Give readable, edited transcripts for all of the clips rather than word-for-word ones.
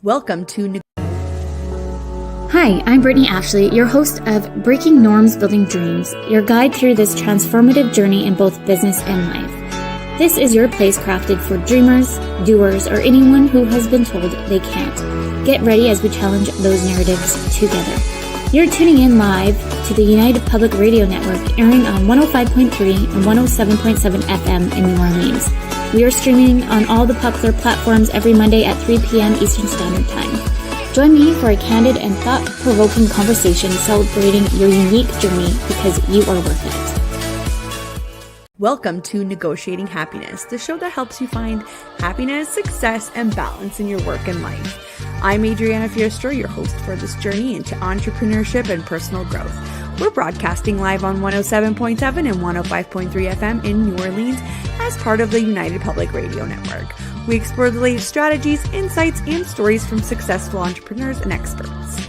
Welcome to Hi, I'm Brittany Ashley, your host of Breaking Norms, Building Dreams, your guide through this transformative journey in both business and life. This is your place crafted for dreamers, doers, or anyone who has been told they can't. Get ready as we challenge those narratives together. You're tuning in live to the United Public Radio Network, airing on 105.3 and 107.7 FM in New Orleans. We are streaming on all the popular platforms every Monday at 3 p.m. Eastern Standard Time. Join me for a candid and thought-provoking conversation celebrating your unique journey because you are worth it. Welcome to Negotiating Happiness, the show that helps you find happiness, success, and balance in your work and life. I'm Adriana Fierster, your host for this journey into entrepreneurship and personal growth. We're broadcasting live on 107.7 and 105.3 FM in New Orleans as part of the United Public Radio Network. We explore the latest strategies, insights, and stories from successful entrepreneurs and experts.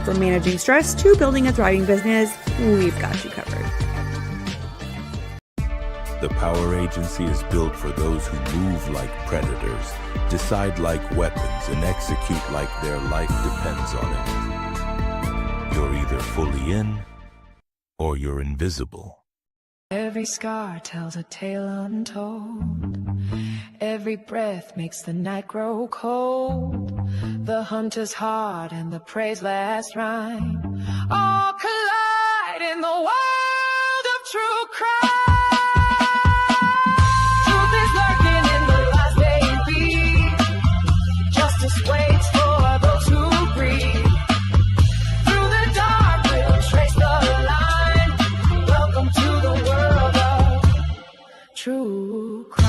From managing stress to building a thriving business, we've got you covered. The Power Agency is built for those who move like predators, decide like weapons, and execute like their life depends on it. You're either fully in, or you're invisible. Every scar tells a tale untold. Every breath makes the night grow cold. The hunter's heart and the prey's last rhyme all collide in the world of true crime. Truth is lurking in the lies they feed. Justice waits for those who breathe. Through the dark we'll trace the line. Welcome to the world of true crime.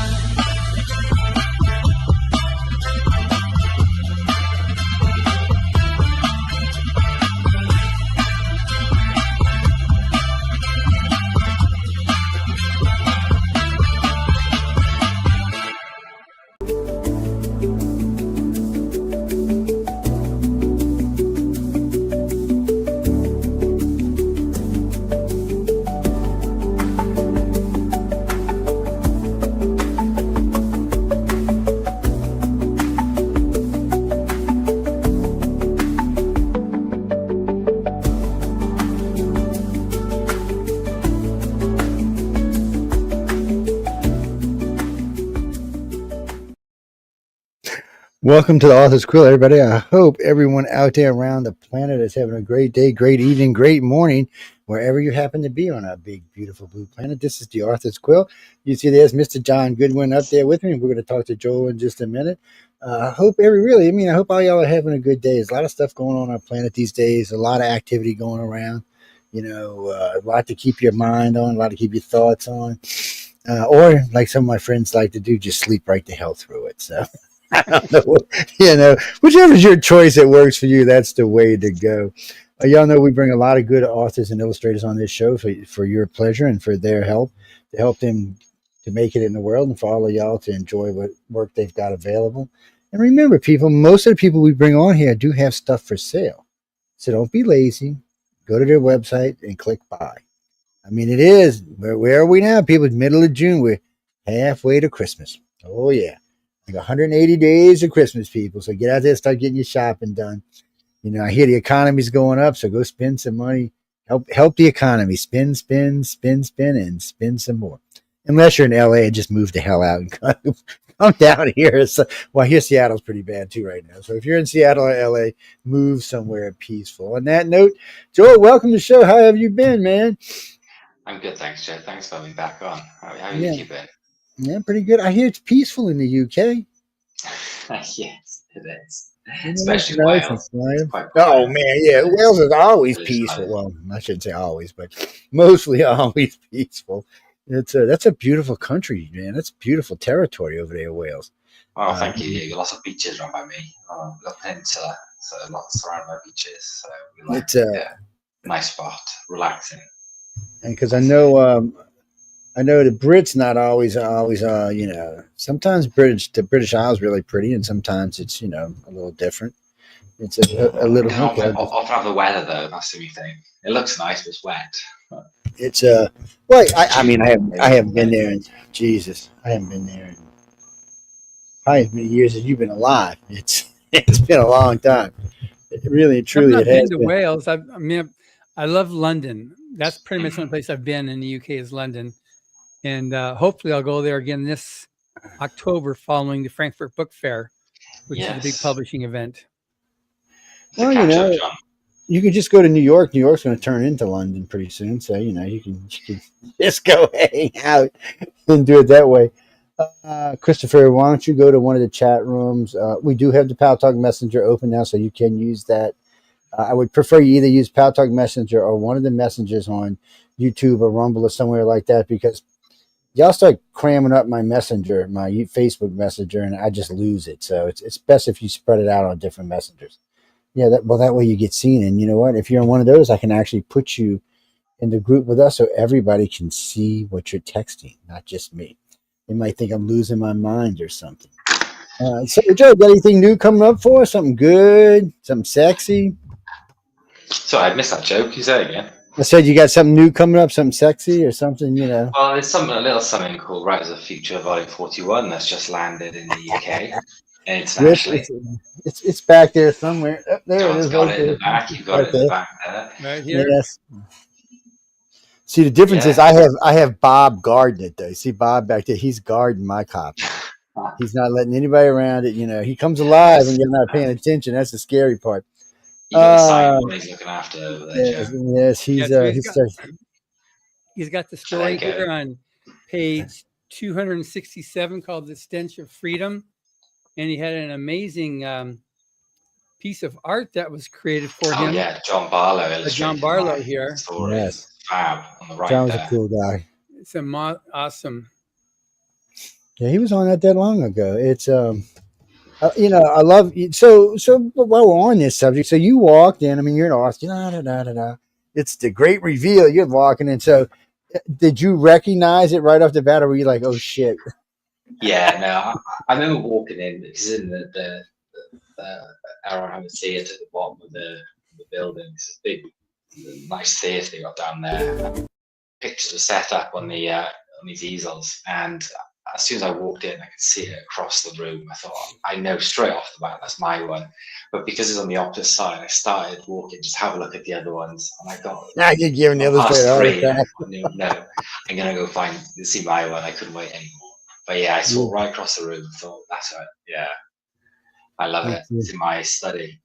Welcome to the Authors Quill, everybody. I hope everyone out there around the planet is having a great day, great evening, great morning, wherever you happen to be on our big, beautiful blue planet. This is the Authors Quill. You see there's Mr. John Goodwin up there with me. We're going to talk to Joel in just a minute. I hope all y'all are having a good day. There's a lot of stuff going on our planet these days, a lot of activity going around, a lot to keep your mind on, a lot to keep your thoughts on, or like some of my friends like to do, just sleep right the hell through it. So I don't know, whichever's your choice that works for you, that's the way to go. Y'all know we bring a lot of good authors and illustrators on this show for your pleasure and for their help, to help them to make it in the world, and for all of y'all to enjoy what work they've got available. And remember, people, most of the people we bring on here do have stuff for sale. So don't be lazy. Go to their website and click buy. I mean, it is, where are we now, people? It's middle of June. We're halfway to Christmas. Oh, yeah. Like 180 days of Christmas, people. So get out there and start getting your shopping done. I hear the economy's going up, so go spend some money. Help the economy. Spin, and spend some more. Unless you're in LA and just move the hell out and come down here. So, here Seattle's pretty bad too right now. So if you're in Seattle or LA, move somewhere peaceful. On that note, Joel, welcome to the show. How have you been, man? I'm good, thanks, Joe. Thanks for having me back on. How you keeping? Yeah, pretty good. I hear it's peaceful in the UK. Yes, it is. Especially nice. Wales. Oh, man, yeah. Wales is always peaceful. Well, I shouldn't say always, but mostly always peaceful. That's a beautiful country, man. That's beautiful territory over there, Wales. Oh, thank you. Yeah, lots of beaches around by me. The peninsula, so lots surrounded by beaches. So we like nice spot, relaxing. And because I know the Brits not always, sometimes the British Isles really pretty, and sometimes it's, a little different. It's a little. Often have the weather though. That's the only thing. It looks nice, but it's wet. It's I haven't been there in Jesus. I haven't been there in probably as many years as you've been alive. It's It's been a long time. Really, truly, I've it not has been to been. Wales. I love London. That's pretty much the only place I've been in the UK is London. And hopefully I'll go there again this October following the Frankfurt Book Fair, which is a big publishing event. Well, you can just go to New York. New York's going to turn into London pretty soon. So, you can just go hang out and do it that way. Christopher, why don't you go to one of the chat rooms? We do have the Pal Talk Messenger open now, so you can use that. I would prefer you either use Pal Talk Messenger or one of the messengers on YouTube or Rumble or somewhere like that, because y'all start cramming up my messenger, my Facebook messenger, and I just lose it. So it's best if you spread it out on different messengers. Yeah, that way you get seen. And you know what? If you're on one of those, I can actually put you in the group with us so everybody can see what you're texting, not just me. They might think I'm losing my mind or something. So, Joe, got anything new coming up for us? Something good? Something sexy? Sorry, I missed that joke. You say it again. I said you got something new coming up, something sexy or something, Well, there's a little something called Writers of the Future Volume 41 that's just landed in the UK. Internationally. It's back there somewhere. Oh, there John's it is. got it in the back. You've got it in the back there. Right here. Yes. See, the difference is I have Bob guarding it, though. See Bob back there? He's guarding my copy. He's not letting anybody around it. He comes alive when you're not paying attention. That's the scary part. You got the sign he's looking after over there, Joe. Yes, he's got the story here on page 267 called "The Stench of Freedom." And he had an amazing piece of art that was created for him. Oh, yeah, John Barlow. John Barlow here. Yes. Fab on the right. John was a cool guy. It's awesome. Yeah, he was on that long ago. It's, I love you. So while we're on this subject, so you walked in, you're an author, it's the great reveal. You're walking in. So did you recognize it right off the bat, or were you like, oh, shit? Yeah, no, I remember walking in because in the Arrowhammer Theatre at the bottom of the building. It's a big, nice theatre they got down there. Pictures were set up on these easels, and as soon as I walked in, I could see it across the room. I thought, I know straight off the bat that's my one. But because it's on the opposite side, I started walking, just have a look at the other ones, and I got. You're giving the illustrator. No, I'm gonna go see my one. I couldn't wait anymore. But yeah, I saw right across the room and thought, that's right. Yeah. I love it. It's in my study.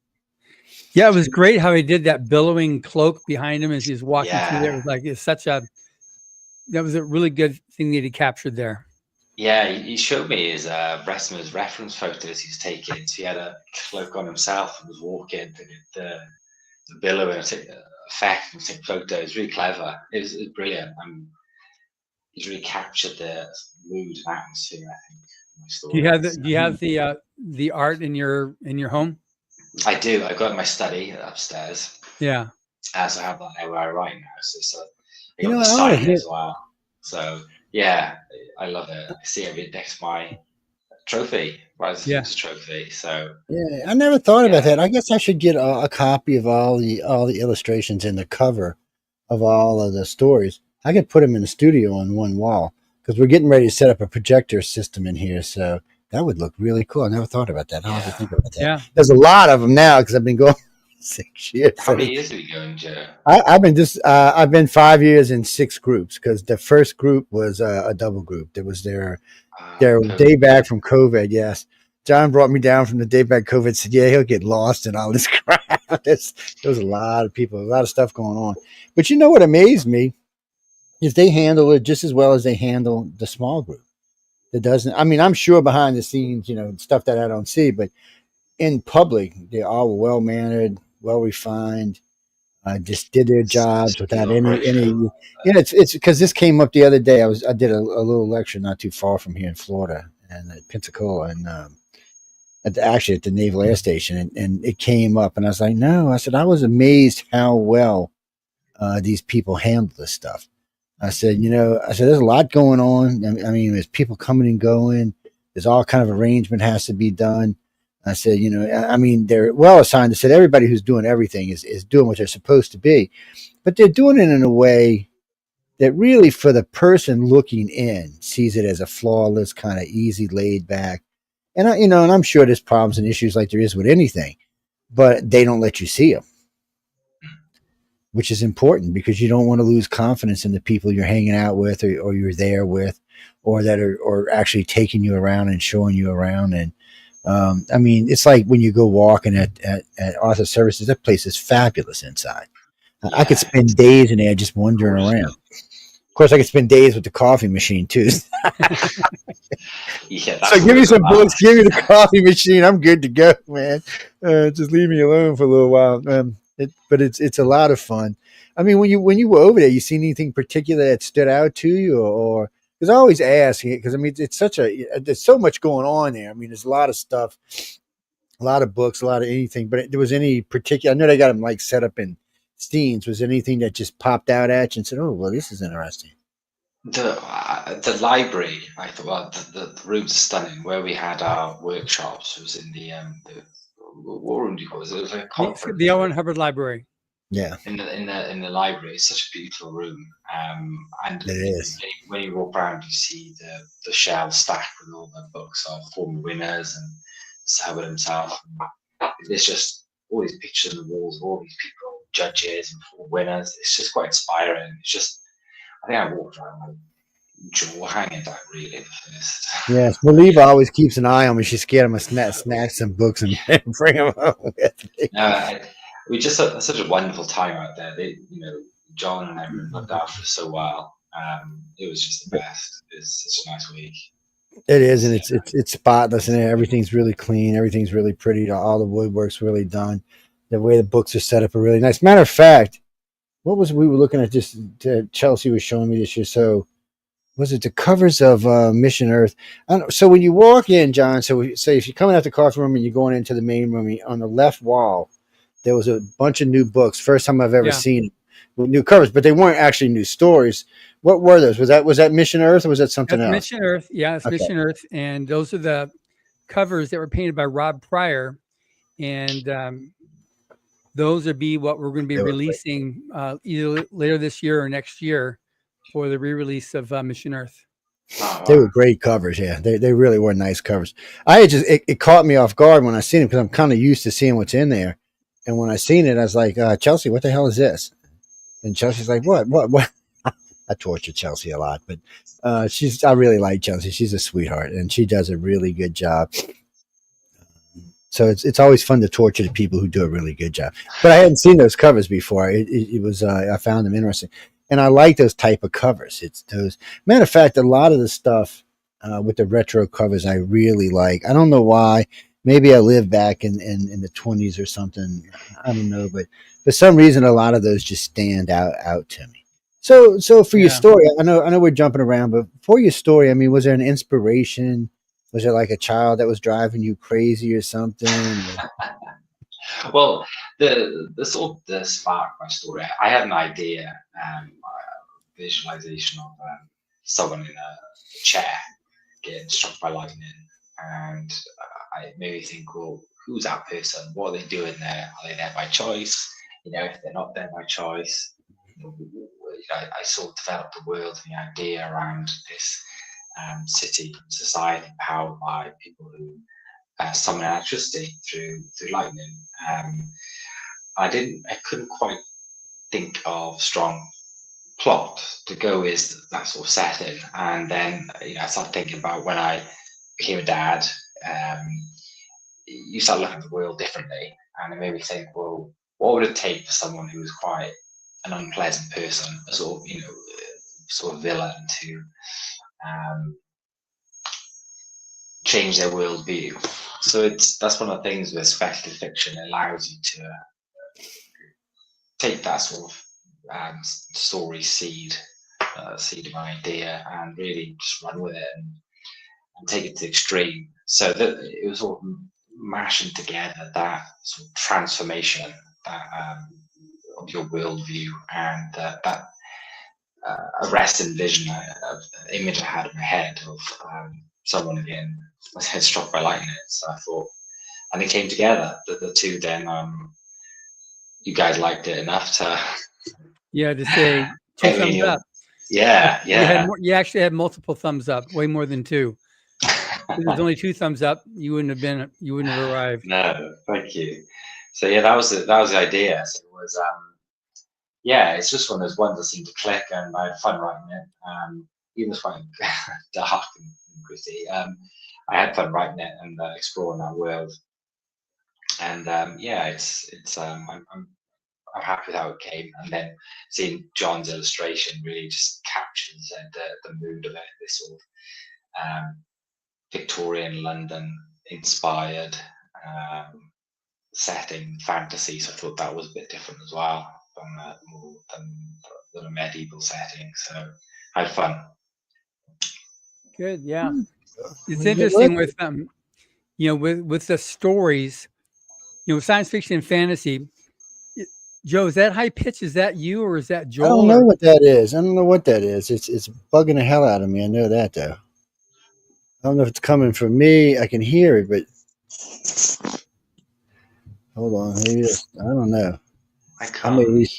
Yeah, it was great how he did that billowing cloak behind him as he was walking through there. It was like, that was a really good thing that he captured there. Yeah, he showed me his Breastman's reference photos he's taking. So he had a cloak on himself and was walking, the billowing effect and take photos. Really clever. It was brilliant. He's really captured the mood and atmosphere, I think. Do you have the art in your home? I do. I've got it in my study upstairs. Yeah. As I have that there where I write now. So I got the sign as well. So yeah, I love it. I see it next to my trophy, Rise trophy. So yeah, I never thought about that. I guess I should get a copy of all the illustrations and the cover of all of the stories. I could put them in the studio on one wall because we're getting ready to set up a projector system in here. So that would look really cool. I never thought about that. I'll have to think about that. Yeah. There's a lot of them now because I've been going 6 years. How many years have you going, Joe? I've been 5 years in 6 groups because the first group was a double group. That was their day back from COVID. Yes. John brought me down from the day back COVID, said, yeah, he'll get lost in all this crap. There was a lot of people, a lot of stuff going on. But you know what amazed me? If they handle it just as well as they handle the small group, that doesn't. I'm sure behind the scenes, stuff that I don't see, but in public, they all were well mannered, well refined, just did their jobs without any. It's because this came up the other day. I did a little lecture not too far from here in Florida, and at Pensacola, and actually at the Naval Air Station, and it came up, and I was like, no, I said I was amazed how well these people handle this stuff. I said, there's a lot going on. There's people coming and going. There's all kind of arrangement has to be done. I said, they're well assigned. I said, everybody who's doing everything is doing what they're supposed to be, but they're doing it in a way that really for the person looking in sees it as a flawless, kind of easy, laid back. And and I'm sure there's problems and issues like there is with anything, but they don't let you see them, which is important because you don't want to lose confidence in the people you're hanging out with or you're there with, or that are actually taking you around and showing you around. And I mean, it's like when you go walking at Author Services, that place is fabulous inside. I could spend days in there just wandering around. Of course, I could spend days with the coffee machine too. Yeah, So give me some books, give me the coffee machine. I'm good to go, man. Just leave me alone for a little while. But it's a lot of fun. I mean, when you were over there, you seen anything particular that stood out to you, or because I always ask, because I mean, there's so much going on there. I mean, there's a lot of stuff, a lot of books, a lot of anything. But there was any particular? I know they got them like set up in scenes. Was there anything that just popped out at you and said, "Oh, well, this is interesting"? The library, I thought, well, the room's stunning. Where we had our workshops was in the what room do you call it? It was like a conference. The Owen Hubbard Library. Yeah, In the library. It's such a beautiful room, and it is. when you walk around, you see the shelves stacked with all the books of former winners and Hubbard himself. There's just all these pictures on the walls of all these people, judges and former winners. It's just quite inspiring. It's just, I think I walked around like jaw hanging down really at first. Yes, Maliva always keeps an eye on me. She's scared I'm gonna snatch some books and bring them home with me. We just had such a wonderful time out there. John and everyone looked after us so well. It was just the best. It's such a nice week. It is, and it's spotless, and everything's really clean. Everything's really pretty. All the woodwork's really done. The way the books are set up are really nice. Matter of fact, what was we were looking at? Just Chelsea was showing me this year. So was it the covers of Mission Earth? I don't know. So when you walk in, John, so say if you're coming out the coffee room and you're going into the main room, on the left wall, there was a bunch of new books. First time I've ever seen it with new covers, but they weren't actually new stories. What were those? Was that Mission Earth, or was that something else? Mission Earth, yeah, it's okay. Mission Earth, and those are the covers that were painted by Rob Pryor, and those would be what we're going to be releasing either later this year or next year for the re-release of Mission Earth. They were great covers, yeah. They really were nice covers. It caught me off guard when I seen it because I'm kind of used to seeing what's in there. And when I seen it, I was like, Chelsea, what the hell is this? And Chelsea's like, what? I torture Chelsea a lot, but I really like Chelsea. She's a sweetheart, and she does a really good job. So it's always fun to torture the people who do a really good job. But I hadn't seen those covers before. It was I found them interesting, and I like those type of covers. It's those. Matter of fact, a lot of the stuff with the retro covers I really like. I don't know why. Maybe I lived back in the 20s or something. I don't know, but for some reason, a lot of those just stand out to me. So for your story, I know we're jumping around, but for your story, I mean, was there an inspiration? Was there like a child that was driving you crazy or something? Well, the spark of my story, I had an idea, visualization of someone in a chair getting struck by lightning, and I made me think, well, who's that person? What are they doing there? Are they there by choice? If they're not there by choice, I sort of developed the world and the idea around this city, society powered by people who summon electricity through lightning. I couldn't quite think of strong plot to go with that sort of setting, and then I started thinking about when I became a dad. You start looking at the world differently, and it made me think, well, what would it take for someone who was quite an unpleasant person, a sort of villain, to change their worldview? So that's one of the things with speculative fiction. It allows you to take that sort of story seed of an idea and really just run with it and take it to the extreme. So that it was sort of mashing together that sort of transformation of your worldview and that arresting vision, image I had in my head of someone again was struck by lightning. So I thought, and it came together. The two then, you guys liked it enough to to say 2 thumbs up. Yeah. You actually had multiple thumbs up, way more than 2. If there's only 2 thumbs up, you wouldn't have arrived. No, thank you. So yeah, that was the idea. So it was yeah, it's just one of those ones that seemed to click, and I had fun writing it. Even though it's quite dark and gritty, I had fun writing it and exploring that world. And yeah, I'm happy with how it came. And then seeing John's illustration really just captures the mood of it. This sort of Victorian London inspired setting, fantasy. So I thought that was a bit different as well than a medieval setting. So I had fun. Good, yeah. It's interesting with with the stories, science fiction and fantasy. Joe, is that high pitch? Is that you, or is that Joel? I don't know what that is. I don't know what that is. It's bugging the hell out of me. I know that, though. I don't know if it's coming from me. I can hear it, but hold on. Maybe I don't know. I can't.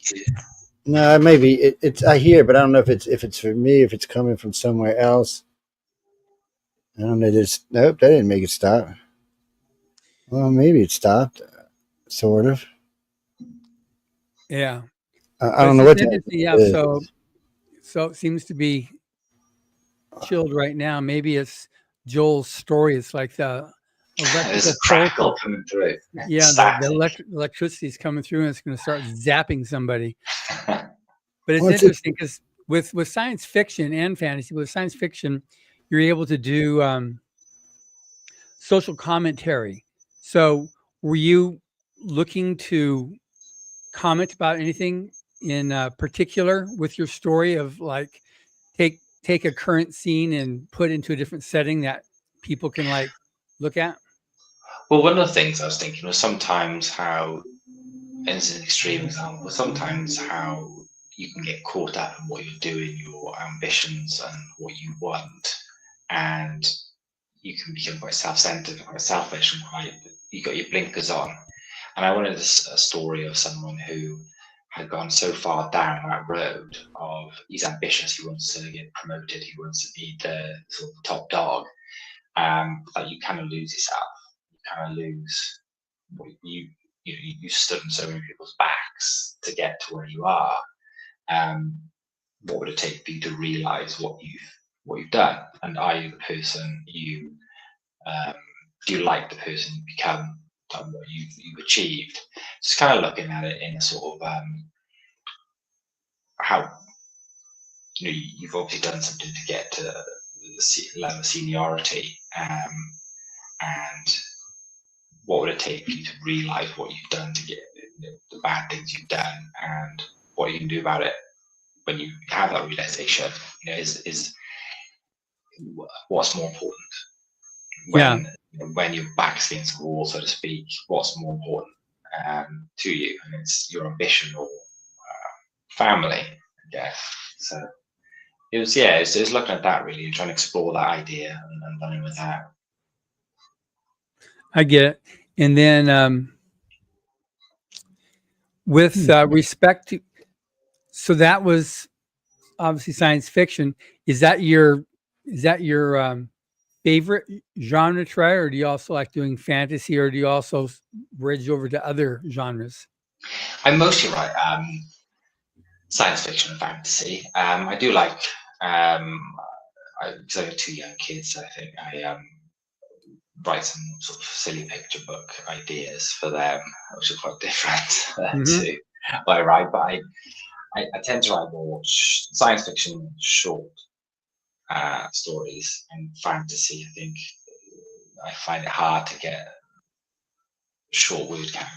No, maybe it's. I hear it, but I don't know if it's for me. If it's coming from somewhere else. I don't know. Nope, that didn't make it stop. Well, maybe it stopped, sort of. Yeah. I don't know what that is. Yeah. So it seems to be chilled right now. Maybe it's Joel's story. It's like the there's a crackle coming through. Yeah, the electricity is coming through, and it's going to start zapping somebody. But it's interesting because with science fiction and fantasy, with science fiction, you're able to do social commentary. So were you looking to comment about anything in particular with your story of like take a current scene and put into a different setting that people can like look at? Well, one of the things I was thinking was sometimes how, and it's an extreme example, sometimes how you can get caught up in what you're doing, your ambitions and what you want, and you can become quite self-centered, quite selfish, and you got your blinkers on. And I wanted a story of someone who had gone so far down that road of he's ambitious, he wants to get promoted, he wants to be the sort of top dog, that you kind of lose yourself. You kind of lose what you stood on so many people's backs to get to where you are. What would it take for you to realize what you've done? And are you the person do you like the person you become, and what you've achieved? Just kind of looking at it in a sort of how you've obviously done something to get to the level of seniority, and what would it take for you to realize what you've done to get the bad things you've done, and what you can do about it when you have that realization. Is what's more important when your back's against the wall, so to speak. What's more important to you? And it's your ambition or family, I guess. So it was looking at that really and trying to explore that idea and running with that. I get it. And then with respect to, so that was obviously science fiction. Is that your favorite genre to try, or do you also like doing fantasy, or do you also bridge over to other genres? I mostly write science fiction and fantasy. I do like because I have 2 young kids. I think I write some sort of silly picture book ideas for them, which are quite different to what I write. But I tend to write more science fiction, short stories, and fantasy. I think I find it hard to get short word count.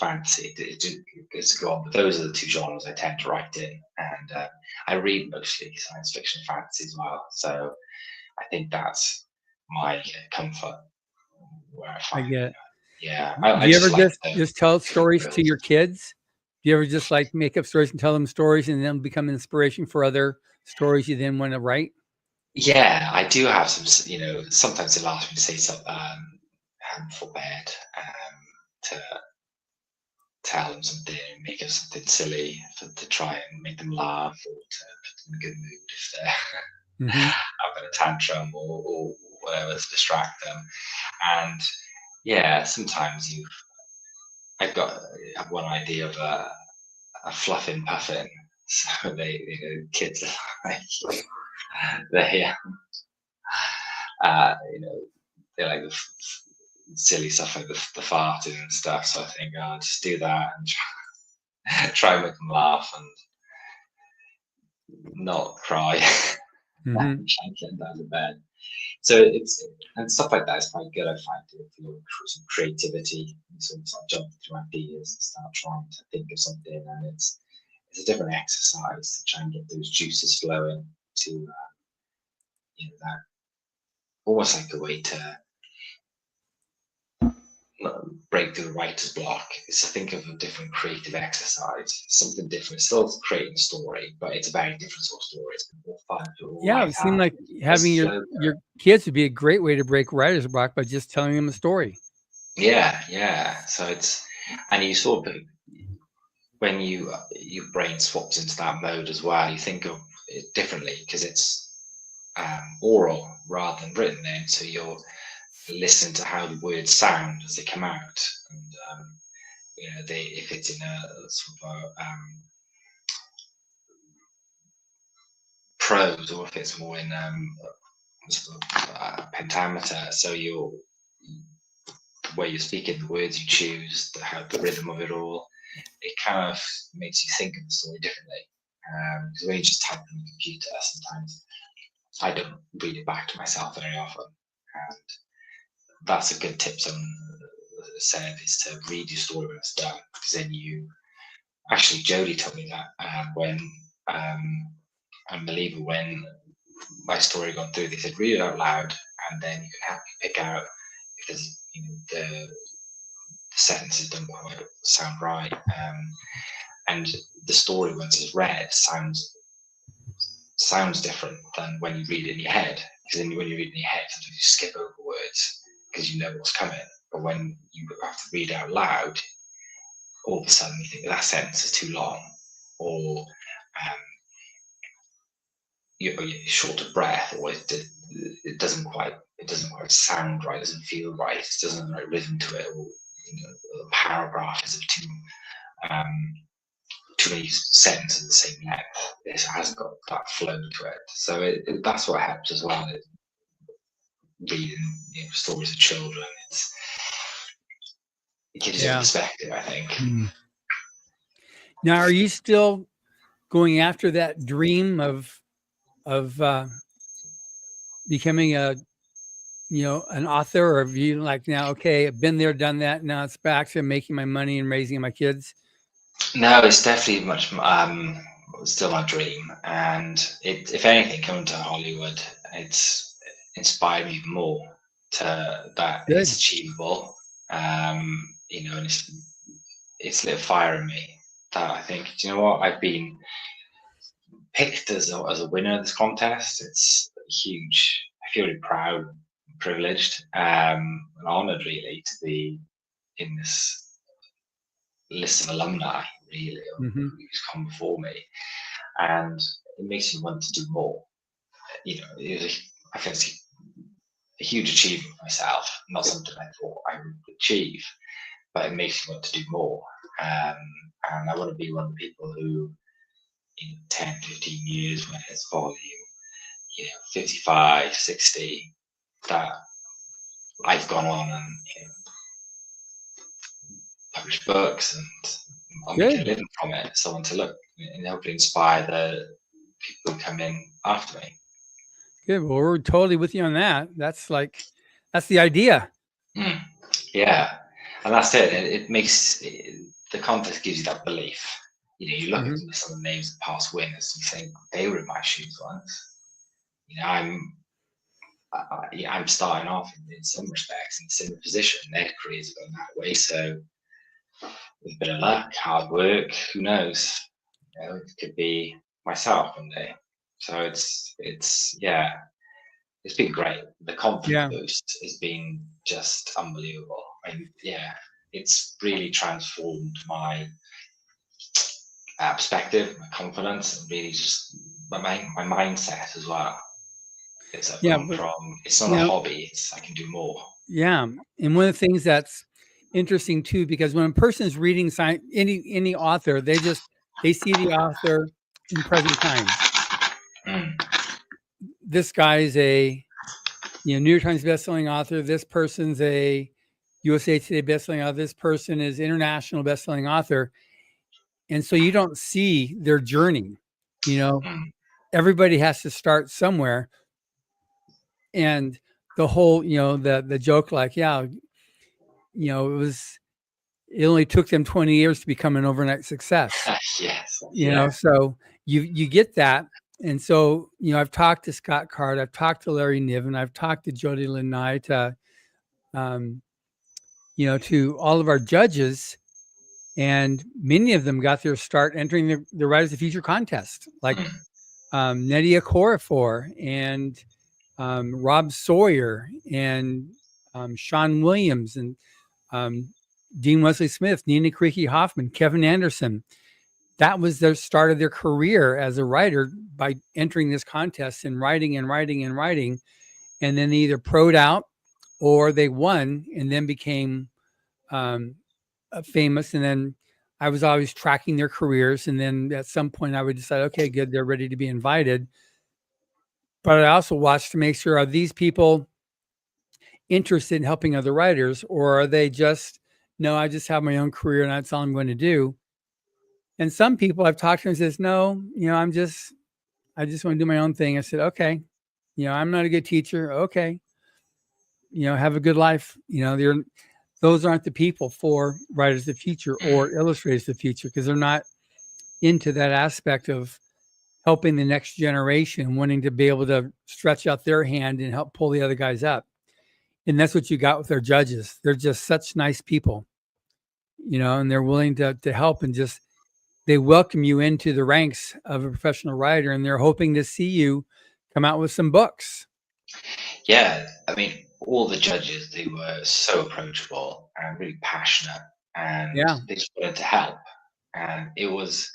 Fantasy, it's gone. But those are the 2 genres I tend to write in, and I read mostly science fiction and fantasy as well. So I think that's my comfort. Where I get it. Yeah. Do you ever just tell stories to your kids? Do you ever just like make up stories and tell them stories, and then become inspiration for other stories you then want to write? Yeah, I do have some. Sometimes they'll ask me to say something for bed, to tell them something, make up something silly to try and make them laugh, or to put them in a good mood if they're having a tantrum or whatever to distract them. And yeah, sometimes I have one idea of a fluffing puffin. So kids are like, they they like the silly stuff like the farting and stuff. So I think I'll just do that and try and make them laugh and not cry. Mm-hmm. Try and get them out of bed. So and stuff like that is quite good. I find some creativity, sort of jump through ideas and start trying to think of something, and it's a different exercise to try and get those juices flowing to that, almost like a way to break through the writer's block is to think of a different creative exercise, something different. Still creating a story, but it's a very different sort of story. It's more fun. Yeah, it seemed like having your kids would be a great way to break writer's block by just telling them a story. Yeah. So and you sort of, when your brain swaps into that mode as well, you think of it differently because it's oral rather than written. Then, so you'll listen to how the words sound as they come out, and if it's in a sort of prose, or if it's more in sort of pentameter. So the way you're speaking, the words you choose, the rhythm of it all, it kind of makes you think of the story differently. Because when you just type on the computer, sometimes I don't read it back to myself very often, and that's a good tip someone said, is to read your story when it's done, because then actually Jodie told me that when Unbeliever, when my story got through, they said read it out loud, and then you can help me pick out if there's the sentences don't quite sound right, and the story once it's read sounds different than when you read it in your head, because then when you read it in your head sometimes you skip over words because you know what's coming, but when you have to read out loud, all of a sudden you think that sentence is too long, or you're short of breath, or it doesn't quite sound right, it doesn't feel right, it doesn't have the right rhythm to it, or the paragraph is too many sentences the same length. It hasn't got that flow to it. So that's what helps as well. Reading stories of children, it gives you a perspective, I think. Now, are you still going after that dream of becoming an author, or have you like now, okay, I've been there, done that, now it's back to making my money and raising my kids? No, it's definitely much still my dream, and if anything, coming to Hollywood, it's inspired me even more to that. Good. It's achievable, and it's lit a fire in me that I think, do you know what, I've been picked as a winner of this contest. It's huge. I feel really proud and privileged, and honoured really to be in this list of alumni, really, who's come before me, and it makes me want to do more. I think it's a huge achievement for myself, not something I thought I would achieve, but it makes me want to do more, and I want to be one of the people who in 10, 15 years, when it's volume 55, 60, that I've gone on and published books, and I'm making a living from it. Someone to look and hopefully inspire the people who come in after me. Good. Well, we're totally with you on that. That's the idea. Yeah, and that's it. It makes the contest gives you that belief. You look at some of the names of past winners and think they were in my shoes once. I'm starting off in some respects in a similar position. Their careers have gone that way, so with a bit of luck, hard work, who knows? It could be myself one day. So it's been great. The confidence boost has been just unbelievable. It's really transformed my perspective, my confidence, and really just my mindset as well. It's I've Yeah, gone but, from, it's not you a know, hobby, it's I can do more. yeah. And one of the things that's interesting too, because when a person is reading any author, they see the author in present time. This guy is a New York Times bestselling author. This person's a USA Today bestselling author. This person is international bestselling author. And so you don't see their journey. Everybody has to start somewhere. And the whole, the joke, like, yeah, it only took them 20 years to become an overnight success. Yes. So you get that. And so, I've talked to Scott Card, I've talked to Larry Niven, I've talked to Jody Lanai, to all of our judges, and many of them got their start entering the Writers of the Future contest, like Nydia Corafor and Rob Sawyer and Sean Williams and Dean Wesley Smith, Nina Creaky Hoffman, Kevin Anderson. That was their start of their career as a writer, by entering this contest and writing and writing and writing. And then they either pro'd out or they won and then became famous. And then I was always tracking their careers. And then at some point I would decide, okay, good, they're ready to be invited. But I also watched to make sure, are these people interested in helping other writers, or are they just, no, I just have my own career and that's all I'm going to do. And some people I've talked to and says, no, I just want to do my own thing. I said, okay, I'm not a good teacher. Okay. Have a good life. Those aren't the people for Writers of the Future or Illustrators of the Future, because they're not into that aspect of helping the next generation, wanting to be able to stretch out their hand and help pull the other guys up. And that's what you got with their judges. They're just such nice people, and they're willing to help, and just, they welcome you into the ranks of a professional writer, and they're hoping to see you come out with some books. Yeah, I mean, all the judges, they were so approachable and really passionate, and they just wanted to help. And it was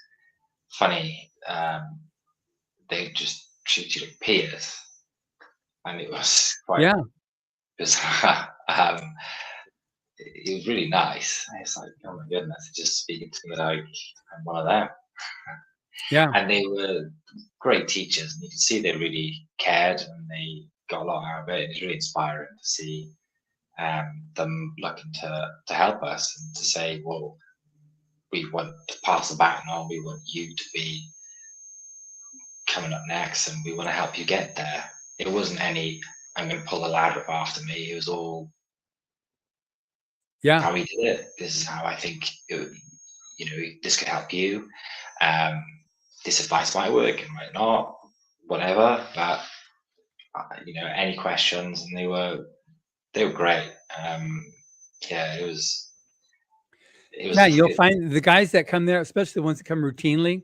funny. They just treated you like peers, and it was quite bizarre. It was really nice. It's like, oh my goodness, just speaking to me like I'm one of them. Yeah. And they were great teachers, and you could see they really cared and they got a lot out of it. It was really inspiring to see them looking to help us and to say, well, we want to pass the baton on. We want you to be coming up next, and we want to help you get there. It wasn't any, I'm going to pull the ladder up after me. It was all, how we did it. This is how I think, this could help you. This advice might work, it might not, whatever. But any questions, and they were great. It was. You'll find the guys that come there, especially the ones that come routinely,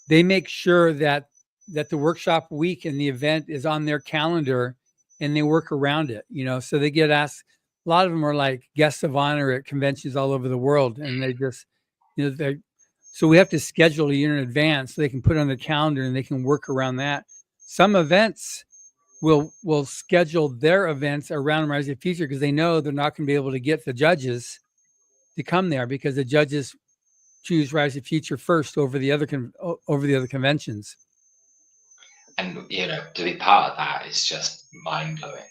they make sure that the workshop week and the event is on their calendar, and they work around it. So they get asked. A lot of them are like guests of honor at conventions all over the world, and they just, so we have to schedule a year in advance so they can put it on the calendar and they can work around that. Some events will schedule their events around Rise of the Future, because they know they're not going to be able to get the judges to come there, because the judges choose Rise of the Future first over the other conventions. And to be part of that is just mind blowing.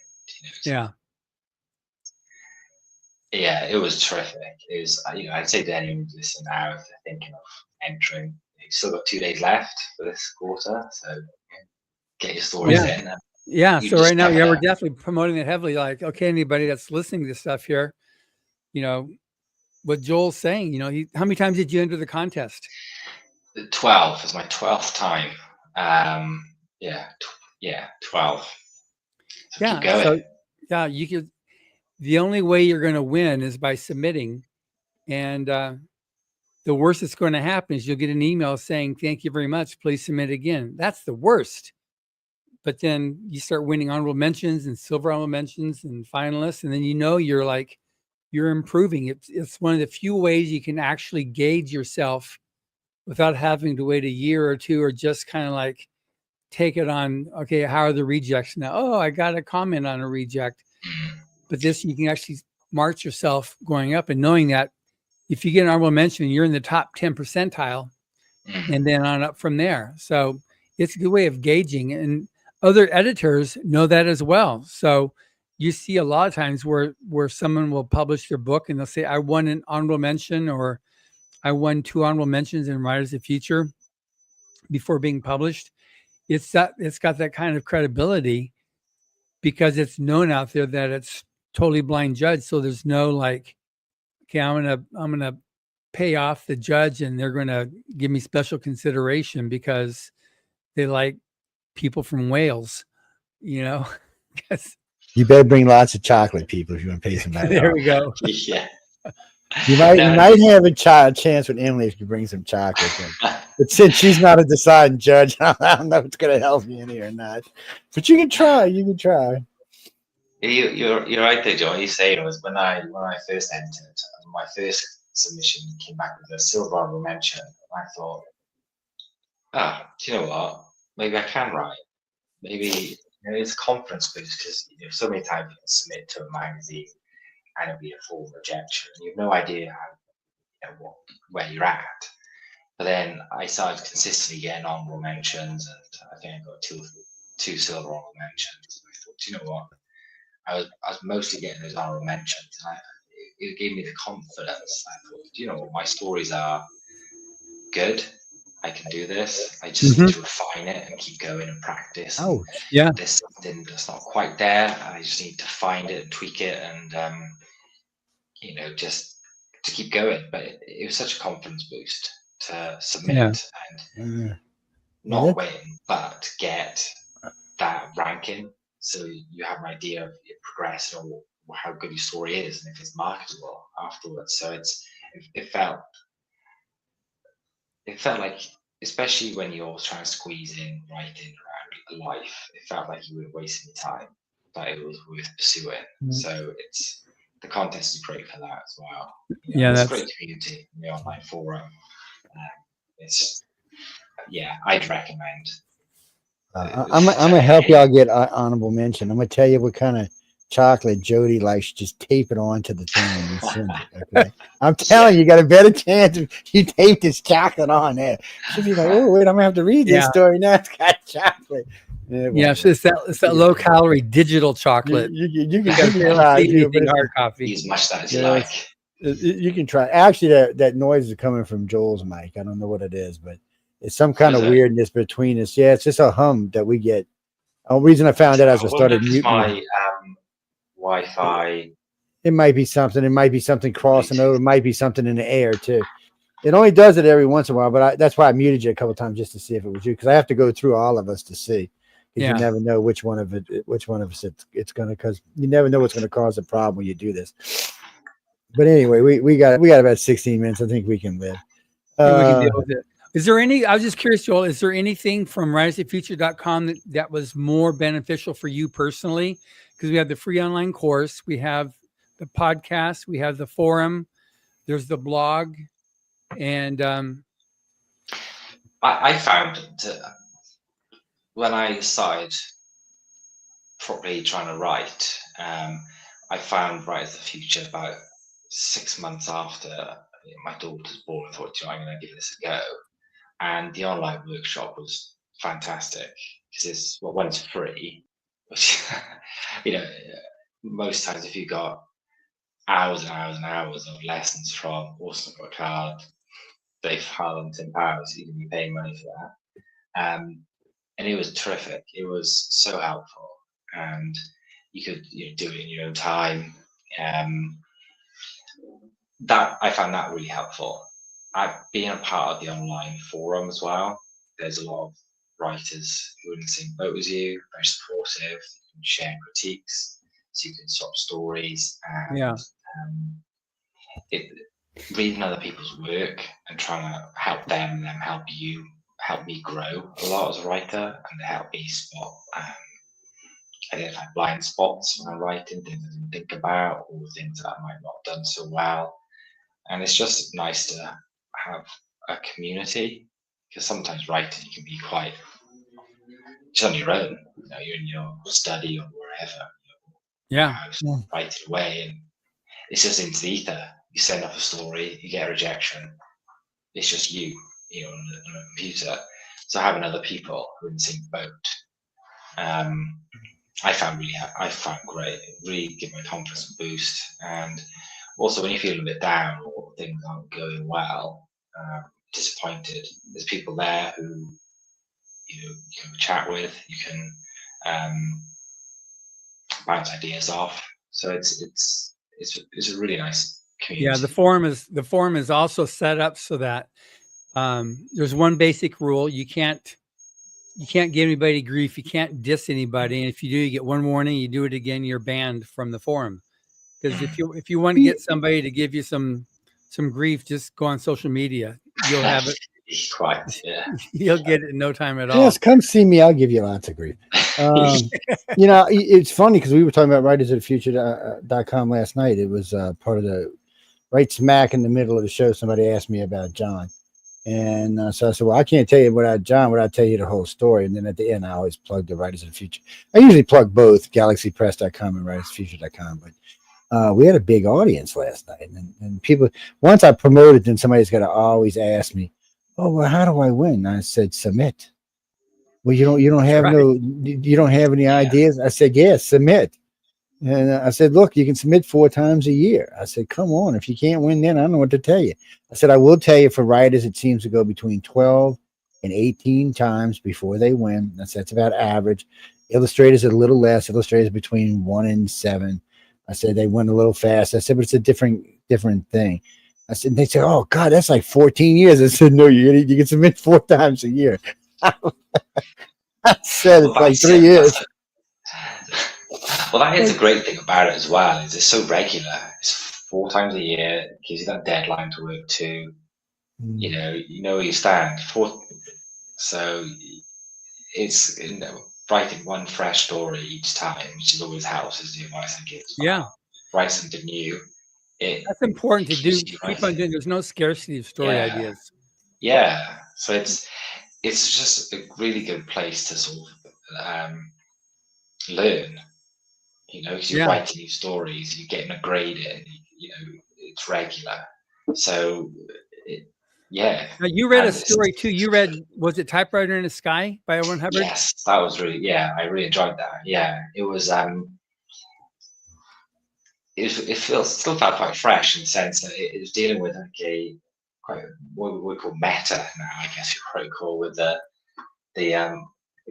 Yeah, it was terrific. It was, I'd say to anyone who's listening now, if they're thinking of entering, you've still got 2 days left for this quarter, so get your stories in. So right now, we're definitely promoting it heavily. Like, okay, anybody that's listening to this stuff here, what Joel's saying, how many times did you enter the contest? 12 was my 12th time. 12. So keep going. So you could. The only way you're going to win is by submitting. And the worst that's going to happen is you'll get an email saying, thank you very much, please submit again. That's the worst. But then you start winning honorable mentions and silver honorable mentions and finalists. And then you're improving. It's one of the few ways you can actually gauge yourself without having to wait a year or two, or just kind of like take it on, okay, how are the rejects now? Oh, I got a comment on a reject. But this, you can actually march yourself going up and knowing that if you get an honorable mention, you're in the top 10 percentile and then on up from there. So it's a good way of gauging, and other editors know that as well. So you see a lot of times where someone will publish their book and they'll say, I won an honorable mention, or I won 2 honorable mentions in Writers of the Future before being published. It's got that kind of credibility because it's known out there that it's totally blind judge. So there's no like, okay, I'm gonna pay off the judge and they're gonna give me special consideration because they like people from Wales, you know. You better bring lots of chocolate, people, if you want to pay somebody. There we go. Yeah. You might have a chance with Emily if you bring some chocolate. But since she's not a deciding judge, I don't know if it's going to help you any or not. But you can try. You can try. You're right there, Joel. You say it was when I first entered, my first submission came back with a silver honorable mention. I thought, do you know what? Maybe I can write. Maybe it's a confidence boost because so many times you can submit to a magazine and it'll be a full rejection. You have no idea where you're at. But then I started consistently getting honorable mentions, and I think I got two silver honorable mentions. I thought, do you know what? I was mostly getting those honorable mentions, and it gave me the confidence. I thought, do you know what? My stories are good. I can do this. I just need to refine it and keep going and practice. Oh, yeah. There's something that's not quite there. I just need to find it and tweak it, and just to keep going. But it was such a confidence boost to submit and not win, but get that ranking. So you have an idea of your progress or how good your story is, and if it's marketable afterwards. So it felt like, especially when you're trying to squeeze in writing around life, it felt like you were wasting your time, but it was worth pursuing. So the contest is great for that as well. It's a great community in the online forum. I'd recommend. I'm gonna help y'all get honorable mention. I'm gonna tell you what kind of chocolate Jody likes. Just tape it onto the thing and you send it. Okay, I'm telling you, got a better chance if you tape this chocolate on there. She'll be like, oh wait, I'm gonna have to read this story now. It's got chocolate. So it's that low calorie digital chocolate. You can try hard coffee. As much as you like. You can try. Actually, that noise is coming from Joel's mic. I don't know what it is, but it's some kind of weirdness between us. Yeah, it's just a hum that we get. The reason I found out as I started muting my Wi-Fi. It might be something. It might be something crossing over. It might be something in the air too. It only does it every once in a while, but that's why I muted you a couple of times just to see if it was you, because I have to go through all of us to see. You never know which one of us it's going to, because you never know what's going to cause a problem when you do this. But anyway, we got about 16 minutes. I think we can live. We can deal with it. Is there any? I was just curious, Joel. Is there anything from writersofthefuture.com that was more beneficial for you personally? Because we have the free online course, we have the podcast, we have the forum, there's the blog, and I found that when I started properly trying to write, I found Writers of the Future about 6 months after my daughter was born. I thought, I'm going to give this a go. And the online workshop was fantastic because when it's free, which, most times if you got hours and hours and hours of lessons from Austin McCloud, Dave Harlan, Tim Powers, you can be paying money for that. And it was terrific. It was so helpful, and you could do it in your own time. That I found that really helpful. Being a part of the online forum as well, there's a lot of writers who are in the same boat as you, very supportive, you can share critiques, so you can swap stories, and reading other people's work and trying to help them and them help me grow a lot as a writer, and they help me spot identify blind spots when I'm writing, things I didn't think about, or things that I might not have done so well. And it's just nice to have a community, because sometimes writing can be quite just on your own. You know, you're in your study or wherever, Yeah. house, write it away, and it's just into the ether. You send off a story, you get a rejection. It's just you know, on a computer. So having other people who are in the same boat, I found great. It really gave my confidence a boost. And also, when you're feeling a bit down or things aren't going well, disappointed, there's people there who you can chat with. You can bounce ideas off. So it's a really nice community. Yeah, the forum is also set up so that there's one basic rule: you can't give anybody grief. You can't diss anybody, and if you do, you get one warning. You do it again, you're banned from the forum. Because if you want to get somebody to give you some grief, just go on social media. You'll have it. Quite, yeah. You'll get it in no time at all. Yes, come see me. I'll give you lots of grief. You know, it's funny because we were talking about writersofthefuture.com last night. It was part of the right smack in the middle of the show. Somebody asked me about John. And so I said, well, I can't tell you about John without tell you the whole story. And then at the end, I always plug the Writers of the Future. I usually plug both galaxypress.com and writersofthefuture.com. But we had a big audience last night. And people, once I promoted, then somebody's got to always ask me, oh, well, how do I win? I said, submit. Well, you don't have you don't have any ideas? I said, yes, submit. And I said, look, you can submit 4 times a year. I said, come on. If you can't win, then I don't know what to tell you. I said, I will tell you for writers, it seems to go between 12 and 18 times before they win. That's about average. Illustrators are a little less. Illustrators between 1 and 7. I said, they win a little fast. I said, but it's a different thing. I said, they said, oh God, that's like 14 years. I said, no, you can submit 4 times a year. I said, it's like 3 years. Well, that is a great thing about it as well. Is it's so regular. It's 4 times a year. It gives you that deadline to work to. You know where you stand. So it's writing one fresh story each time, which is always helps. Is the advice I give. Yeah, write something new. That's important to do. Keep on doing. There's no scarcity of story ideas. Yeah, so it's just a really good place to sort of learn. Because you're writing new stories, you're getting a grade in. It's regular. So, Now you read a story too. You read, was it Typewriter in the Sky by Owen Hubbard? Yes, that was really, I really enjoyed that. Yeah, it was. It still felt quite fresh in the sense that it was dealing with quite what we call meta now, I guess you probably call, with the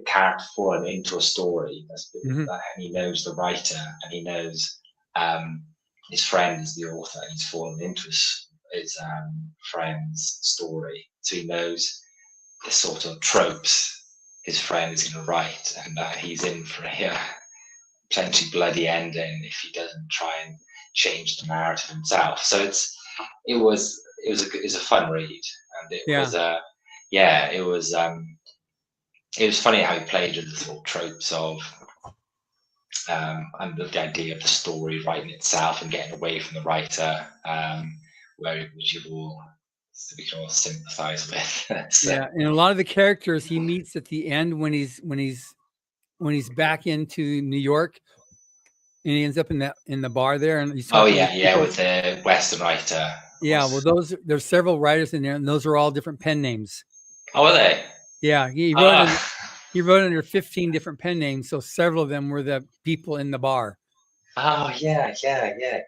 character falling into a story. And he knows the writer, and he knows his friend is the author, and he's fallen into his friend's story. So he knows the sort of tropes his friend is going to write, and that he's in for a plenty bloody ending if he doesn't try and change the narrative himself. So it was a fun read, and it was funny how he played with the sort of tropes of and the idea of the story writing itself and getting away from the writer, which we can all sympathize with. And a lot of the characters he meets at the end when he's back into New York, and he ends up in the bar there, and he's with the Western writer. Yeah, well, there's several writers in there, and those are all different pen names. Oh, are they? Yeah, he wrote under 15 different pen names, so several of them were the people in the bar. Oh, yeah.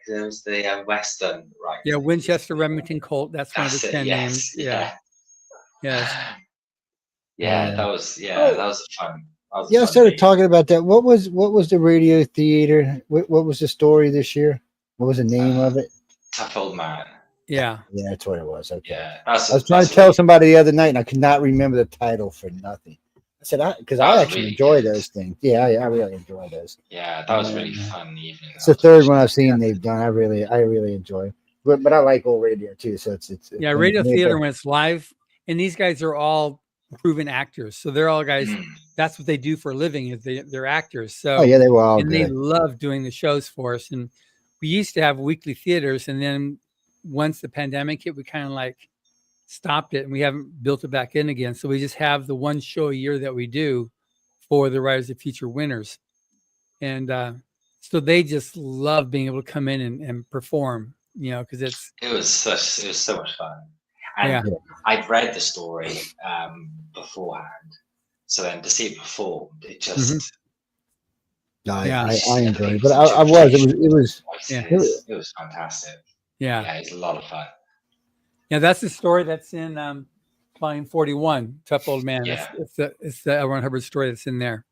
There was the Western, right? Yeah, Winchester Remington Colt. That's one of his pen names. Yeah. That was fun. I started talking about that. What was the radio theater? What was the story this year? What was the name of it? Tough Old Man. Yeah, that's what it was. Okay. Yeah, I was trying to tell somebody the other night, and I could not remember the title for nothing. I said, because I actually enjoy those things. Yeah, I really enjoy those. Yeah, that was really fun evening. It's the third one I've seen they've done. I really enjoy it. But I like old radio too. So it's radio theater when it's live, and these guys are all proven actors. So they're all guys. That's what they do for a living. Is they're actors. So they were all and good. They love doing the shows for us. And we used to have weekly theaters, and then once the pandemic hit, we kind of like stopped it, and we haven't built it back in again. So we just have the one show a year that we do for the Writers of Future winners. And so they just love being able to come in and perform, because it was so much fun. And I'd read the story beforehand. So then to see it performed, it just... I enjoyed it. But it was fantastic. Yeah. Yeah, it's a lot of fun. Yeah, that's the story that's in volume 41, Tough Old Man. Yeah. It's the L. Ron Hubbard story that's in there.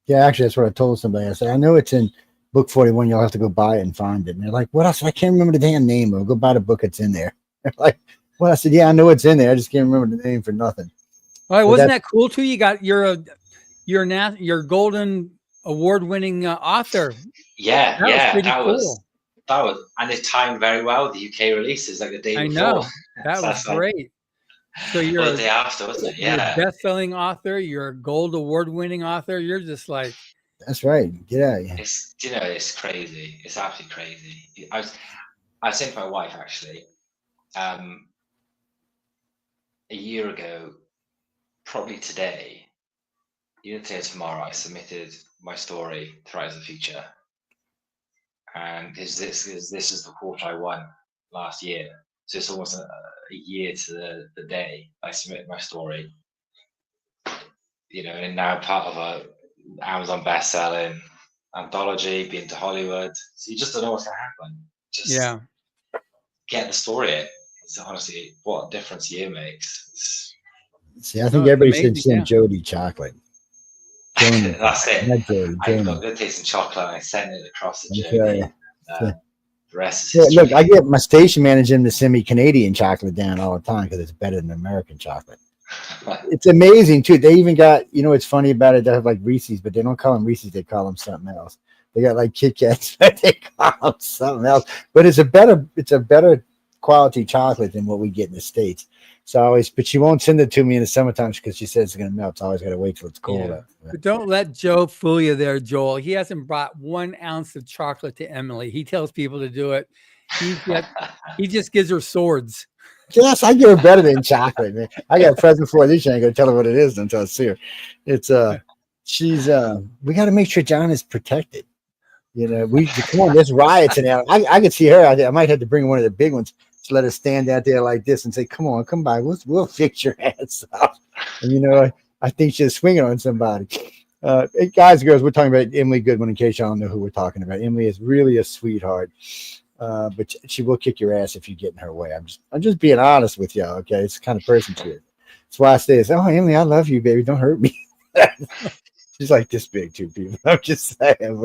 Yeah, actually, that's what I told somebody. I said, I know it's in book 41. You'll have to go buy it and find it. And they're like, what else? I can't remember the damn name. I'll go buy the book that's in there. They're like, well, I said, yeah, I know it's in there. I just can't remember the name for nothing. All right, wasn't that cool too? You got your Golden Award-winning author. Yeah, that was and it timed very well with the UK releases, like the day before. I know that was great. So you're the day after, wasn't it? Yeah, you're a best-selling author. You're a Gold Award-winning author. You're just like, that's right. Get out of here. It's crazy. It's absolutely crazy. I was saying to my wife actually, a year ago, probably today, either today or tomorrow, I submitted my story to Writers of the Future, and this is the quarter I won last year, so it's almost a year to the day I submitted my story, and now part of a Amazon best-selling anthology, being to Hollywood, so you just don't know what's going to happen. Just get the story in. It's honestly what a difference a year makes. See, I think everybody should send Jody chocolate. That's it. I've got good taste in chocolate. I sent it across the journey. The rest is history. Look, I get my station manager to send me Canadian chocolate down all the time because it's better than American chocolate. It's amazing too. They even got, it's funny about it. They have like Reese's, but they don't call them Reese's. They call them something else. They got like Kit Kats, but they call them something else. But it's a better quality chocolate than what we get in the States. So but she won't send it to me in the summertime because she says it's going to melt. So I always got to wait till it's cold. Yeah. But don't let Joe fool you there, Joel. He hasn't brought 1 ounce of chocolate to Emily. He tells people to do it. He just gives her swords. Yes, I give her better than chocolate, man. I got a present for her this year. I ain't gonna tell her what it is until I see her. It's we got to make sure John is protected. Come on, there's riots in there. I could see her out there. I might have to bring one of the big ones. Let us stand out there like this and say, come on, come by. We'll fix your ass up. And, I think she's swinging on somebody. Hey, guys, girls, we're talking about Emily Goodwin in case y'all don't know who we're talking about. Emily is really a sweetheart, but she will kick your ass if you get in her way. I'm just being honest with y'all, okay? It's the kind of person she is. That's why I say this. Oh, Emily, I love you, baby. Don't hurt me. She's like this big too, people. I'm just saying,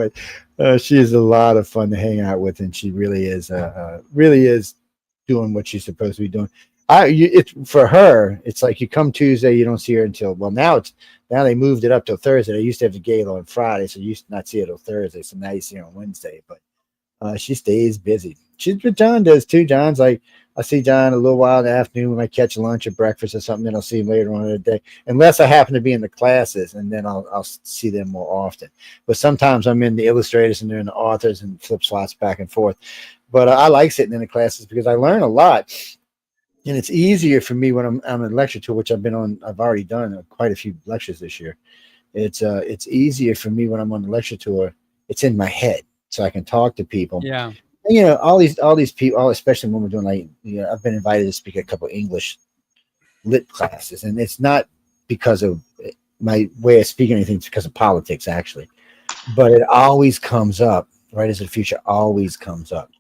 but she is a lot of fun to hang out with, and she really is doing what she's supposed to be doing. For her, it's like you come Tuesday, you don't see her until now they moved it up till Thursday. They used to have the gala on Friday, so you used to not see it till Thursday. So now you see her on Wednesday. But she stays busy. What John does too. John's like, I see John a little while in the afternoon when I catch lunch or breakfast or something. Then I'll see him later on in the day, unless I happen to be in the classes, and then I'll see them more often. But sometimes I'm in the illustrators and they're in the authors and flip slots back and forth. But I like sitting in the classes because I learn a lot, and it's easier for me when I'm in lecture tour, which I've already done quite a few lectures this year. It's easier for me when I'm on the lecture tour. It's in my head, so I can talk to people. Yeah. And, all these people, especially when we're doing I've been invited to speak at a couple of English lit classes, and it's not because of my way of speaking or anything. It's because of politics, actually. But it always comes up. Writers of the Future always comes up.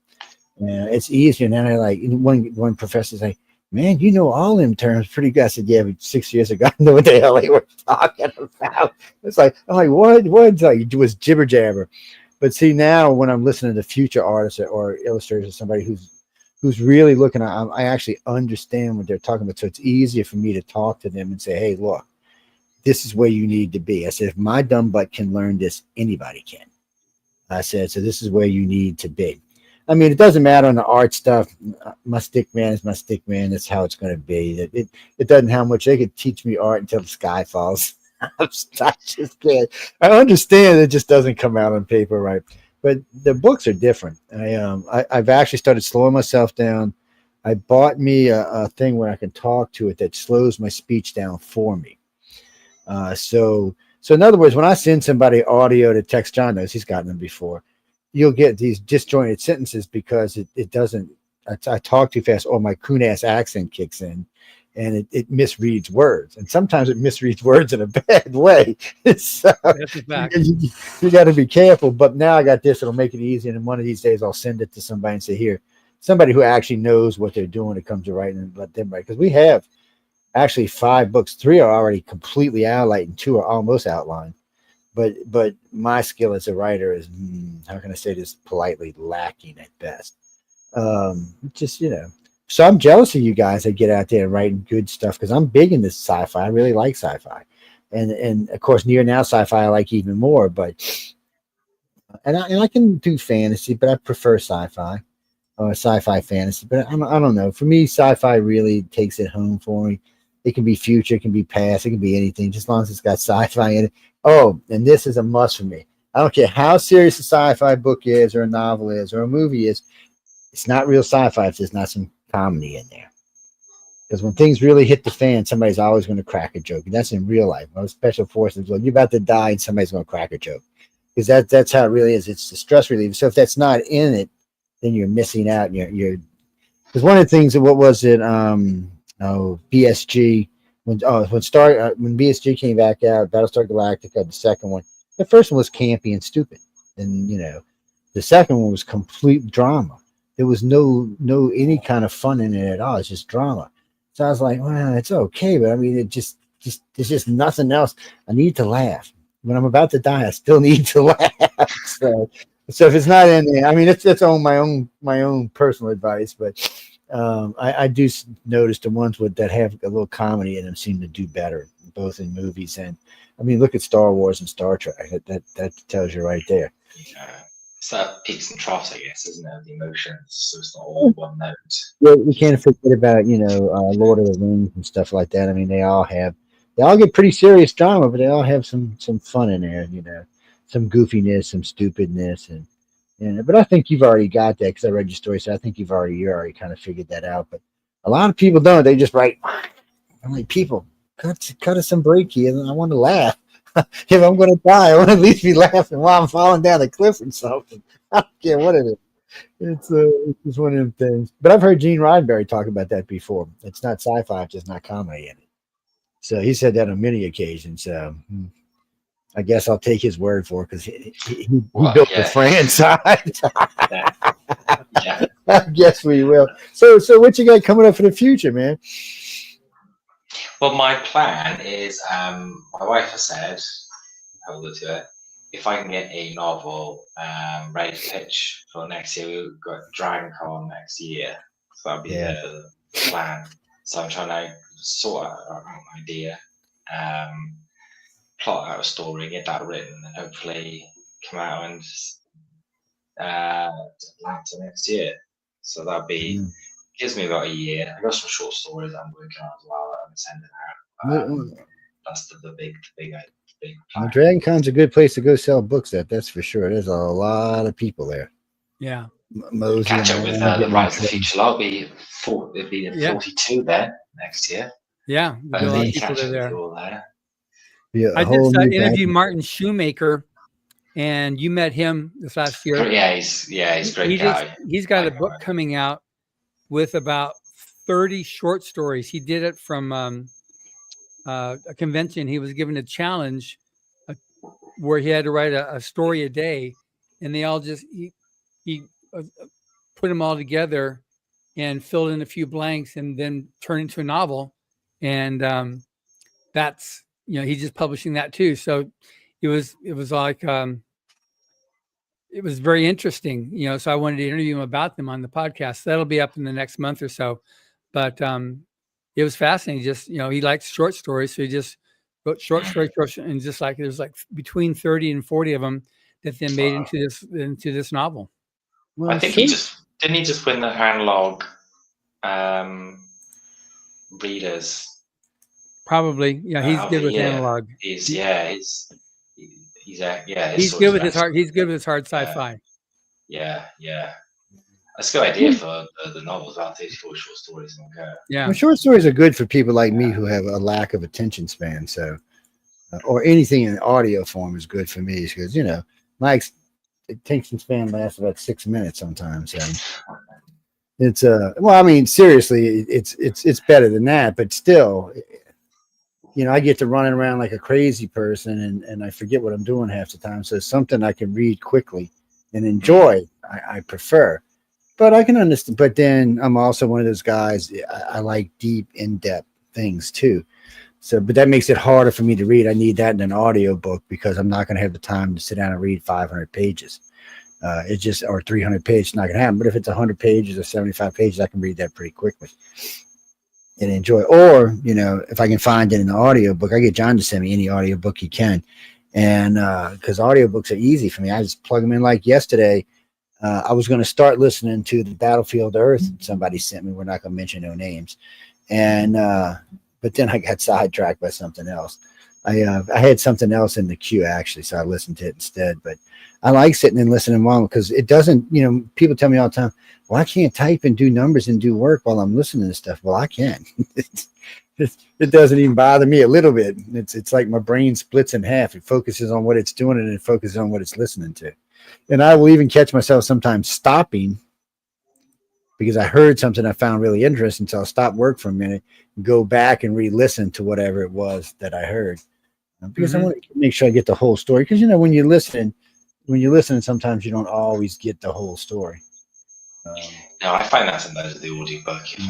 It's easier. And then I one professor's like, man, all them terms pretty good. I said, yeah, but 6 years ago, I know what the hell they were talking about. It's like, I'm like, what? It's like, it was jibber jabber. But see, now when I'm listening to future artists or illustrators or somebody who's really looking at, I actually understand what they're talking about. So it's easier for me to talk to them and say, hey, look, this is where you need to be. I said, if my dumb butt can learn this, anybody can. I said, so this is where you need to be. I mean, it doesn't matter on the art stuff. My stick man is my stick man. That's how it's going to be. It doesn't how much they could teach me art until the sky falls. I just can't. I understand it just doesn't come out on paper right. But the books are different. I've actually started slowing myself down. I bought me a thing where I can talk to it that slows my speech down for me. So So in other words, when I send somebody audio to text, John knows he's gotten them before, you'll get these disjointed sentences because it doesn't, I talk too fast or my coon-ass accent kicks in and it misreads words. And sometimes it misreads words in a bad way. So That's a fact. you got to be careful. But now I got this, it'll make it easy. And one of these days I'll send it to somebody and say, here, somebody who actually knows what they're doing to come to writing and let them write. Because we have actually 5 books. 3 are already completely outlined and 2 are almost outlined. But my skill as a writer is, how can I say this politely, lacking at best. Just, so I'm jealous of you guys that get out there and writing good stuff because I'm big in this sci-fi. I really like sci-fi. And of course, near now sci-fi I like even more. But and I can do fantasy, but I prefer sci-fi or sci-fi fantasy. But I don't know. For me, sci-fi really takes it home for me. It can be future, it can be past, it can be anything, just as long as it's got sci-fi in it. Oh, and this is a must for me. I don't care how serious a sci-fi book is, or a novel is, or a movie is. It's not real sci-fi if there's not some comedy in there. Because when things really hit the fan, somebody's always going to crack a joke. And that's in real life. Most special forces, well, you're about to die and somebody's going to crack a joke. Because that's how it really is. It's the stress relief. So if that's not in it, then you're missing out. You're because one of the things, what was it? BSG. When BSG came back out, Battlestar Galactica, the second one. The first one was campy and stupid. And, the second one was complete drama. There was no any kind of fun in it at all. It's just drama. So I was like, well, it's okay, but I mean, there's just nothing else. I need to laugh. When I'm about to die, I still need to laugh. So if it's not in there, I mean, that's my own personal advice. But I do notice the ones that have a little comedy in them seem to do better, both in movies and, I mean, look at Star Wars and Star Trek. That tells you right there. Yeah. So peaks and troughs, I guess, isn't it? The emotions, so it's not all one note. Yeah, we can't forget about Lord of the Rings and stuff like that. I mean, they all get pretty serious drama, but they all have some fun in there. Some goofiness, some stupidness, and but I think you've already got that because I read your story, so I think you've already kind of figured that out. But a lot of people don't. They just write. I'm like, people, cut us some break here. I want to laugh. If I'm going to die, I want to at least be laughing while I'm falling down a cliff or something. I don't care what it is. It's just one of them things. But I've heard Gene Roddenberry talk about that before. It's not sci-fi, it's just not comedy in it. So he said that on many occasions. I guess I'll take his word for it because he built the franchise. Yeah. I guess we will. So what you got coming up for the future, man? Well, my plan is, my wife has said, hold her to it, if I can get a novel ready to pitch for next year, we've got DragonCon next year. So that'll be the plan. So I'm trying to sort out an idea, plot out a story, get that written, and hopefully come out and Atlanta next year. So that'll be... Gives me about a year. I got some short stories I'm working on as well that I'm sending out. That's the big plan. DragonCon's a good place to go sell books at. That's for sure. There's a lot of people there. Yeah. Mosey Catch up with the Writers of Future Law. It'll be 42 there next year. Yeah. A lot of people there. I just interviewed Martin Shoemaker, and you met him this last year. Yeah, he's a great guy. He's got a book coming out with about 30 short stories. He did it from a convention. He was given a challenge where he had to write a story a day, and they all just he put them all together and filled in a few blanks and then turned into a novel. And that's he's just publishing that too. So it was like it was very interesting, so I wanted to interview him about them on the podcast. That'll be up in the next month or so. But it was fascinating. Just, he likes short stories. So he just wrote short stories, and just like there's like between 30 and 40 of them that then made into this novel. Well, I think didn't he just win the analog readers? Probably. Yeah, he's good with analog. He's good with his hard. He's good with his hard sci-fi. Yeah. That's a good idea for the novels. About 34 short stories. Yeah, well, short stories are good for people like me who have a lack of attention span. So or anything in audio form is good for me because, you know, my attention span lasts about 6 minutes sometimes. And it's well, I mean, seriously, it's better than that, but still, you know, I get to running around like a crazy person and I forget what I'm doing half the time. So it's something I can read quickly and enjoy. I prefer, but I can understand. But then I'm also one of those guys. I like deep, in-depth things too. So, but that makes it harder for me to read. I need that in an audio book because I'm not going to have the time to sit down and read 500 pages. It's just, or 300 pages, not going to happen. But if it's 100 pages or 75 pages, I can read that pretty quickly and enjoy. Or, you know, if I can find it in the audio book, I get John to send me any audio book he can. And because audiobooks are easy for me, I just plug them in. Like yesterday, I was going to start listening to the Battlefield Earth. Somebody sent me. We're not going to mention no names. And but then I got sidetracked by something else. I had something else in the queue actually, so I listened to it instead. But I like sitting and listening while, because it doesn't, you know, people tell me all the time, well, I can't type and do numbers and do work while I'm listening to stuff. Well, I can. It doesn't even bother me a little bit. It's like my brain splits in half. It focuses on what it's doing and it focuses on what it's listening to. And I will even catch myself sometimes stopping because I heard something I found really interesting. So I'll stop work for a minute, go back and re-listen to whatever it was that I heard. Because I want to make sure I get the whole story. Because, you know, when you're listening, sometimes you don't always get the whole story. No, I find that sometimes with the audiobook. If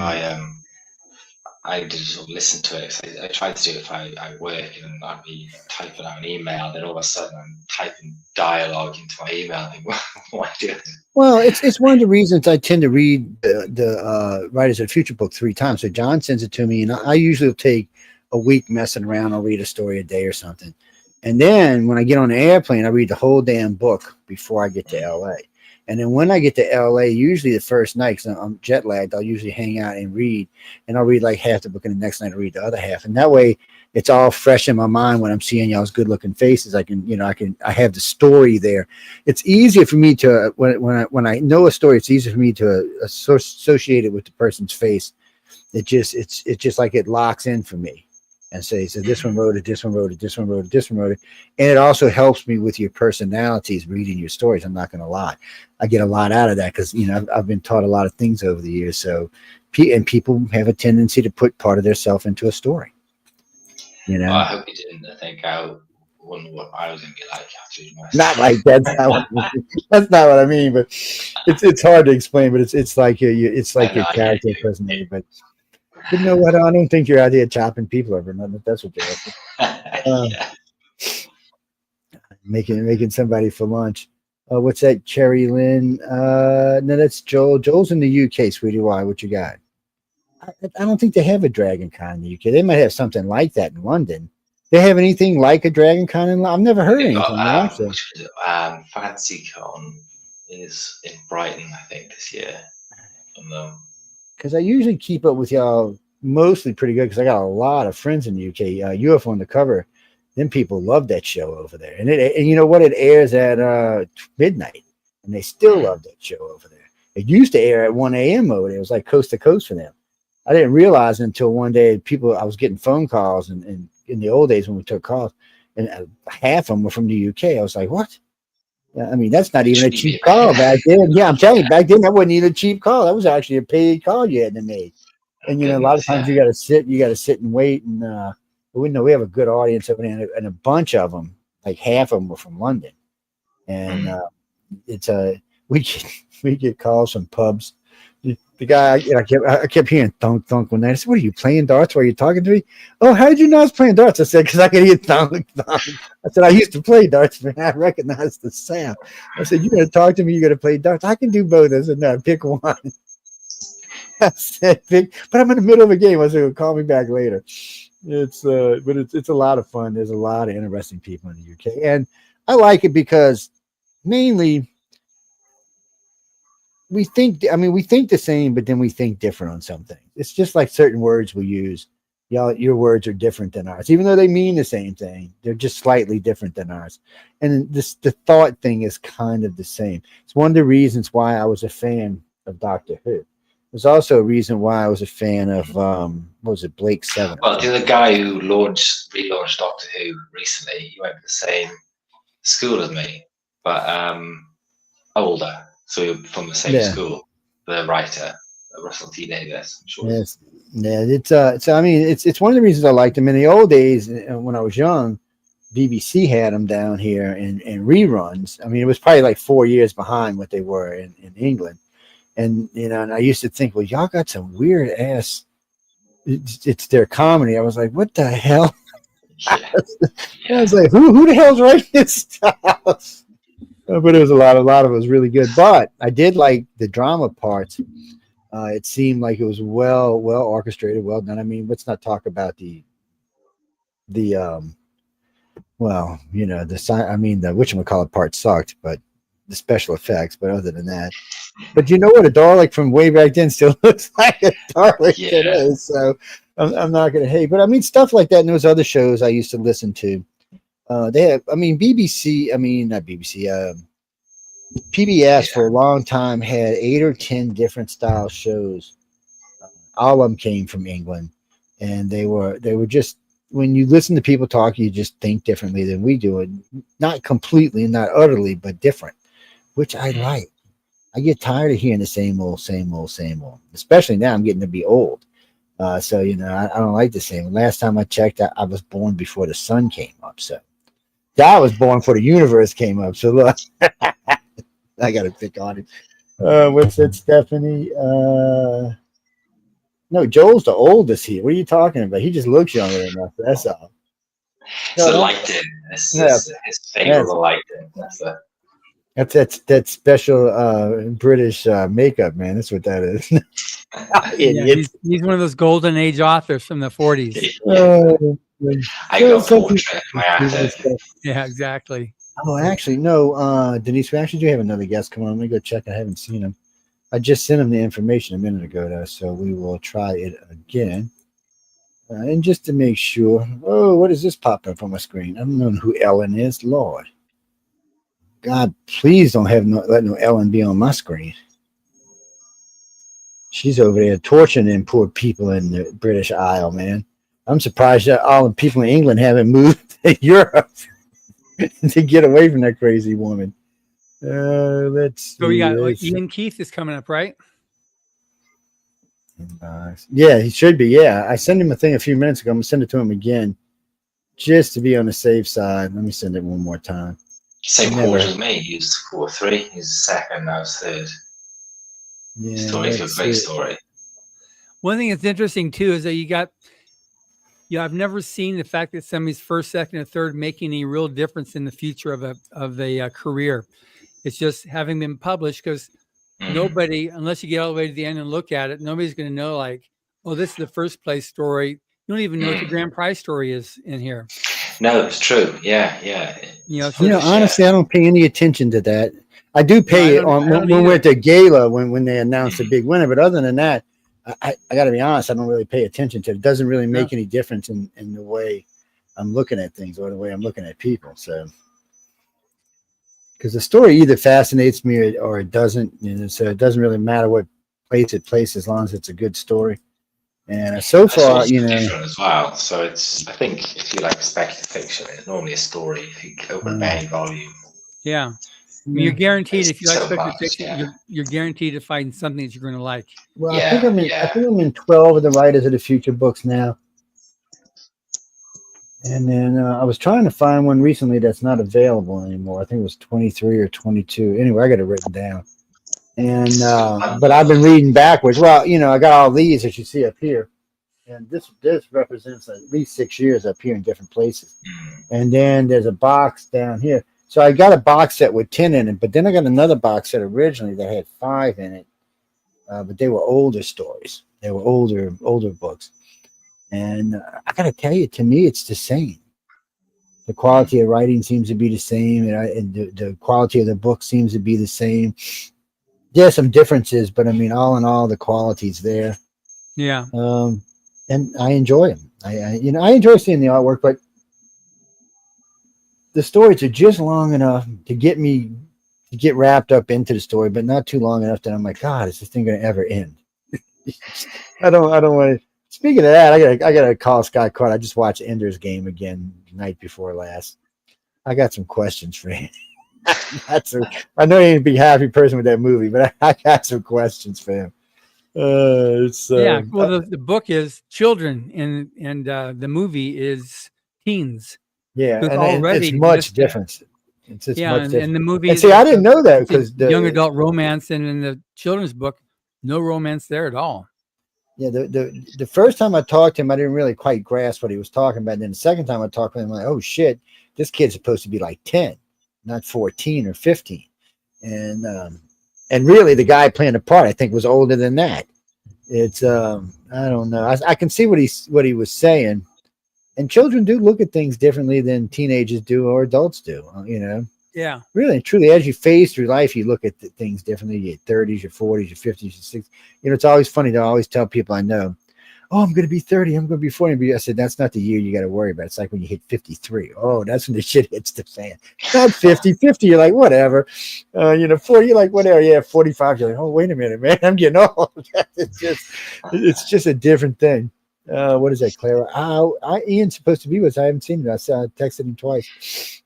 I just sort of listen to it, I try to do it if I work and I'd be typing out an email, then all of a sudden I'm typing dialogue into my email. I think, what am I doing? Well, it's one of the reasons I tend to read the Writers of the Future book 3 times. So John sends it to me, and I usually will take a week messing around. I'll read a story a day or something. And then when I get on the airplane, I read the whole damn book before I get to LA. And then when I get to LA, usually the first night, because I'm jet lagged, I'll usually hang out and read. And I'll read like half the book, and the next night I'll read the other half. And that way it's all fresh in my mind when I'm seeing y'all's good looking faces. I have the story there. It's easier for me to, when I know a story, it's easier for me to associate it with the person's face. It's just like it locks in for me. And say, so this one wrote it, this one wrote it, this one wrote it, this one wrote it. And it also helps me with your personalities, reading your stories. I'm not going to lie. I get a lot out of that because, you know, I've been taught a lot of things over the years. So, and people have a tendency to put part of their self into a story. You know? Well, I hope you didn't think I wonder what I was going to be like after. Not like that. That's not what I mean. But it's hard to explain. But it's like your character personality. But you know what? I don't think you're out here chopping people over nothing. That's what you're after. Making somebody for lunch. What's that? Cherry Lynn? No, that's Joel. Joel's in the UK, sweetie. Why? What you got? I don't think they have a Dragon Con in the UK. They might have something like that in London. They have anything like a Dragon Con in London? I've never heard anything like that. Fancy Con is in Brighton, I think, this year. Because I usually keep up with y'all mostly pretty good because I got a lot of friends in the UK. UFO on the Cover, them people love that show over there. And you know what? It airs at midnight, and they still love that show over there. It used to air at 1 a.m. over there. It was like coast to coast for them. I didn't realize until one day I was getting phone calls, and in the old days when we took calls, and half of them were from the UK. I was like, what? I mean, that's not even a cheap call back then. Yeah, I'm telling you, back then that wasn't even a cheap call. That was actually a paid call you had to make. And you know, a lot of times you got to sit and wait. And we know we have a good audience over there, and a bunch of them, like half of them, were from London. And we get calls from pubs. The guy, I kept hearing thunk thunk one night. I said, "What are you playing darts while you're talking to me?" "Oh, how did you know I was playing darts?" I said, "Because I could hear thunk thunk." I said, "I used to play darts, man. I recognize the sound." I said, "You got to talk to me. You got to play darts." "I can do both." I said, "No, pick one." I said, "Pick," but I'm in the middle of a game. I said, "Call me back later." It's a lot of fun. There's a lot of interesting people in the UK, and I like it because mainly. We think the same, but then we think different on some things. It's just like certain words we use. Your words are different than ours, even though they mean the same thing. They're just slightly different than ours. And the thought thing is kind of the same. It's one of the reasons why I was a fan of Doctor Who. There's also a reason why I was a fan of what was it, Blake Seven? Well, the guy who relaunched Doctor Who recently, he went to the same school as me, but older, so from the same school. The writer, Russell T Davies, I'm sure. Yes, yeah, it's I mean, it's one of the reasons I liked him. In the old days, when I was young, BBC had them down here in reruns. I mean, it was probably like 4 years behind what they were in England. And, you know, and I used to think, well, y'all got some weird ass, it's their comedy. I was like, what the hell? Yeah. I was like, who the hell's writing this stuff? But it was a lot of it was really good. But I did like the drama parts. It seemed like it was well orchestrated, well done. I mean, let's not talk about the well, you know, the whatchamacallit part sucked, but the special effects. But other than that, but you know what, a Dalek from way back then still looks like a Dalek today. So I'm not going to hate. But I mean, stuff like that and those other shows I used to listen to. They have, I mean, not BBC, PBS for a long time had 8 or 10 different style shows. All of them came from England, and they were just, when you listen to people talk, you just think differently than we do. And not completely, not utterly, but different, which I like. I get tired of hearing the same old. Especially now, I'm getting to be old. So, you know, I don't like the same. Last time I checked, I was born before the sun came up. So I was born before the universe came up. So look, I got to pick on him. What's that, Stephanie? No, Joel's the oldest here. What are you talking about? He just looks younger than us. That's all. It's the lighting. His favorite lighting. That's special British makeup, man. That's what that is. He's one of those golden age authors from the 40s. I got a portrait of my actor. Yeah, exactly. Oh, actually, no, Denise, we actually do have another guest. Come on, let me go check. I haven't seen him. I just sent him the information a minute ago, though, so we will try it again. And just to make sure. Oh, what is this popping up on my screen? I don't know who Ellen is. Lord. God, please don't let no Ellen be on my screen. She's over there torturing them poor people in the British Isle, man. I'm surprised that all the people in England haven't moved to Europe to get away from that crazy woman. Let's see. So we got Ian Keith is coming up, right? Yeah, he should be. Yeah, I sent him a thing a few minutes ago. I'm gonna send it to him again, just to be on the safe side. Let me send it one more time. Same quarter as me. He's 4-3. He's second. I was third. Yeah, Story's a great story. One thing that's interesting too is that I've never seen the fact that somebody's first, second, or third making any real difference in the future of a career. It's just having been published, because nobody, unless you get all the way to the end and look at it, nobody's going to know, like, oh, this is the first place story. You don't even know what the grand prize story is in here. No, it's true. Yeah. Honestly, I don't pay any attention to that. I do pay it on when we're at the gala when they announce the big winner. But other than that, I got to be honest, I don't really pay attention to it. It doesn't really make any difference in the way I'm looking at things or the way I'm looking at people. So, because the story either fascinates me or it doesn't. You know, so it doesn't really matter what place it plays as long as it's a good story. And so far, you know, different as well. So I think if you like speculative fiction, it's normally a story. If you open any volume, yeah. I mean, you're guaranteed, if you like speculative fiction, you're guaranteed to find something that you're going to like. Well, I think I'm in 12 of the Writers of the Future books now. And then I was trying to find one recently that's not available anymore. I think it was 23 or 22. Anyway, I got it written down. And but I've been reading backwards. Well, you know, I got all these that you see up here. And this represents at least 6 years up here in different places. And then there's a box down here. So I got a box set with 10 in it, but then I got another box set originally that had 5 in it. But they were older stories. They were older books. And I got to tell you, to me, it's the same. The quality of writing seems to be the same. And the quality of the book seems to be the same. There's some differences, but I mean, all in all, the quality's there. Yeah. And I enjoy them. I enjoy seeing the artwork, but the stories are just long enough to get me to get wrapped up into the story, but not too long enough that I'm like, God, is this thing going to ever end? I don't want to. Speaking of that, I gotta call Scott Card. I just watched Ender's Game again night before last. I got some questions for him. I know he ain't a big happy person with that movie, but I got some questions for him. Well, the book is children, and the movie is teens. Yeah, So and it's much different. It's just much different. And the movie. And see, I didn't know that because the young adult romance, and in the children's book, no romance there at all. Yeah, the first time I talked to him, I didn't really quite grasp what he was talking about. And then the second time I talked to him, I'm like, oh shit, this kid's supposed to be like 10, not 14 or 15. And really, the guy playing the part, I think, was older than that. It's I don't know. I can see what he was saying. And children do look at things differently than teenagers do or adults do. You know. Yeah. Really and truly, as you phase through life, you look at things differently. Your 30s, your 40s, your 50s, your 60s. You know, it's always funny to always tell people I know, oh, I'm going to be 30. I'm going to be 40. I said, that's not the year you got to worry about. It's like when you hit 53. Oh, that's when the shit hits the fan. Not 50. 50, you're like, whatever. 40, you're like, whatever. Yeah, 45, you're like, oh, wait a minute, man. I'm getting old. It's just a different thing. What is that, Clara? Ian's supposed to be with us. I haven't seen him. I texted him twice.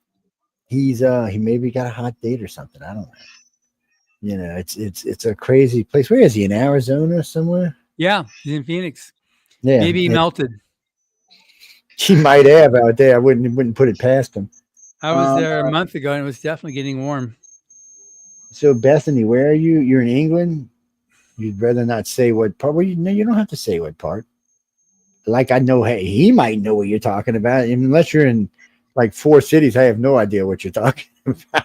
He maybe got a hot date or something. I don't know. You know, it's a crazy place. Where is he? In Arizona somewhere? Yeah, he's in Phoenix. Yeah, maybe he melted. He might have out there. I wouldn't put it past him. I was there a month ago, and it was definitely getting warm. So, Bethany, where are you? You're in England. You'd rather not say what part? Well, you don't have to say what part. Like I know, hey, he might know what you're talking about. Unless you're in like 4 cities, I have no idea what you're talking about.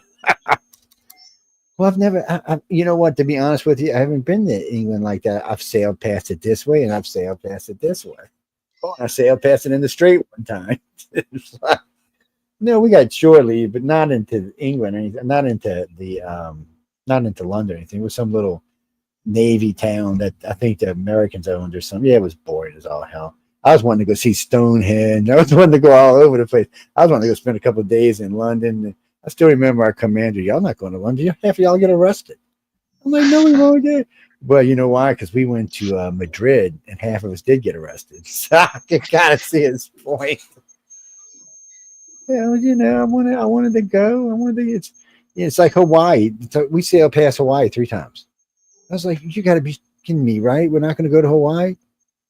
Well, I've never, you know what, to be honest with you, I haven't been to England like that. I've sailed past it this way and I've sailed past it this way. Oh, I sailed past it in the strait one time. No, we got shore leave, but not into England or anything, not into London or anything. It was some little Navy town that I think the Americans owned or something. Yeah, it was boring as all hell. I was wanting to go see Stonehenge. I was wanting to go all over the place. I was wanting to go spend a couple of days in London. I still remember our commander. Y'all not going to London. Half of y'all get arrested. I'm like, no, we won't get. Well, you know why? Because we went to Madrid, and half of us did get arrested. So I can kind of see his point. Well, you know, I wanted to go. It's like Hawaii. We sailed past Hawaii 3 times. I was like, you got to be kidding me, right? We're not going to go to Hawaii?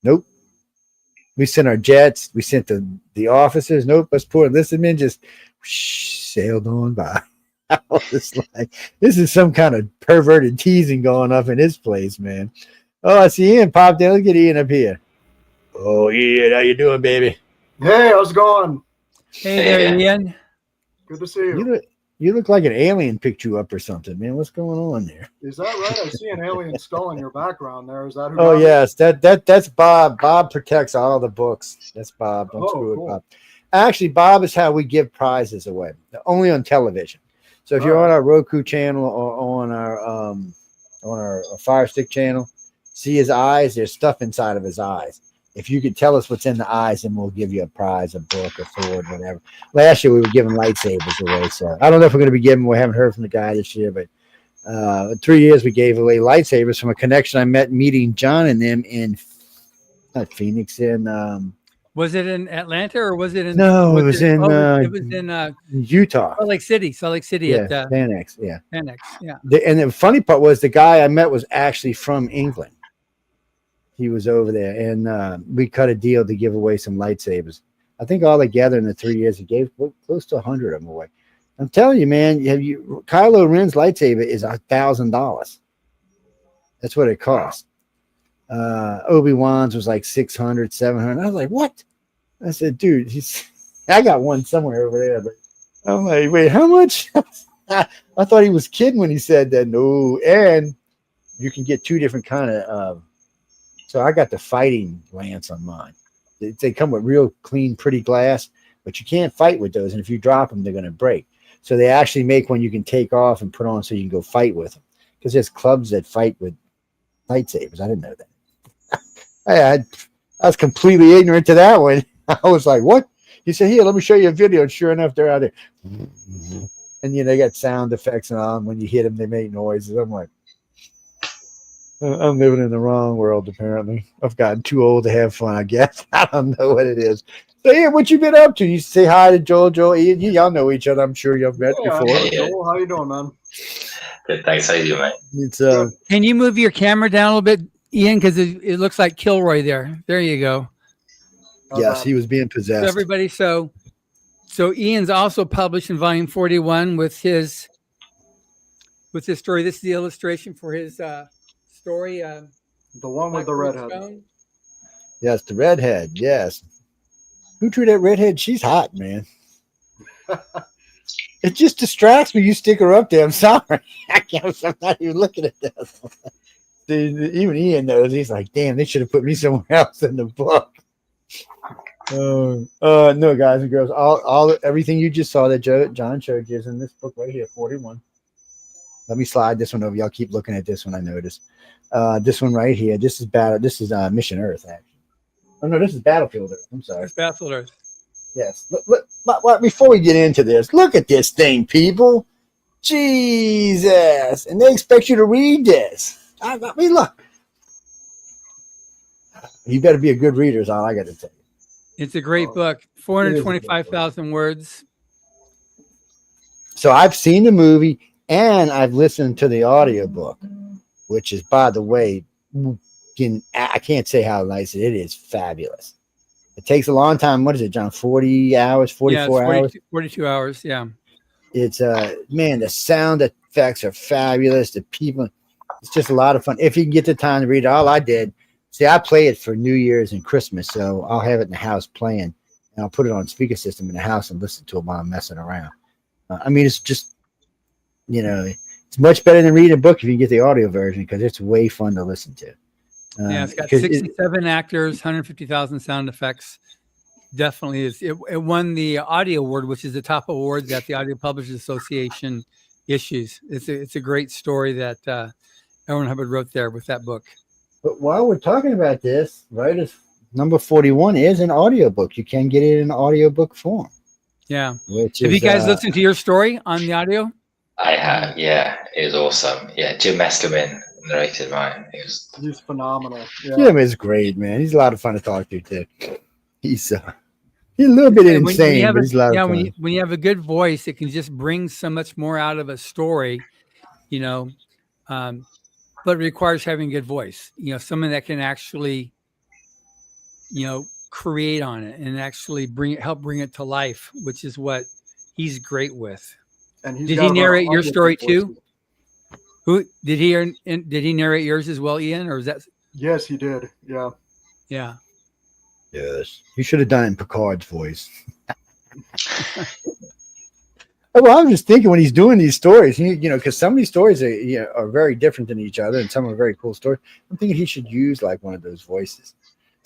Nope. We sent our jets. We sent the officers. Nope. Us poor enlisted just sailed on by. I was like, this is some kind of perverted teasing going up in this place, man. Oh, I see Ian popped in. Let's get Ian up here. Oh, Ian, how you doing, baby? Hey, how's it going? Hey there, Ian. Good to see you. You look like an alien picked you up or something, man. What's going on there? Is that right? I see an alien skull in your background there. Is that who? Oh, yes. That's Bob. Bob protects all the books. That's Bob. Don't screw cool. with Bob. Actually, Bob is how we give prizes away, only on television. So if you're on our Roku channel or on our Fire Stick channel, see his eyes. There's stuff inside of his eyes. If you could tell us what's in the eyes, then we'll give you a prize, a book, a sword, whatever. Last year we were giving lightsabers away, so I don't know if we're going to be giving. We haven't heard from the guy this year, but 3 years we gave away lightsabers from a connection I met meeting John and them in not Phoenix Was it in Atlanta or was it in? No, it was in Utah, Salt Lake City. Yeah, at Phoenix. Yeah, Phoenix. Yeah. And the funny part was the guy I met was actually from England. He was over there, and we cut a deal to give away some lightsabers. I think all together in the 3 years, he gave close to 100 of them away. I'm telling you, man, Kylo Ren's lightsaber is $1,000. That's what it cost. Obi-Wan's was like 600, 700. I was like, what? I said, dude, I got one somewhere over there, but I'm like, wait, how much? I thought he was kidding when he said that. No, and you can get 2 different kind of. So I got the fighting lance on mine. They come with real clean, pretty glass, but you can't fight with those. And if you drop them, they're going to break. So they actually make one you can take off and put on so you can go fight with them. Because there's clubs that fight with lightsabers. I didn't know that. I was completely ignorant to that one. I was like, what? He said, here, let me show you a video. And sure enough, they're out there. And, they got sound effects and all. And when you hit them, they make noises. I'm like, I'm living in the wrong world, apparently. I've gotten too old to have fun, I guess. I don't know what it is. So, yeah, what you been up to? You say hi to Joel, Ian. Y'all know each other. I'm sure you've met Yeah, before. Joel, how you doing, man? Good, thanks. How you doing, mate? It's Can you move your camera down a little bit, Ian? Because it looks like Kilroy there. There you go. yes, he was being possessed. So everybody, so Ian's also published in volume 41 with his story. This is the illustration for his story. The one with the redhead. Stone. Yes, the redhead. Yes. Who drew that redhead? She's hot, man. It just distracts me. You stick her up there. I'm sorry. I'm not even looking at this. Even Ian knows. He's like, damn, they should have put me somewhere else in the book. No, guys and girls, everything you just saw that John showed you is in this book right here, 41. Let me slide this one over. Y'all keep looking at this one. I noticed. This one right here. This is Mission Earth, actually. Oh no, this is Battlefield Earth. I'm sorry. It's Battlefield Earth. Yes. But before we get into this, look at this thing, people. Jesus, and they expect you to read this. I mean, look. You better be a good reader, is all I got to tell you. It's a great book. 425,000 words. So I've seen the movie and I've listened to the audiobook, which is, by the way, I can't say how nice it is. Fabulous. It takes a long time. What is it, John? 40 hours, 44 hours? 42 hours, yeah. It's, man, the sound effects are fabulous. The people, it's just a lot of fun. If you can get the time to read it, all I did, see, I play it for New Year's and Christmas, so I'll have it in the house playing, and I'll put it on speaker system in the house and listen to it while I'm messing around. I mean, it's just, it's much better than reading a book if you can get the audio version because it's way fun to listen to. Yeah, it's got 67 actors, 150,000 sound effects. Definitely is. It won the audio award, which is the top award that the Audio Publishers Association issues. It's a great story that Aaron Hubbard wrote there with that book. But while we're talking about this, Writers number 41 is an audiobook. You can get it in audiobook form. Yeah. Have you guys listened to your story on the audio? I have, yeah. It was awesome. Yeah, Jim Eskelman narrated mine. He's phenomenal. Yeah. Jim is great, man. He's a lot of fun to talk to, too. He's a little bit insane, but he's a lot of fun. When you have a good voice, it can just bring so much more out of a story, but it requires having a good voice. Someone that can actually, create on it and actually help bring it to life, which is what he's great with. And did he narrate your story too? Did he narrate yours as well, Ian? Or is that? Yes, he did. Yeah. Yeah. Yes. You should have done it in Picard's voice. Well, I'm just thinking when he's doing these stories, because some of these stories are very different than each other, and some are very cool stories. I'm thinking he should use like one of those voices.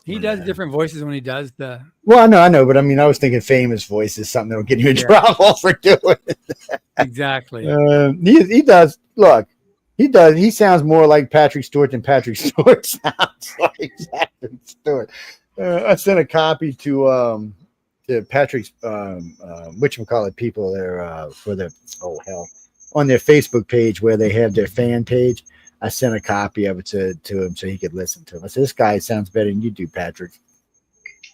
He does different voices when he does the. Well, I know, but I mean, I was thinking famous voices, something that'll get you in trouble for doing it. Exactly. He does. Look, he does. He sounds more like Patrick Stewart than Patrick Stewart sounds like Patrick Stewart. I sent a copy to Patrick's whatchamacallit people there for the on their Facebook page where they have their fan page. I sent a copy of it to him so he could listen to it. I said, this guy sounds better than you do, Patrick.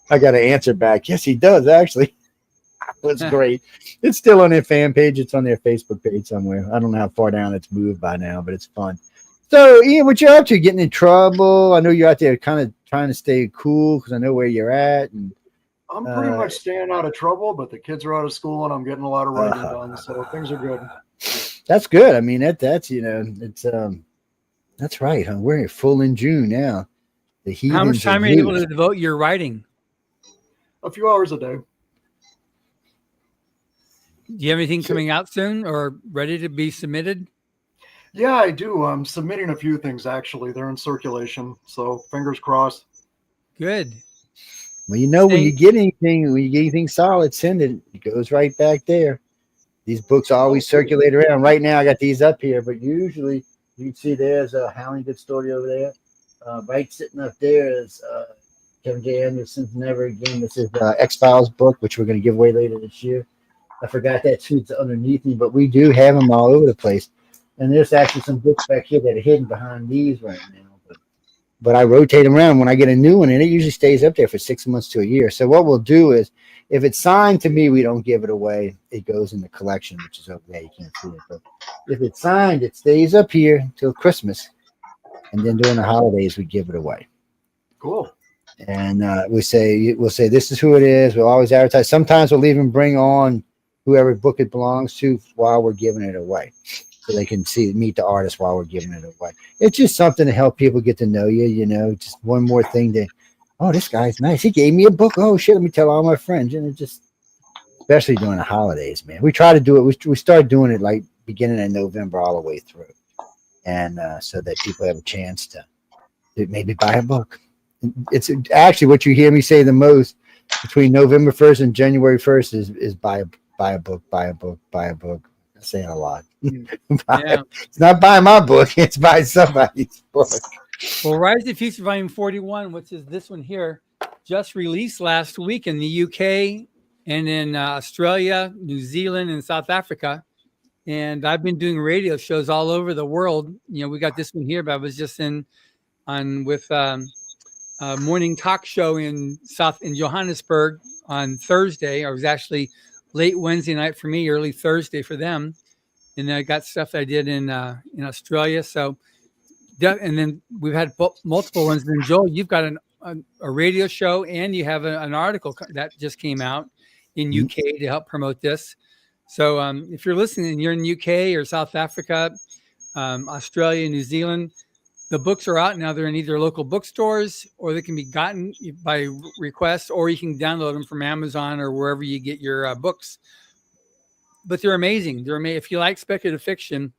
I got an answer back. Yes, he does, actually. It's great. It's still on their fan page. It's on their Facebook page somewhere. I don't know how far down it's moved by now, but it's fun. So, Ian, what you up to? Getting in trouble? I know you're out there kind of trying to stay cool because I know where you're at. And I'm pretty much staying out of trouble, but the kids are out of school and I'm getting a lot of writing done, so things are good. That's good. I mean, that's it's that's right, huh? We're full in June now. How much time are you able to devote your writing? A few hours a day. Do you have anything coming out soon or ready to be submitted? Yeah, I do. I'm submitting a few things, actually. They're in circulation, so fingers crossed. Good. Well, when you get anything solid, send it. It goes right back there. These books always circulate around. Right now, I got these up here, but usually you can see there's a Howling Good Story over there. Right sitting up there is Kevin J. Anderson's Never Again. This is the X-Files book, which we're going to give away later this year. I forgot that sheet's underneath me, but we do have them all over the place. And there's actually some books back here that are hidden behind these right now. But I rotate them around when I get a new one, and it usually stays up there for 6 months to a year. So what we'll do is, if it's signed to me, we don't give it away. It goes in the collection, which is over there. You can't see it. But if it's signed, it stays up here till Christmas. And then during the holidays, we give it away. Cool. And we'll say, this is who it is. We'll always advertise. Sometimes we'll even bring on whoever book it belongs to while we're giving it away, so they can meet the artist while we're giving it away. It's just something to help people get to know you, you know, just one more thing to, oh, this guy's nice. He gave me a book. Oh, shit, let me tell all my friends. And it just, especially during the holidays, man. We try to do it. We started doing it like beginning of November all the way through. And so that people have a chance to maybe buy a book. It's actually what you hear me say the most between November 1st and January 1st is buy a book. I say it a lot. It's not buying my book, it's buying somebody's book. Well, Rise of the Future Volume 41, which is this one here, just released last week in the UK and in Australia, New Zealand, and South Africa. And I've been doing radio shows all over the world. You know, we got this one here, but I was just with a morning talk show in Johannesburg on Thursday. I was actually late Wednesday night for me, early Thursday for them. And then I got stuff that I did in Australia. So, and then we've had multiple ones. And then Joel, you've got a radio show, and you have an article that just came out in UK to help promote this. So if you're listening and you're in UK or South Africa, Australia, New Zealand, the books are out now. They're in either local bookstores, or they can be gotten by request, or you can download them from Amazon or wherever you get your books. But they're amazing. If you like speculative fiction,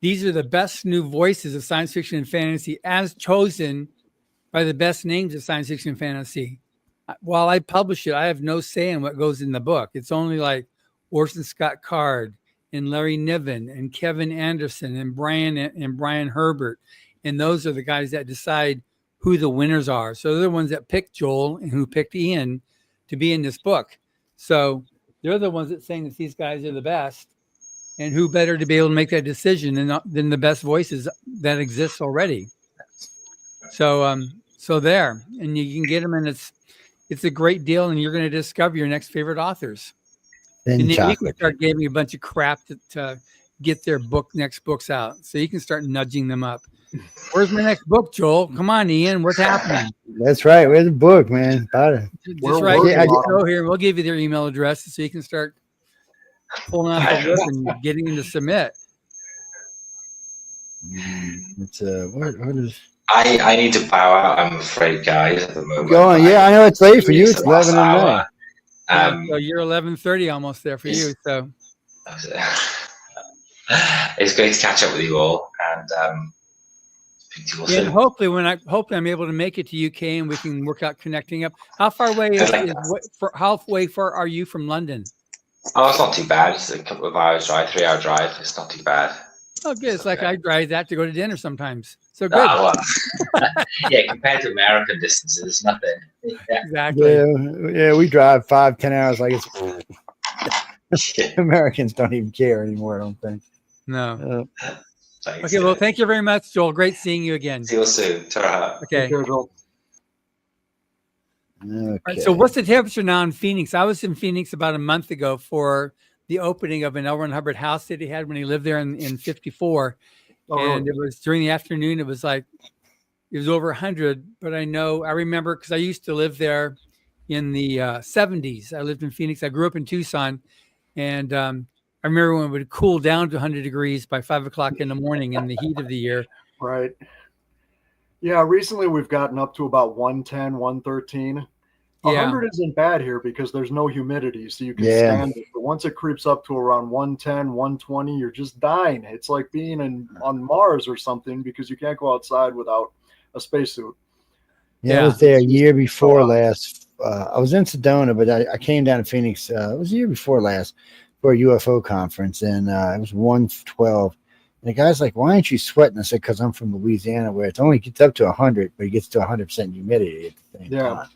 these are the best new voices of science fiction and fantasy, as chosen by the best names of science fiction and fantasy. While I publish it, I have no say in what goes in the book. It's only like Orson Scott Card and Larry Niven and Kevin Anderson and Brian Herbert. And those are the guys that decide who the winners are. So they're the ones that picked Joel and who picked Ian to be in this book. So they're the ones that saying that these guys are the best. And who better to be able to make that decision than the best voices that exist already. So there. And you can get them, and it's a great deal, and you're going to discover your next favorite authors. And then you can start giving a bunch of crap to get their next books out. So you can start nudging them up. Where's my next book, Joel? Come on, Ian. What's happening? That's right. Where's the book, man? Just right here. Go here. We'll give you their email address so you can start pulling out the book and getting them to submit. It's what is... I need to bow out, I'm afraid, guys, at the moment. Go on. Yeah, I know it's late for you. It's 11 at night. So you're 11:30 almost there for you. So it's great to catch up with you all, and speak to you all soon. Hopefully I'm able to make it to UK and we can work out connecting up. How far away far are you from London? Oh, it's not too bad. It's a couple of hours drive, 3-hour drive. It's not too bad. Oh, good. It's like I drive that to go to dinner sometimes. So good. Yeah, compared to American distances, it's nothing. Yeah. Exactly. Yeah, we drive 5-10 hours like it's Americans don't even care anymore, I don't think. No. Okay, well, thank you very much, Joel. Great seeing you again. See you soon. Ta-ra. Okay. Joel. All right, so what's the temperature now in Phoenix? I was in Phoenix about a month ago for the opening of an L. Ron Hubbard house that he had when he lived there in 54. And it was during the afternoon. It was over 100. But I remember because I used to live there in the 70s. I lived in Phoenix. I grew up in Tucson. And I remember when it would cool down to 100 degrees by 5 o'clock in the morning in the heat of the year. Right. Yeah, recently we've gotten up to about 110, 113. 100 isn't bad here because there's no humidity, so you can stand it. But once it creeps up to around 110, 120, you're just dying. It's like being on Mars or something because you can't go outside without a spacesuit. Yeah, I was there a year before last. I was in Sedona, but I came down to Phoenix. It was a year before last for a UFO conference, and it was 112. And the guy's like, "Why aren't you sweating?" I said, "Because I'm from Louisiana, where it only gets up to 100, but it gets to 100% humidity at the same time."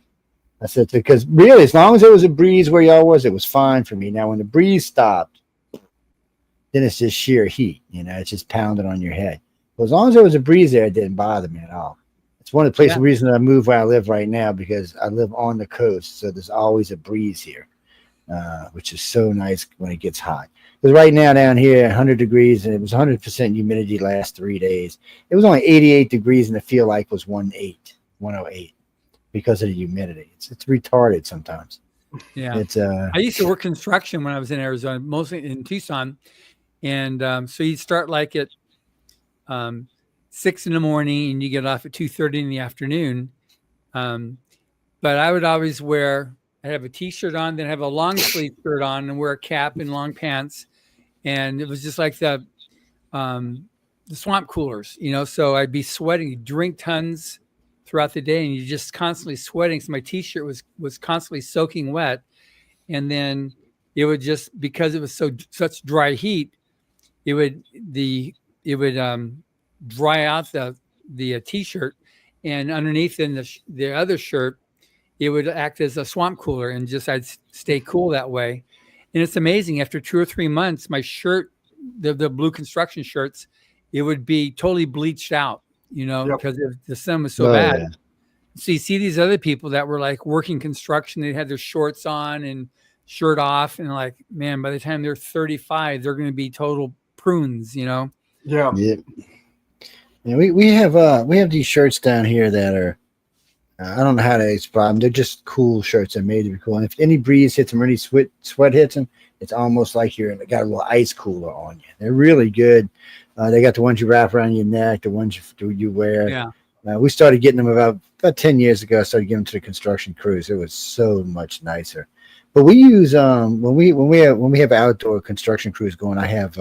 I said, because really, as long as there was a breeze where y'all was, it was fine for me. Now, when the breeze stopped, then it's just sheer heat. It's just pounding on your head. But as long as there was a breeze there, it didn't bother me at all. It's one of the places, reason I moved where I live right now, because I live on the coast, so there's always a breeze here, which is so nice when it gets hot. Because right now down here, 100 degrees, and it was 100% humidity last 3 days. It was only 88 degrees, and the feel like was 108 because of the humidity. It's retarded sometimes. Yeah, I used to work construction when I was in Arizona, mostly in Tucson, and so you'd start like at 6 in the morning, and you get off at 2:30 in the afternoon. But I would always I'd have a t-shirt on, then have a long sleeve shirt on, and wear a cap and long pants, and it was just like the swamp coolers, So I'd be sweating, drink tons throughout the day, and you're just constantly sweating. So my t-shirt was constantly soaking wet, and then it would just, because it was such dry heat, it would dry out the t-shirt, and underneath in the other shirt, it would act as a swamp cooler, and just I'd stay cool that way. And it's amazing, after 2 or 3 months, my shirt, the blue construction shirts, it would be totally bleached out, because the sun was so bad. Yeah. So you see these other people that were like working construction, they had their shorts on and shirt off, and like, man, by the time they're 35, they're going to be total prunes, Yeah. Yeah. Yeah, we have these shirts down here that are, I don't know how to explain them. They're just cool shirts. They're made to be cool. And if any breeze hits them, or any sweat hits them, it's almost like you got a little ice cooler on you. They're really good. They got the ones you wrap around your neck, the ones you wear. Yeah. We started getting them about 10 years ago. I started giving them to the construction crews. It was so much nicer. But we use when we have outdoor construction crews going, I have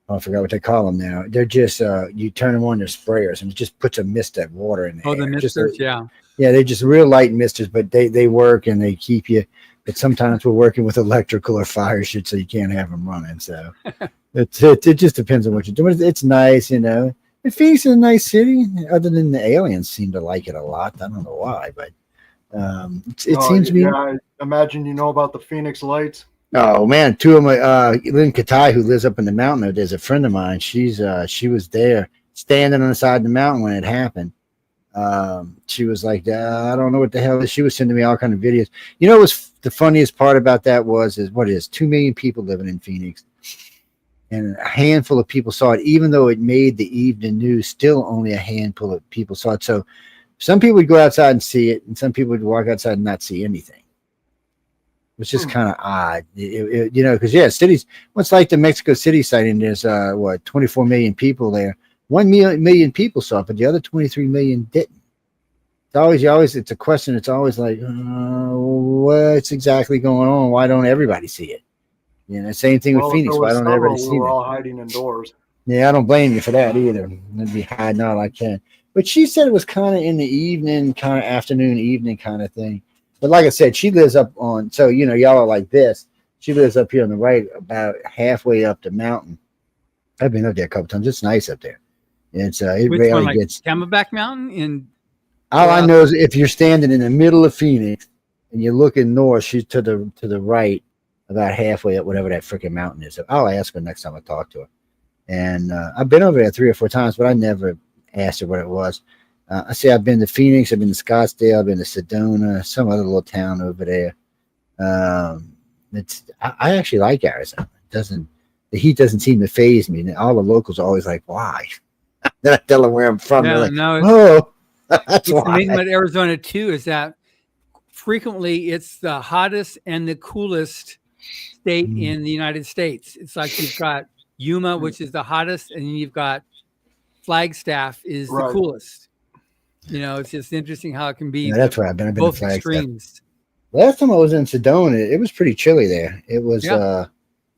I forgot what they call them now. They're just you turn them on, they're sprayers, and it just puts a mist of water in there. Oh, the misters, yeah. Yeah, they're just real light misters, but they work and they keep you. But sometimes we're working with electrical or fire shit, so you can't have them running. So it just depends on what you're doing. It's nice, And Phoenix is a nice city. Other than the aliens seem to like it a lot. I don't know why, but it seems to be. Yeah, I imagine you know about the Phoenix Lights. Oh man, two of my Lynn Katai, who lives up in the mountain, there's a friend of mine. She was there standing on the side of the mountain when it happened. She was like, I don't know what the hell is. She was sending me all kind of videos. What's the funniest part about that is 2 million people living in Phoenix, and a handful of people saw it. Even though it made the evening news, still only a handful of people saw it. So some people would go outside and see it, and some people would walk outside and not see anything. It's just kind of odd, because cities. What's like the Mexico City sighting? There's 24 million people there. 1 million people saw it, but the other 23 million didn't. It's a question. It's always like, what's exactly going on? Why don't everybody see it? Same thing with Phoenix. Why don't everybody see it? We're all hiding indoors. Yeah, I don't blame you for that either. I'd be hiding all I can. But she said it was kind of in the evening, kind of afternoon, evening kind of thing. But like I said, she lives up on, so, y'all are like this. She lives up here on the right, about halfway up the mountain. I've been up there a couple times. It's nice up there. It Which rarely one, like gets. Camelback Mountain? All I know is if you're standing in the middle of Phoenix and you're looking north, she's to the right, about halfway up whatever that freaking mountain is. So I'll ask her next time I talk to her. And I've been over there 3 or 4 times, but I never asked her what it was. I say I've been to Phoenix, I've been to Scottsdale, I've been to Sedona, some other little town over there. I actually like Arizona. The heat doesn't seem to faze me. And all the locals are always like, "Why?" Then I tell them where I'm from. Yeah, like, "Oh, that's why." Amazing about Arizona too is that frequently it's the hottest and the coolest state in the United States. It's like you've got Yuma, which is the hottest, and you've got Flagstaff is the coolest. It's just interesting how it can be. Yeah, that's where I've been. Both extremes. Last time I was in Sedona, it was pretty chilly there. It was,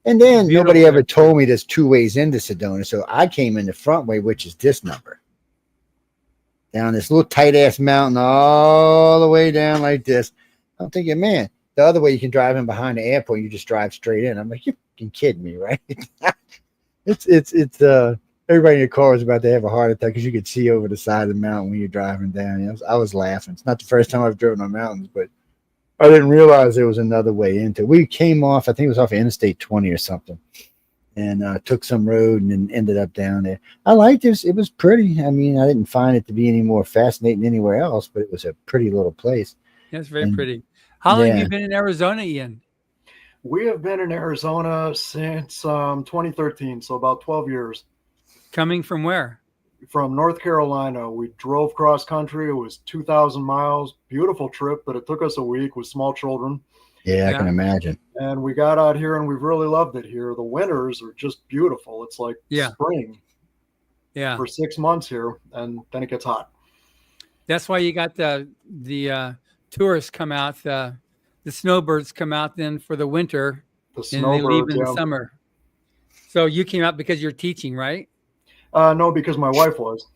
and then nobody ever told me there's 2 ways into Sedona, so I came in the front way, which is this number, down this little tight ass mountain, all the way down like this. I'm thinking, man, the other way you can drive in behind the airport, you just drive straight in. I'm like, you're fucking kidding me, right? It's everybody in your car is about to have a heart attack because you could see over the side of the mountain when you're driving down. I was laughing. It's not the first time I've driven on mountains, but I didn't realize there was another way into it. We came off, I think it was off of Interstate 20 or something. and took some road and then ended up down there. I liked it. It was pretty. I mean, I didn't find it to be any more fascinating anywhere else, but it was a pretty little place. Yeah, it's very pretty. How long have you been in Arizona, Ian? We have been in Arizona since 2013, so about 12 years. Coming from where? From North Carolina. We drove cross country. It was 2,000 miles. Beautiful trip, but it took us a week with small children. Yeah, I can imagine. And we got out here and we've really loved it here. The winters are just beautiful. It's like spring. Yeah. For 6 months here, and then it gets hot. That's why you got the tourists come out, the snowbirds come out then for the winter, and they leave in the summer. So you came out because you're teaching, right? No, because my wife was.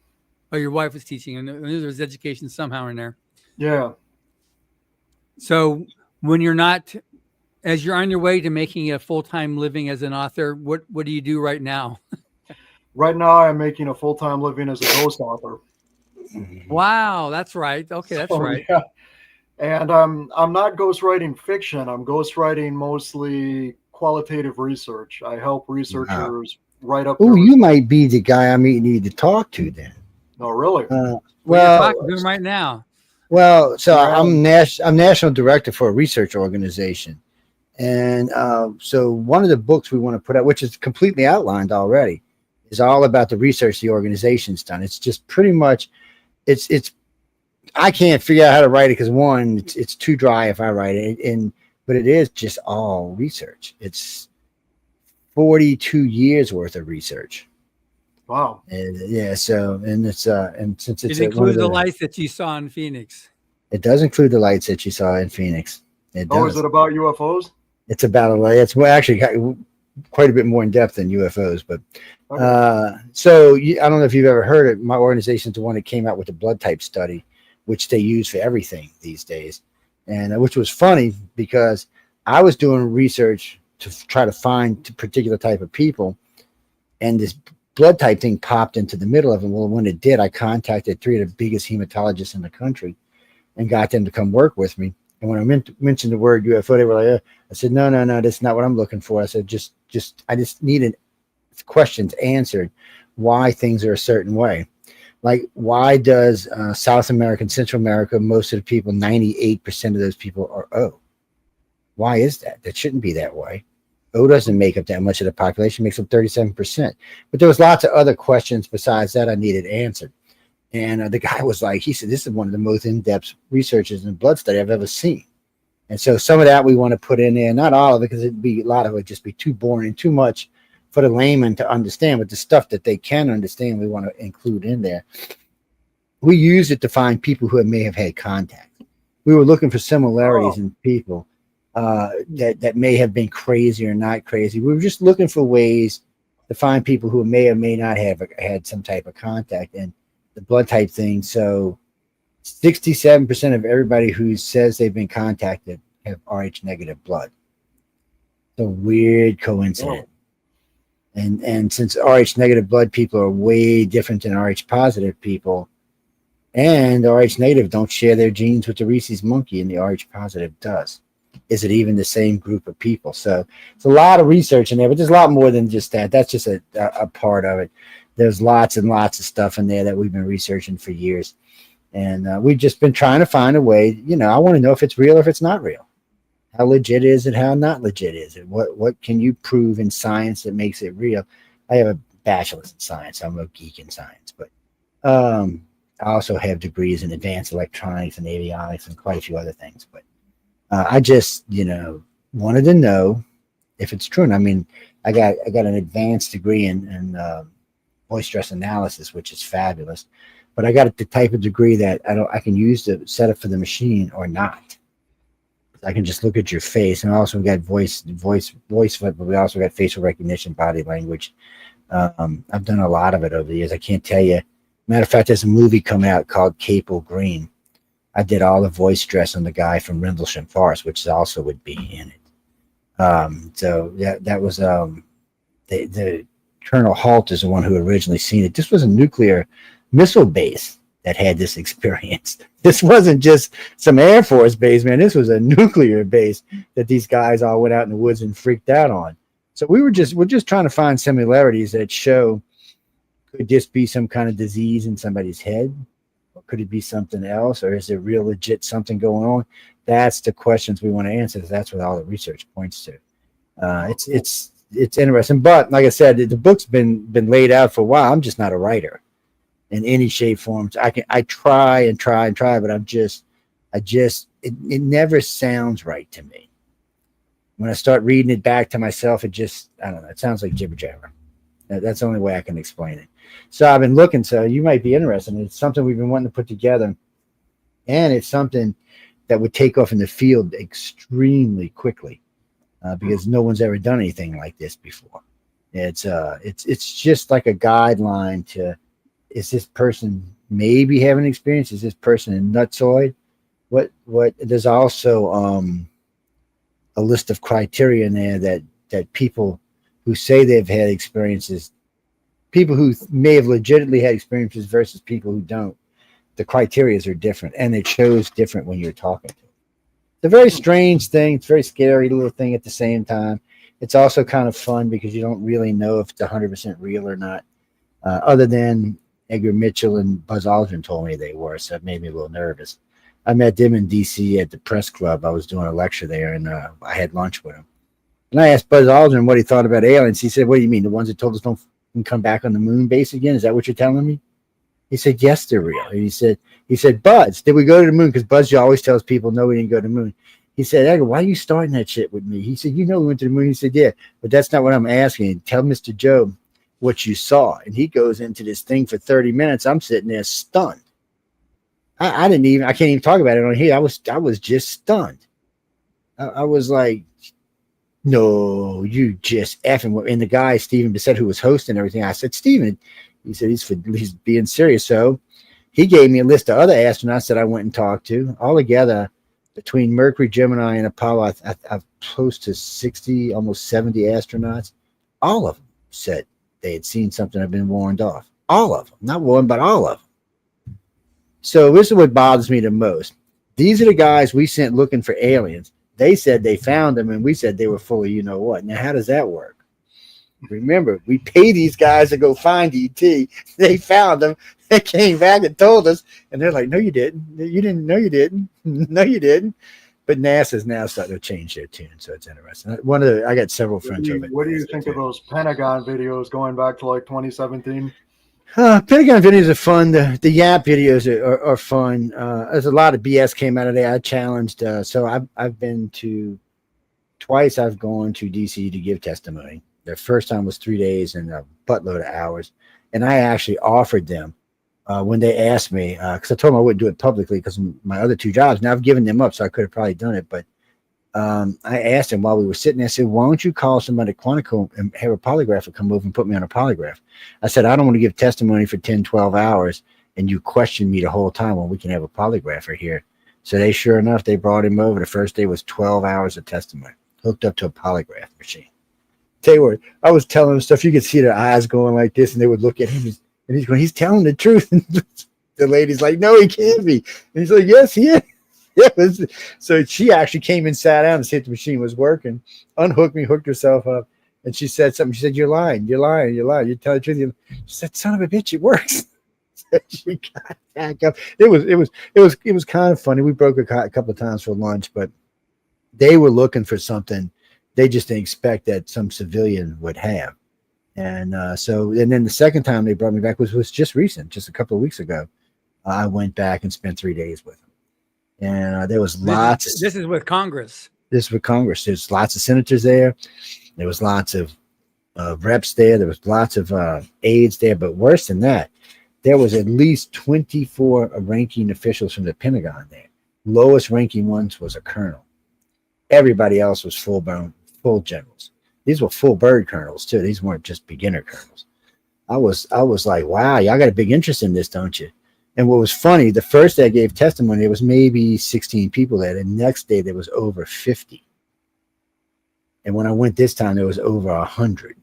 Oh, your wife was teaching, and there was education somehow in there. Yeah. So when you're not, as you're on your way to making a full-time living as an author, what do you do right now? Right now, I'm making a full-time living as a ghost author. Wow, that's right. Okay, that's right. Yeah. And I'm not ghostwriting fiction. I'm ghostwriting mostly qualitative research. I help researchers write up. Oh, you might be the guy I need to talk to then. Oh, really? Well, you're talking to him right now. Well, so I'm national director for a research organization. And so one of the books we want to put out, which is completely outlined already, is all about the research the organization's done. It's just pretty much, it's I can't figure out how to write it because one, it's too dry if I write it. But it is just all research. It's 42 years worth of research. Wow. And it's and since it's it includes the lights that you saw in Phoenix. It does include the lights that you saw in Phoenix. It does. Is it about UFOs? It's about it's actually quite a bit more in depth than UFOs, but so I don't know if you've ever heard it. My organization's the one that came out with the blood type study, which they use for everything these days, and which was funny because I was doing research to try to find a particular type of people, and this blood type thing popped into the middle of it. Well, when it did, I contacted 3 of the biggest hematologists in the country and got them to come work with me. And when I mentioned the word UFO, they were like, I said, no, that's not what I'm looking for. I said, I just needed questions answered why things are a certain way. Like, why does South America and Central America, most of the people, 98% of those people are O? Why is that? That shouldn't be that way. O doesn't make up that much of the population, makes up 37%. But there was lots of other questions besides that I needed answered. And the guy was like, he said, this is one of the most in-depth researches in blood study I've ever seen. And so some of that we want to put in there, not all of it, because a lot of it would just be too boring, too much for the layman to understand. But the stuff that they can understand, we want to include in there. We use it to find people who may have had contact. We were looking for similarities in people that may have been crazy or not crazy. We were just looking for ways to find people who may or may not have had some type of contact. And the blood type thing. So 67% of everybody who says they've been contacted have Rh negative blood. It's a weird coincidence. Oh. And since Rh negative blood people are way different than Rh positive people, and the Rh negative don't share their genes with the rhesus monkey, and the Rh positive does. Is it even the same group of people? So it's a lot of research in there, but there's a lot more than just that. That's just a part of it. There's lots and lots of stuff in there that we've been researching for years. And we've just been trying to find a way, I want to know if it's real or if it's not real. How legit is it? How not legit is it? What can you prove in science that makes it real? I have a bachelor's in science. I'm a geek in science, but I also have degrees in advanced electronics and avionics and quite a few other things. But I just, wanted to know if it's true. And I mean, I got an advanced degree in voice stress analysis, which is fabulous, but I got the type of degree that I can use to set up for the machine or not. I can just look at your face, and also got voice, but we also got facial recognition, body language. I've done a lot of it over the years. I can't tell you. Matter of fact, there's a movie coming out called Capel Green. I did all the voice stress on the guy from Rendlesham Forest, which also would be in it. So that was the Colonel Halt is the one who originally seen it. This was a nuclear missile base that had this experience. This wasn't just some Air Force base, man. This was a nuclear base that these guys all went out in the woods and freaked out on. So we're just trying to find similarities that show, could this be some kind of disease in somebody's head? Or could it be something else? Or is there real legit something going on? That's the questions we want to answer. That's what all the research points to. It's interesting. But like I said, the book's been laid out for a while. I'm just not a writer in any shape, form. I try and try, but it never sounds right to me. When I start reading it back to myself, I don't know. It sounds like jibber jabber. That's the only way I can explain it. So I've been looking. So you might be interested. It's something we've been wanting to put together, and it's something that would take off in the field extremely quickly, because no one's ever done anything like this before. It's just like a guideline to, is this person maybe having experience? Is this person a nutsoid? What? There's also a list of criteria in there that people who say they've had experiences, people who may have legitimately had experiences versus people who don't, the criterias are different, and it shows different when you're talking to them. It's a very strange thing. It's a very scary little thing at the same time. It's also kind of fun because you don't really know if it's 100% real or not, other than Edgar Mitchell and Buzz Aldrin told me they were, so it made me a little nervous. I met them in D.C. at the press club. I was doing a lecture there, and I had lunch with him. And I asked Buzz Aldrin what he thought about aliens. He said, "What do you mean? The ones that told us don't come back on the moon base again? Is that what you're telling me?" He said, "Yes, they're real." And he said, "Buzz, did we go to the moon?" Because Buzz always tells people, "No, we didn't go to the moon." He said, "Edgar, why are you starting that shit with me?" He said, "You know we went to the moon." He said, "Yeah, but that's not what I'm asking. Tell Mr. Joe what you saw." And he goes into this thing for 30 minutes. I'm sitting there stunned. I can't even talk about it on here. I was just stunned. I was like, "No, you just effing." And the guy, Stephen Bissett, who was hosting everything, I said, "Stephen," he said, he's being serious. So he gave me a list of other astronauts that I went and talked to. All together, between Mercury, Gemini, and Apollo, I've close to 60, almost 70 astronauts. All of them said they had seen something that had been warned off. All of them. Not one, but all of them. So this is what bothers me the most. These are the guys we sent looking for aliens. They said they found them, and we said they were full of you-know-what. Now, how does that work? Remember, we pay these guys to go find ET. They found them. They came back and told us, and they're like, "No, you didn't. You didn't. No, you didn't. No, you didn't." But NASA's now starting to change their tune, so it's interesting. I got several friends of it. What do you think of those Pentagon videos going back to like 2017? Pentagon videos are fun. The Yap videos are fun. There's a lot of BS came out of there. I challenged. So I've been to twice. I've gone to DC to give testimony. The first time was 3 days and a buttload of hours. And I actually offered them when they asked me, because I told them I wouldn't do it publicly because of my other two jobs. Now I've given them up, so I could have probably done it. But I asked him while we were sitting there, I said, "Why don't you call somebody at Quantico and have a polygrapher come over and put me on a polygraph?" I said, "I don't want to give testimony for 10, 12 hours and you question me the whole time when we can have a polygrapher here." So sure enough, they brought him over. The first day was 12 hours of testimony, hooked up to a polygraph machine. Tell you what, I was telling them stuff. You could see their eyes going like this, and they would look at him and he's going, "He's telling the truth." And the lady's like, "No, he can't be." And he's like, "Yes, he is." Yeah, so she actually came and sat down to see if the machine was working, unhooked me, hooked herself up, and she said something. She said, "You're lying. You're lying. You're lying. You tell the truth." She said, "Son of a bitch, it works." She got back up. It was kind of funny. We broke a couple of times for lunch, but they were looking for something they just didn't expect that some civilian would have. And then the second time they brought me back was just recent, just a couple of weeks ago. I went back and spent 3 days with them. And there was lots. This is with Congress. This is with Congress. There's lots of senators there. There was lots of reps there. There was lots of aides there. But worse than that, there was at least 24 ranking officials from the Pentagon there. Lowest ranking ones was a colonel. Everybody else was full generals. These were full bird colonels too. These weren't just beginner colonels. I was like, wow, y'all got a big interest in this, don't you? And what was funny, the first day I gave testimony, there was maybe 16 people there. The next day there was over 50. And when I went this time, there was over 100.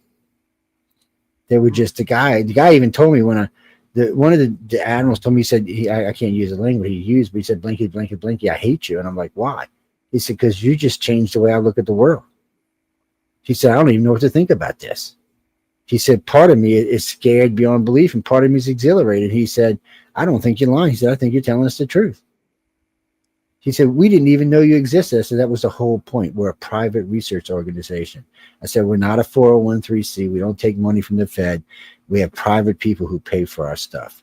They were just the guy even told me one of the admirals told me, he said, I can't use the language he used, but he said, "Blinky, blinky, blinky, I hate you." And I'm like, "Why?" He said, "Because you just changed the way I look at the world." She said, I don't even know what to think about this. He said, part of me is scared beyond belief and part of me is exhilarated. He said, I don't think you're lying. He said, I think you're telling us the truth. He said, we didn't even know you existed. I said, that was the whole point. We're a private research organization. I said, we're not a 401(c). We don't take money from the Fed. We have private people who pay for our stuff.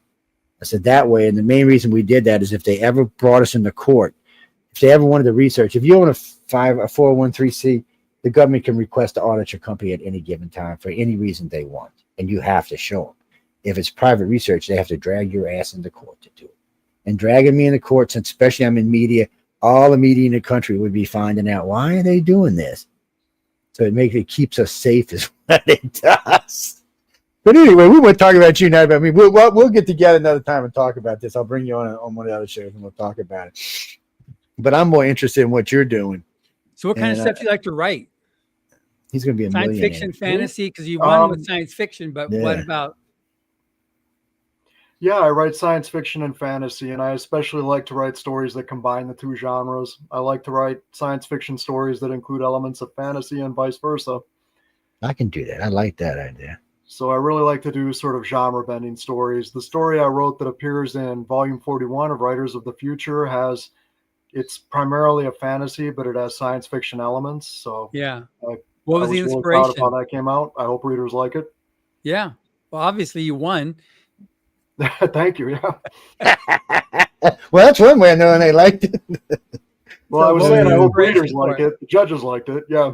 I said, that way, and the main reason we did that is if they ever brought us into court, if they ever wanted to research, if you own a 401(c), the government can request to audit your company at any given time for any reason they want, and you have to show them. If it's private research, they have to drag your ass into court to do it. And dragging me into court, since especially I'm in media, all the media in the country would be finding out, why are they doing this? So it keeps us safe is what it does. But anyway, we won't talk about you now. But I mean, we'll get together another time and talk about this. I'll bring you on one of the other shows and we'll talk about it. But I'm more interested in what you're doing. So what kind of stuff do you like to write? He's going to be a science fiction, fantasy, because you won with science fiction, but what about? Yeah, I write science fiction and fantasy, and I especially like to write stories that combine the two genres. I like to write science fiction stories that include elements of fantasy and vice versa. I can do that. I like that idea. So I really like to do sort of genre-bending stories. The story I wrote that appears in Volume 41 of Writers of the Future it's primarily a fantasy, but it has science fiction elements. So yeah. What was the inspiration? Really proud of how that came out. I hope readers like it. Yeah. Well, obviously you won. Thank you. Yeah. Well, that's one way of knowing they liked it. Well, I was saying I hope readers like it. The judges liked it. Yeah.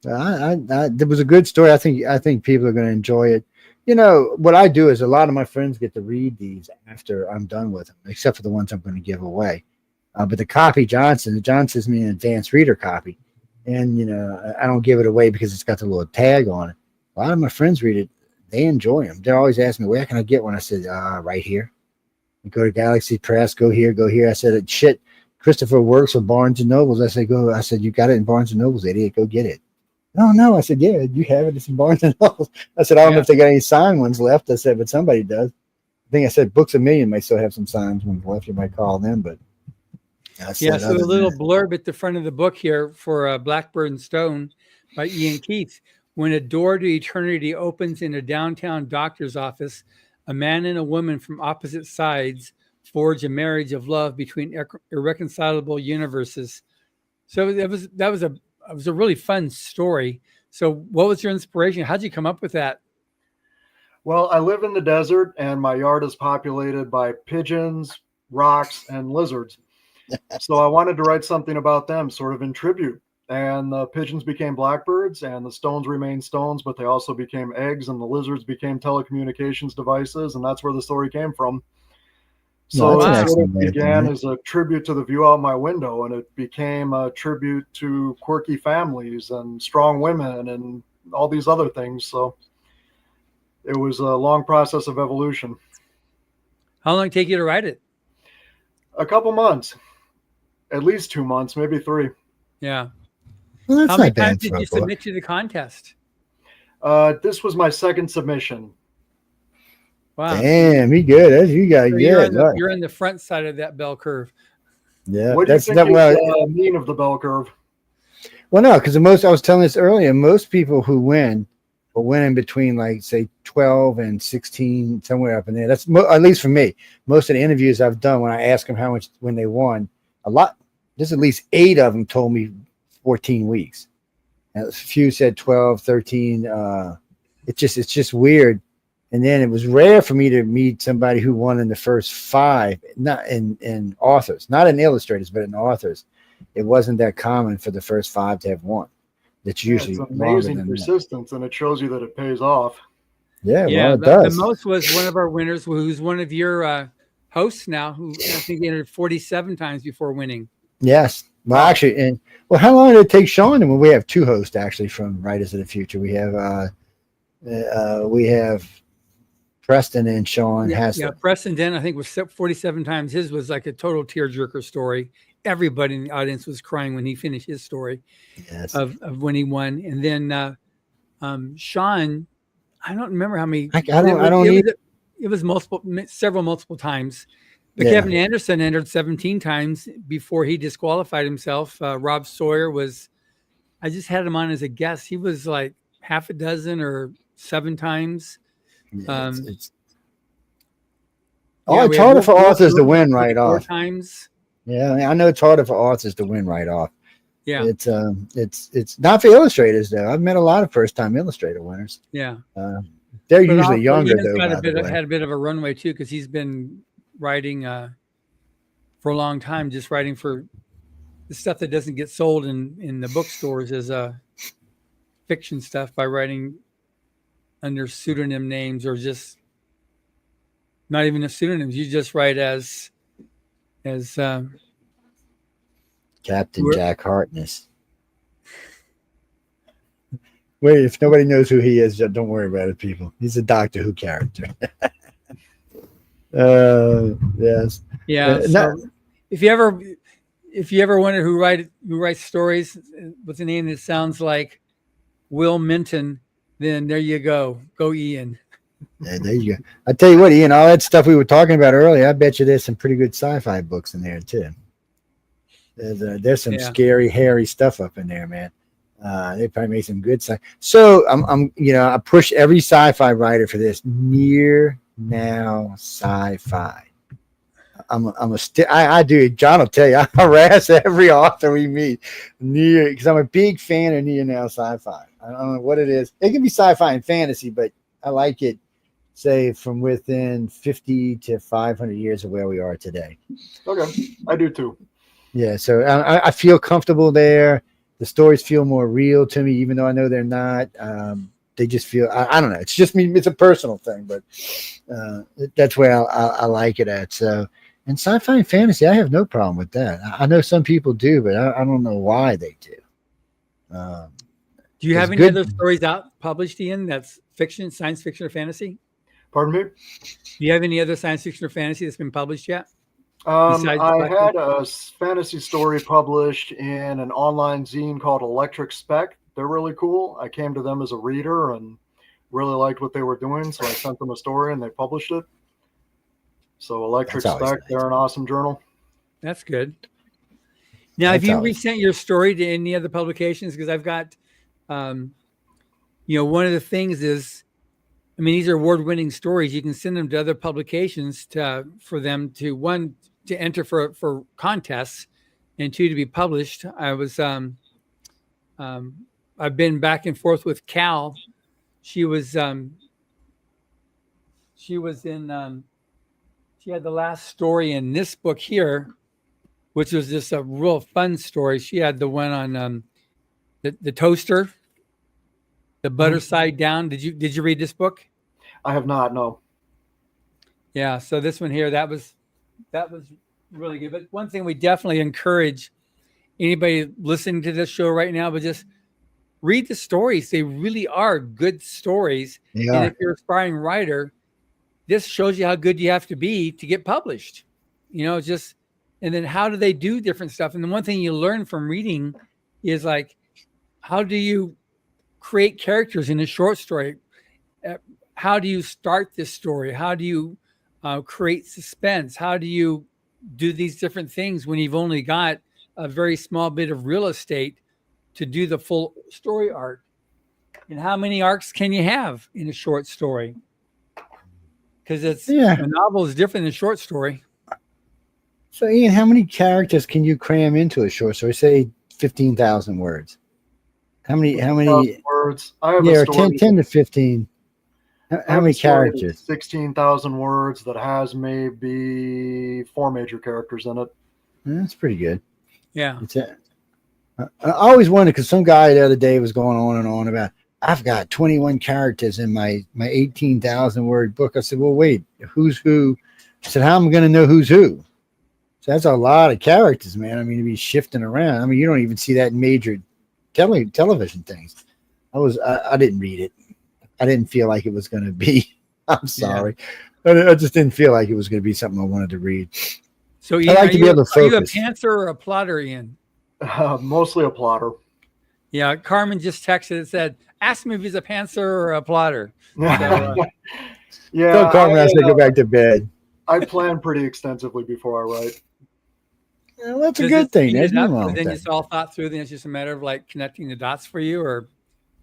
It was a good story. I think people are going to enjoy it. You know, what I do is a lot of my friends get to read these after I'm done with them, except for the ones I'm going to give away. But the copy, John sends me an advanced reader copy. And, you know, I don't give it away because it's got the little tag on it. A lot of my friends read it. They enjoy them. They're always asking me, where can I get one? I said, right here. You go to Galaxy Press, go here. I said, shit, Christopher works for Barnes & Nobles. I said, you got it in Barnes & Nobles, idiot. Go get it. No. I said, yeah, you have it. It's in Barnes & Nobles. I said, I don't know if they got any signed ones left. I said, but somebody does. I think I said Books A Million may still have some signed ones left. You might call them, but. So the little blurb at the front of the book here for Blackbird and Stone by Ian Keith. When a door to eternity opens in a downtown doctor's office, a man and a woman from opposite sides forge a marriage of love between irreconcilable universes. So that was a really fun story. So what was your inspiration? How'd you come up with that? Well, I live in the desert and my yard is populated by pigeons, rocks, and lizards. So I wanted to write something about them, sort of in tribute. And the pigeons became blackbirds and the stones remained stones, but they also became eggs and the lizards became telecommunications devices. And that's where the story came from. So it sort of began as a tribute to the view out my window, and it became a tribute to quirky families and strong women and all these other things. So it was a long process of evolution. How long did it take you to write it? A couple months, at least 2 months, maybe 3. Yeah. Well, how many times did you submit to the contest? This was my second submission. Wow. Damn, you good. You got you're on the front side of that bell curve. Yeah. What do you think is the mean of the bell curve? Well, no, because I was telling this earlier, most people who win will win in between, like, say, 12 and 16, somewhere up in there. That's at least for me. Most of the interviews I've done, when I ask them how much when they won, there's at least 8 of them told me 14 weeks. And a few said 12, 13. It's just weird. And then it was rare for me to meet somebody who won in the first 5, not in authors, not in illustrators, but in authors. It wasn't that common for the first 5 to have won. That's usually it's amazing persistence, and it shows you that it pays off. Yeah, well, it does. The most was one of our winners, who's one of your hosts now, who I think entered 47 times before winning. Yes. Well, actually, how long did it take Sean? And we have 2 hosts actually from Writers of the Future. We have Preston and Sean Haslett. Yeah, Preston Den, I think, was 47 times. His was like a total tearjerker story. Everybody in the audience was crying when he finished his story of when he won. And then Sean, I don't remember how many. It was multiple times. But Kevin Anderson entered 17 times before he disqualified himself. Rob Sawyer was I just had him on as a guest. He was like half a dozen or 7 times. Yeah, it's Yeah, it's we had harder for Wolf authors to Rose win right 24 off. times. Yeah, I mean, I know it's harder for authors to win right off. Yeah. It's not for illustrators though. I've met a lot of first time illustrator winners. Yeah. They're But usually also, younger Ian's though. got By the way. had a bit of a runway too, because he's been writing for a long time, just writing for the stuff that doesn't get sold in the bookstores as fiction stuff by writing under pseudonym names, or just not even a pseudonyms. You just write as Captain Jack Harkness. Wait, if nobody knows who he is, don't worry about it, people. He's a Doctor Who character. Yes. Yeah. So if you ever wonder who writes stories with a name that sounds like Will Minton, then there you go. Go Ian. Yeah, there you go. I tell you what, Ian, all that stuff we were talking about earlier, I bet you there's some pretty good sci-fi books in there too. There's some scary, hairy stuff up in there, man. They probably make some good sci. So I push every sci-fi writer for this near now sci-fi. I do. John will tell you, I harass every author we meet near, because I'm a big fan of near now sci-fi. I don't know what it is. It can be sci-fi and fantasy, but I like it, say, from within 50 to 500 years of where we are today. Okay, I do too. Yeah, so I feel comfortable there. The stories feel more real to me, even though I know they're not. They just feel, I don't know. It's just me. It's a personal thing, but that's where I like it at. So, and sci-fi and fantasy, I have no problem with that. I know some people do, but I don't know why they do. Do you have any other stories out published, Ian, that's fiction, science fiction, or fantasy? Pardon me? Do you have any other science fiction or fantasy that's been published yet? I had a fantasy story published in an online zine called Electric Spec. They're really cool. I came to them as a reader and really liked what they were doing, so I sent them a story and they published it. So Electric Spec, nice. They're an awesome journal. That's good. Now, have you resent your story to any other publications? Because I've got, one of the things is, I mean, these are award-winning stories. You can send them to other publications for them to, one, to enter for contests, and 2, to be published. I've been back and forth with Cal. She had the last story in this book here, which was just a real fun story. She had the one on the toaster, the butter side down. Did you read this book? I have not, no. Yeah, so this one here, that was really good. But one thing we definitely encourage anybody listening to this show right now, but just read the stories. They really are good stories. Yeah. And if you're an aspiring writer, this shows you how good you have to be to get published. And then how do they do different stuff? And the one thing you learn from reading is, like, how do you create characters in a short story? How do you start this story? How do you create suspense? How do you do these different things when you've only got a very small bit of real estate to do the full story arc? And how many arcs can you have in a short story? Because a novel is different than a short story. So, Ian, how many characters can you cram into a short story? Say 15,000 words. How many words? I have a story 10 to 15. How many characters? 16,000 words that has maybe 4 major characters in it. That's pretty good. Yeah. I always wondered, because some guy the other day was going on and on about, I've got 21 characters in my 18,000 word book. I said, well, wait, who's who? I said, how am I going to know who's who? So that's a lot of characters, man. I mean, to be shifting around. I mean, you don't even see that in major television things. I didn't read it. I didn't feel like it was going to be. I'm sorry. Yeah. I just didn't feel like it was going to be something I wanted to read. So Ian, are you a pantser or a plotter, Ian? Mostly a plotter. Yeah, Carmen just texted and said, ask me if he's a pantser or a plotter. So, yeah. Tell Carmen I have to go back to bed. I plan pretty extensively before I write. Well, that's a good thing. There's nothing wrong with then that. it's all thought through. Then it's just a matter of like connecting the dots for you, or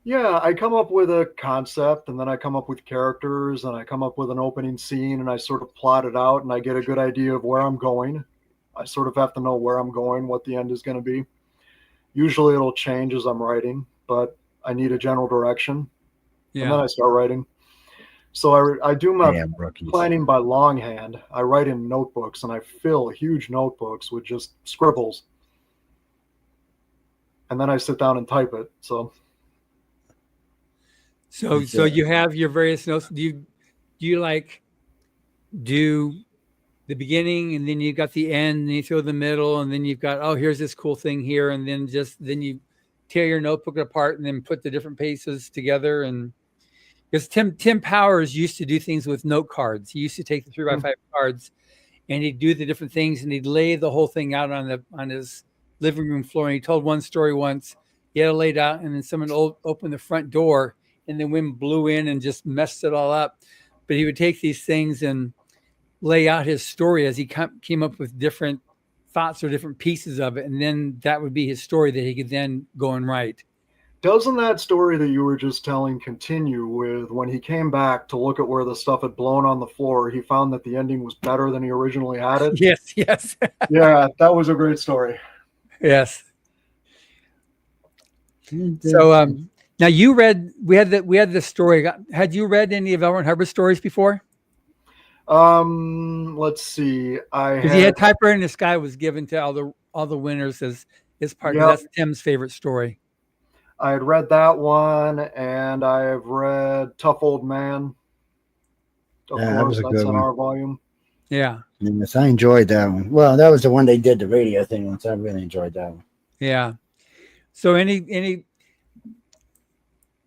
Yeah, I come up with a concept, and then I come up with characters, and I come up with an opening scene, and I sort of plot it out, and I get a good idea of where I'm going. I sort of have to know where I'm going, what the end is going to be. Usually it'll change as I'm writing, but I need a general direction. And then I start writing. So I do my planning by longhand. I write in notebooks, and I fill huge notebooks with just scribbles. And then I sit down and type it. So you have your various notes. Do you like do the beginning, and then you've got the end, and you throw the middle, and then you've got, oh, here's this cool thing here, and then you tear your notebook apart and then put the different pieces together? And because Tim Powers used to do things with note cards. He used to take the 3x5 cards, and he'd do the different things, and he'd lay the whole thing out on his living room floor. And he told one story once. He had it laid out, and then someone opened the front door, and the wind blew in and just messed it all up. But he would take these things and lay out his story as he came up with different thoughts or different pieces of it. And then that would be his story that he could then go and write. Doesn't that story that you were just telling continue with when he came back to look at where the stuff had blown on the floor, he found that the ending was better than he originally had it? Yes. Yeah, that was a great story. Yes. So, now you read, we had this story. Had you read any of L. Ron Hubbard's stories before? Let's see. Because he had Typewriter in the Sky was given to all the winners as his part. Yep. That's Tim's favorite story. I had read that one, and I have read Tough Old Man. That was a good one. Our volume. Yeah. Yes, I enjoyed that one. Well, that was the one they did the radio thing once. I really enjoyed that one. Yeah. So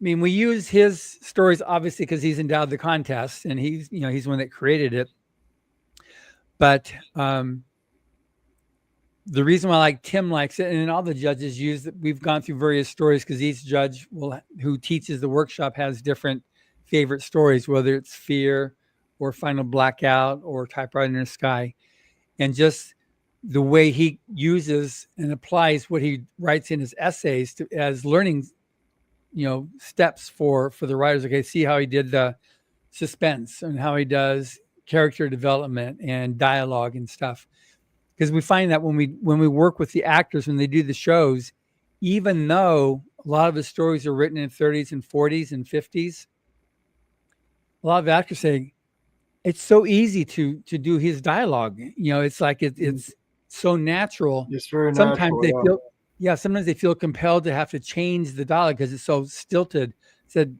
we use his stories obviously because he's endowed the contest, and he's the one that created it. But the reason why Tim likes it, and all the judges use it, we've gone through various stories because each judge who teaches the workshop has different favorite stories, whether it's Fear or Final Blackout or Typewriter in the Sky. And just the way he uses and applies what he writes in his essays as learning steps for the writers. Okay, see how he did the suspense and how he does character development and dialogue and stuff. Because we find that when we work with the actors, when they do the shows, even though a lot of the stories are written in 30s and 40s and 50s, a lot of actors say it's so easy to do his dialogue. It's like it's so natural. It's very sometimes natural. Sometimes they feel compelled to have to change the dialogue because it's so stilted. Said,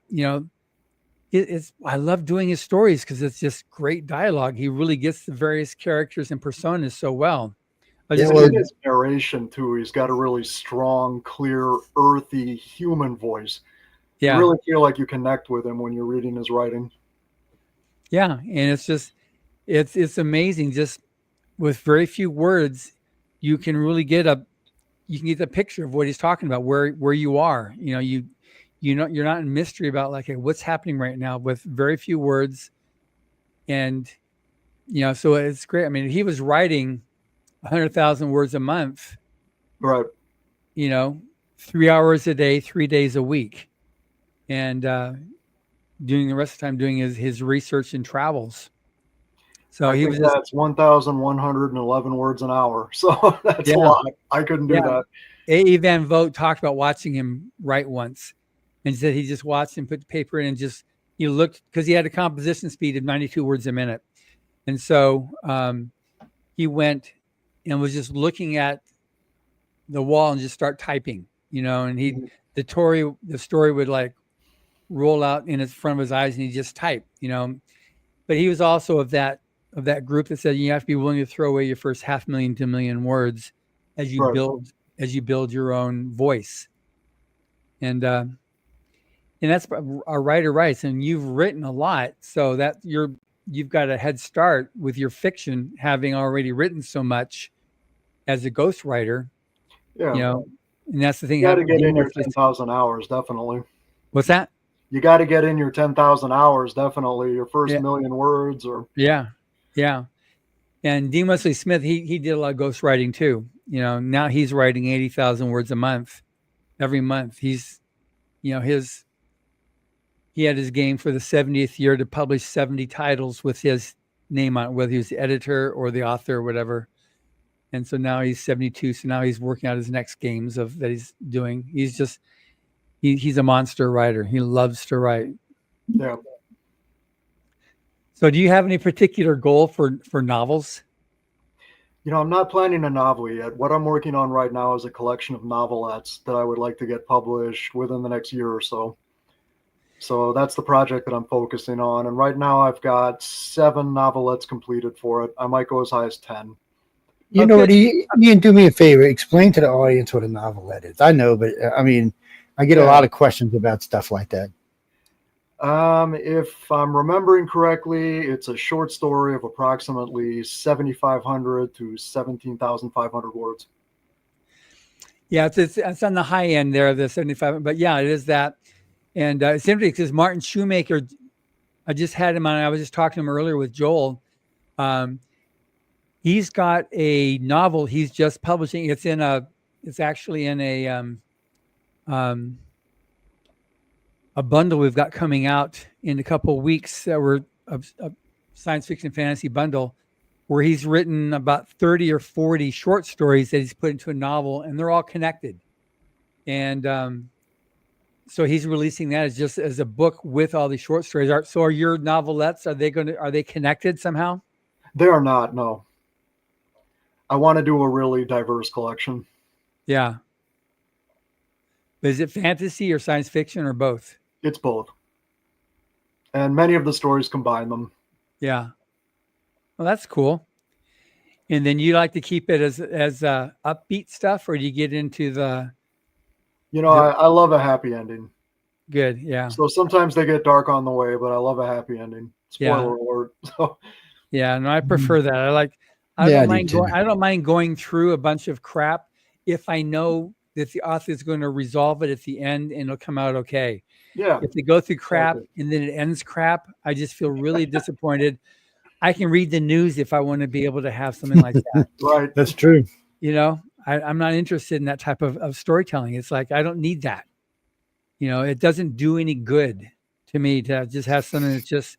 I love doing his stories because it's just great dialogue. He really gets the various characters and personas so well. His narration too. He's got a really strong, clear, earthy human voice. Yeah. You really feel like you connect with him when you're reading his writing. Yeah, and it's just it's amazing. Just with very few words, you can really get a picture of what he's talking about, where you are. You're not in mystery about what's happening right now with very few words. And so it's great. I mean, he was writing 100,000 words a month, right? 3 hours a day, 3 days a week, and doing the rest of the time doing his research and travels. So that's 1,111 words an hour. So that's a lot. I couldn't do that. A.E. Van Vogt talked about watching him write once, and said he just watched him put the paper in and just looked, because he had a composition speed of 92 words a minute, and so he went and was just looking at the wall and just start typing, and the story would roll out in front of his eyes, and he just typed, But he was also of that group that said you have to be willing to throw away your first 500,000 to 1 million words as you build your own voice. And that's a writer writes, and you've written a lot, so that you've got a head start with your fiction, having already written so much as a ghostwriter. Yeah. And that's the thing. You got to get in your 10,000 hours, definitely. What's that? You got to get in your 10,000 hours, definitely. Your first 1 million words, or yeah. And Dean Wesley Smith, he did a lot of ghostwriting too, now he's writing 80,000 words a month, every month. He's, he had his game for the 70th year to publish 70 titles with his name on it, whether he was the editor or the author or whatever. And so now he's 72. So now he's working out his next games that he's doing. He's just, he's a monster writer. He loves to write. Yeah. So do you have any particular goal for novels? I'm not planning a novel yet. What I'm working on right now is a collection of novelettes that I would like to get published within the next year or so. So that's the project that I'm focusing on. And right now I've got 7 novelettes completed for it. I might go as high as 10. You know what? You can do me a favor. Explain to the audience what a novelette is. I know, but I mean, I get a lot of questions about stuff like that. If I'm remembering correctly, it's a short story of approximately 7,500 to 17,500 words. Yeah, it's on the high end there, the 75. But yeah, it is that. And it's interesting because Martin Shoemaker, I just had him on. I was just talking to him earlier with Joel. He's got a novel he's just publishing. It's actually in a bundle we've got coming out in a couple of weeks that we're a science fiction fantasy bundle where he's written about 30 or 40 short stories that he's put into a novel, and they're all connected. And so he's releasing that as a book with all these short stories. So are your novelettes, are they connected somehow? They are not, no. I want to do a really diverse collection. Yeah. Is it fantasy or science fiction or both? It's both. And many of the stories combine them. Yeah. Well, that's cool. And then you like to keep it as upbeat stuff, or do you get into the... I love a happy ending. Good, yeah. So sometimes they get dark on the way, but I love a happy ending. Spoiler alert. So. Yeah, no, I prefer that. I don't mind going through a bunch of crap if I know that the author is going to resolve it at the end and it'll come out okay. Yeah. If they go through crap and then it ends crap, I just feel really disappointed. I can read the news if I want to be able to have something like that. Right. That's true. I'm not interested in that type of storytelling. It's like, I don't need that. It doesn't do any good to me to just have something that just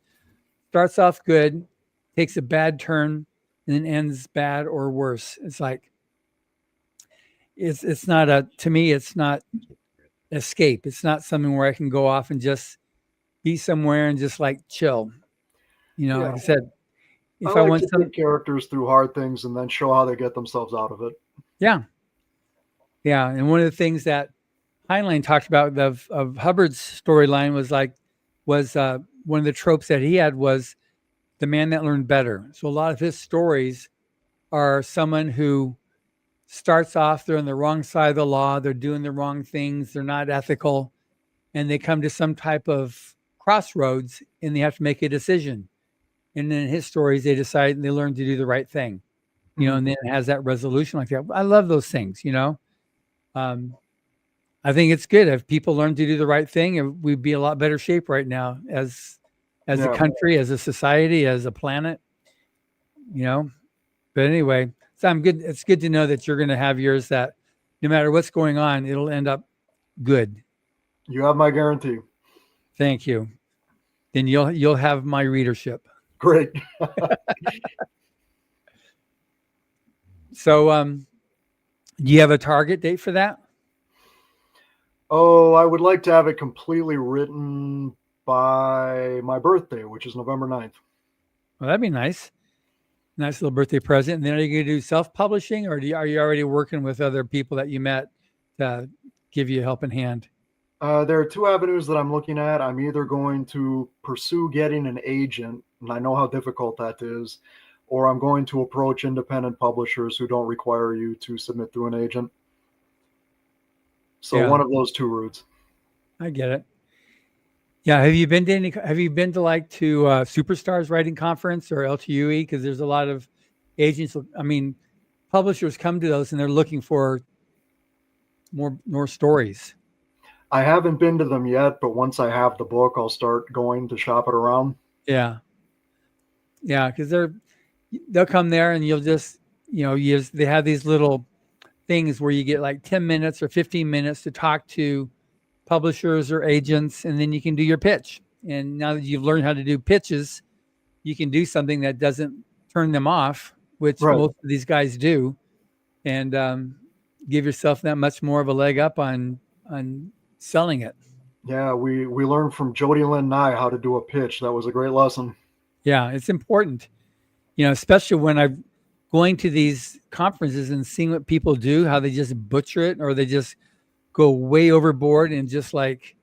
starts off good, takes a bad turn, and then ends bad or worse. It's like, it's not to me, it's not escape. It's not something where I can go off and just be somewhere and just like chill. Like I said, if I want to put characters through hard things and then show how they get themselves out of it. Yeah. Yeah. And one of the things that Heinlein talked about of Hubbard's storyline was one of the tropes that he had was the man that learned better. So a lot of his stories are someone who starts off, they're on the wrong side of the law, they're doing the wrong things, they're not ethical, and they come to some type of crossroads and they have to make a decision. And then in his stories, they decide and they learn to do the right thing, and then it has that resolution like that. I love those things, I think it's good if people learn to do the right thing, we'd be a lot better shape right now as a country, as a society, as a planet, but anyway, so I'm good. It's good to know that you're going to have yours that no matter what's going on, it'll end up good. You have my guarantee. Thank you. Then you'll have my readership. Great. So, do you have a target date for that? Oh, I would like to have it completely written by my birthday, which is November 9th. Well, that'd be nice. Nice little birthday present. And then are you going to do self-publishing, or are you already working with other people that you met to give you a helping hand? There are 2 avenues that I'm looking at. I'm either going to pursue getting an agent, and I know how difficult that is, or I'm going to approach independent publishers who don't require you to submit through an agent. So one of those 2 routes. I get it. Yeah. Have you been to Superstars Writing Conference or LTUE? Because there's a lot of agents. Publishers come to those and they're looking for more stories. I haven't been to them yet, but once I have the book, I'll start going to shop it around. Yeah. Yeah. Because they'll come there and you'll just, they have these little things where you get like 10 minutes or 15 minutes to talk to publishers or agents, and then you can do your pitch. And now that you've learned how to do pitches, you can do something that doesn't turn them off, which most of these guys do, and give yourself that much more of a leg up on selling it. Yeah, we learned from Jody Lynn Nye how to do a pitch. That was a great lesson. Yeah, it's important, especially when I'm going to these conferences and seeing what people do, how they just butcher it, or they just go way overboard, and just like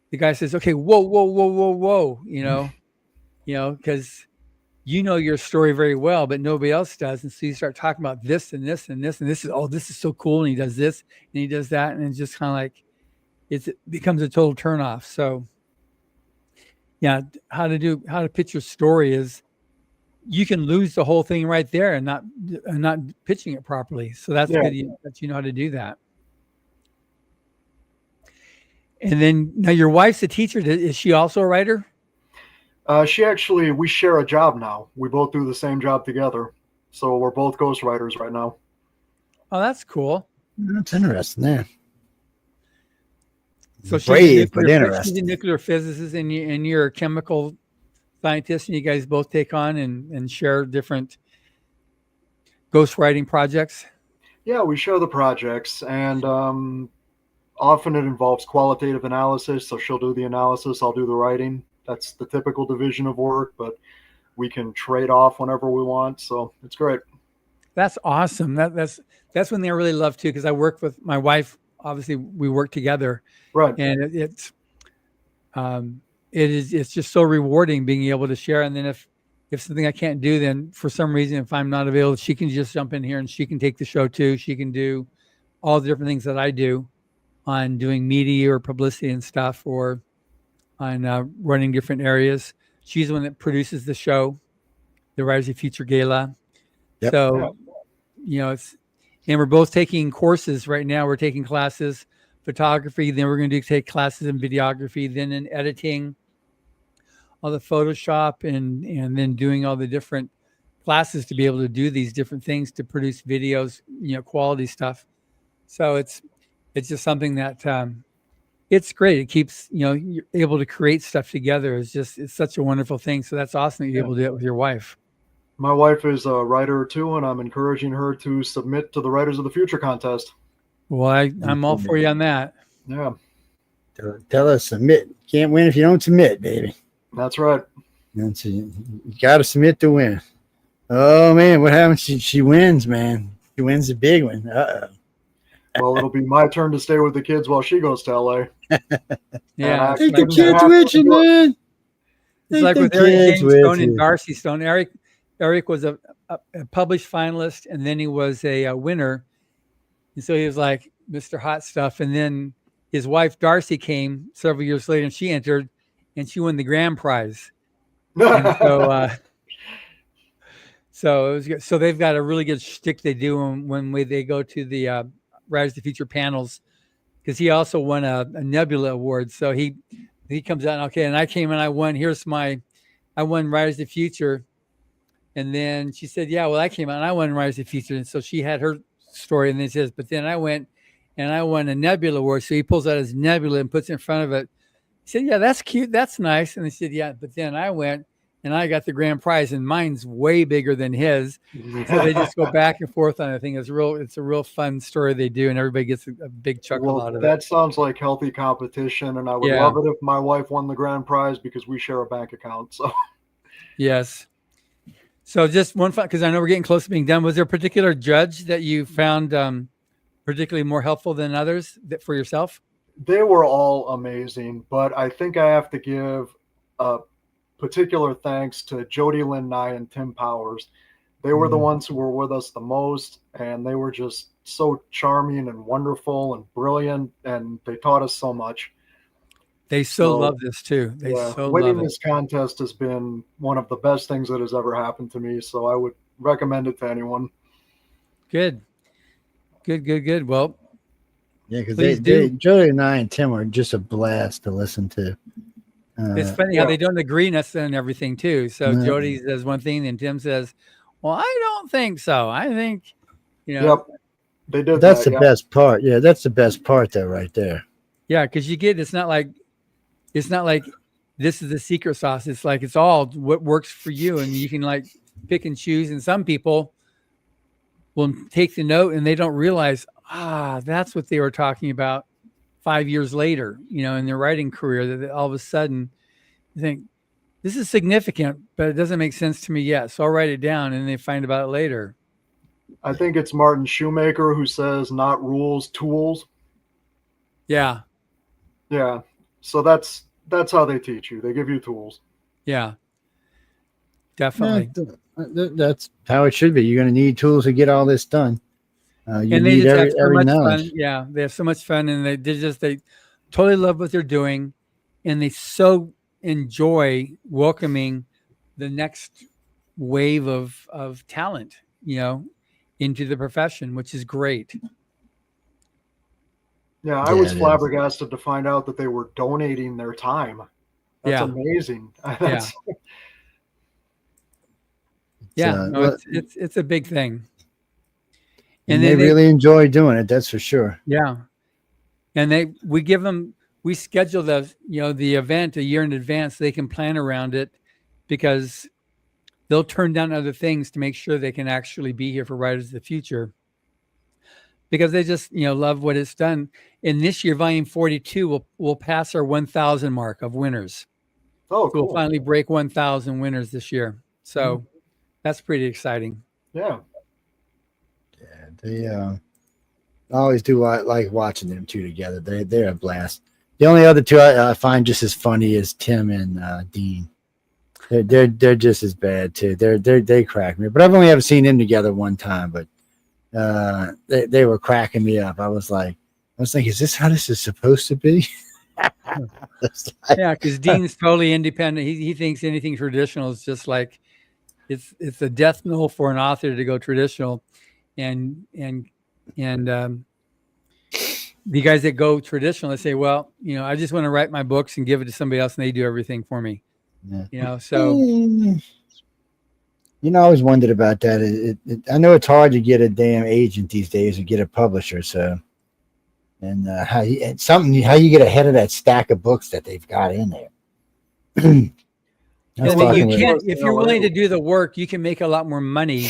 the guy says, okay, whoa, because your story very well, but nobody else does. And so you start talking about this and this and this, and this is so cool. And he does this and he does that. And it's just kind of like, it becomes a total turnoff. So yeah, how to pitch your story is you can lose the whole thing right there and not pitching it properly. So that's good that you know how to do that. And then now your wife's a teacher. Is she also a writer? We share a job now. We both do the same job together. So we're both ghostwriters right now. Oh, that's cool. That's interesting there. So brave, but interesting. She's a nuclear physicist, and you're a chemical scientist, and you guys both take on and share different ghostwriting projects. Yeah, we share the projects, and often it involves qualitative analysis. So she'll do the analysis, I'll do the writing. That's the typical division of work, but we can trade off whenever we want. So it's great. That's awesome. That's when they really love too, because I work with my wife. Obviously, we work together, right? And it's just so rewarding being able to share. And then if something I can't do, then for some reason, if I'm not available, she can just jump in here and she can take the show too. She can do all the different things that I do on doing media or publicity and stuff, or on running different areas. She's the one that produces the show, the Writers of Future Gala. Yep. So, and we're both taking courses right now. We're taking classes, photography, then we're going to take classes in videography, then in editing, all the Photoshop, and then doing all the different classes to be able to do these different things to produce videos, quality stuff. So it's just something that it's great. It keeps, you're able to create stuff together. It's such a wonderful thing. So that's awesome that you're able to do it with your wife. My wife is a writer too, and I'm encouraging her to submit to the Writers of the Future contest. Well, I'm all for you on that. Yeah. Tell us, submit. Can't win if you don't submit, baby. That's right. You got to submit to win. Oh, man, what happens? She wins, man. She wins the big one. Uh-oh. Well, it'll be my turn to stay with the kids while she goes to LA. Yeah. Take the kids with you, man. It's like with Eric James Stone and Darcy Stone. Eric was a published finalist, and then he was a winner. And so he was like Mr. Hot Stuff. And then his wife, Darcy, came several years later, and she entered, and she won the grand prize. And so it was good. So they've got a really good shtick they do when they go to the Writers of the Future panels, because he also won a Nebula Award. So he comes out, and I came and I won. I won Writers of the Future. And then she said, yeah, well, I came out and I won Writers of the Future. And so she had her story, and then she says, but then I went and I won a Nebula Award. So he pulls out his Nebula and puts it in front of it. He said, yeah, that's cute. That's nice. And he said, yeah, but then I went and I got the grand prize, and mine's way bigger than his. So they just go back and forth on it. I think it's a real fun story they do, and everybody gets a big chuckle out of it. That sounds like healthy competition, and I would love it if my wife won the grand prize, because we share a bank account. So yes. So just one fun, because I know we're getting close to being done. Was there a particular judge that you found particularly more helpful than others for yourself? They were all amazing, but I think I have to give a particular thanks to Jody Lynn Nye and Tim Powers. They were the ones who were with us the most, and they were just so charming and wonderful and brilliant, and they taught us so much. They so love this too. Winning this contest has been one of the best things that has ever happened to me. So I would recommend it to anyone. Good. Well, yeah, because Jody and I and Tim are just a blast to listen to. It's funny how they don't agree necessarily on everything too. So Jody says one thing and Tim says, well, I don't think so. I think, They did. That's the best part. Yeah, that's the best part, though, right there. Yeah, because it's not like this is the secret sauce. It's like it's all what works for you, and you can like pick and choose. And some people will take the note and they don't realize, that's what they were talking about 5 years later, in their writing career, that all of a sudden you think this is significant, but it doesn't make sense to me yet. So I'll write it down and they find about it later. I think it's Martin Shoemaker who says not rules, tools. Yeah. Yeah. So that's how they teach you. They give you tools. Yeah. Definitely. That's how it should be. You're going to need tools to get all this done. You and they need just have so every much knowledge. fun. Yeah, they have so much fun, and they totally love what they're doing, and they so enjoy welcoming the next wave of talent, into the profession, which is great. Yeah, I was flabbergasted to find out that they were donating their time. That's amazing. It's a big thing. And they really enjoy doing it. That's for sure. Yeah. And we schedule the event a year in advance. So they can plan around it because they'll turn down other things to make sure they can actually be here for Writers of the Future, because they just, love what it's done. And this year, volume 42 will pass our 1,000 mark of winners. Oh, so cool. We'll finally break 1,000 winners this year. So that's pretty exciting. Yeah. Yeah. They I always do like watching them two together. They're a blast. The only other two I find just as funny is Tim and Dean. They're just as bad too. They crack me. But I've only ever seen them together one time. But they were cracking me up. I was like, is this how this is supposed to be? Yeah, because Dean's totally independent. He thinks anything traditional is just like it's a death knell for an author to go traditional, and the guys that go traditional, they say, well, I just want to write my books and give it to somebody else, and they do everything for me. Yeah. So. I always wondered about that. I know it's hard to get a damn agent these days or get a publisher. So, and how you get ahead of that stack of books that they've got in there. If you're willing to do the work, you can make a lot more money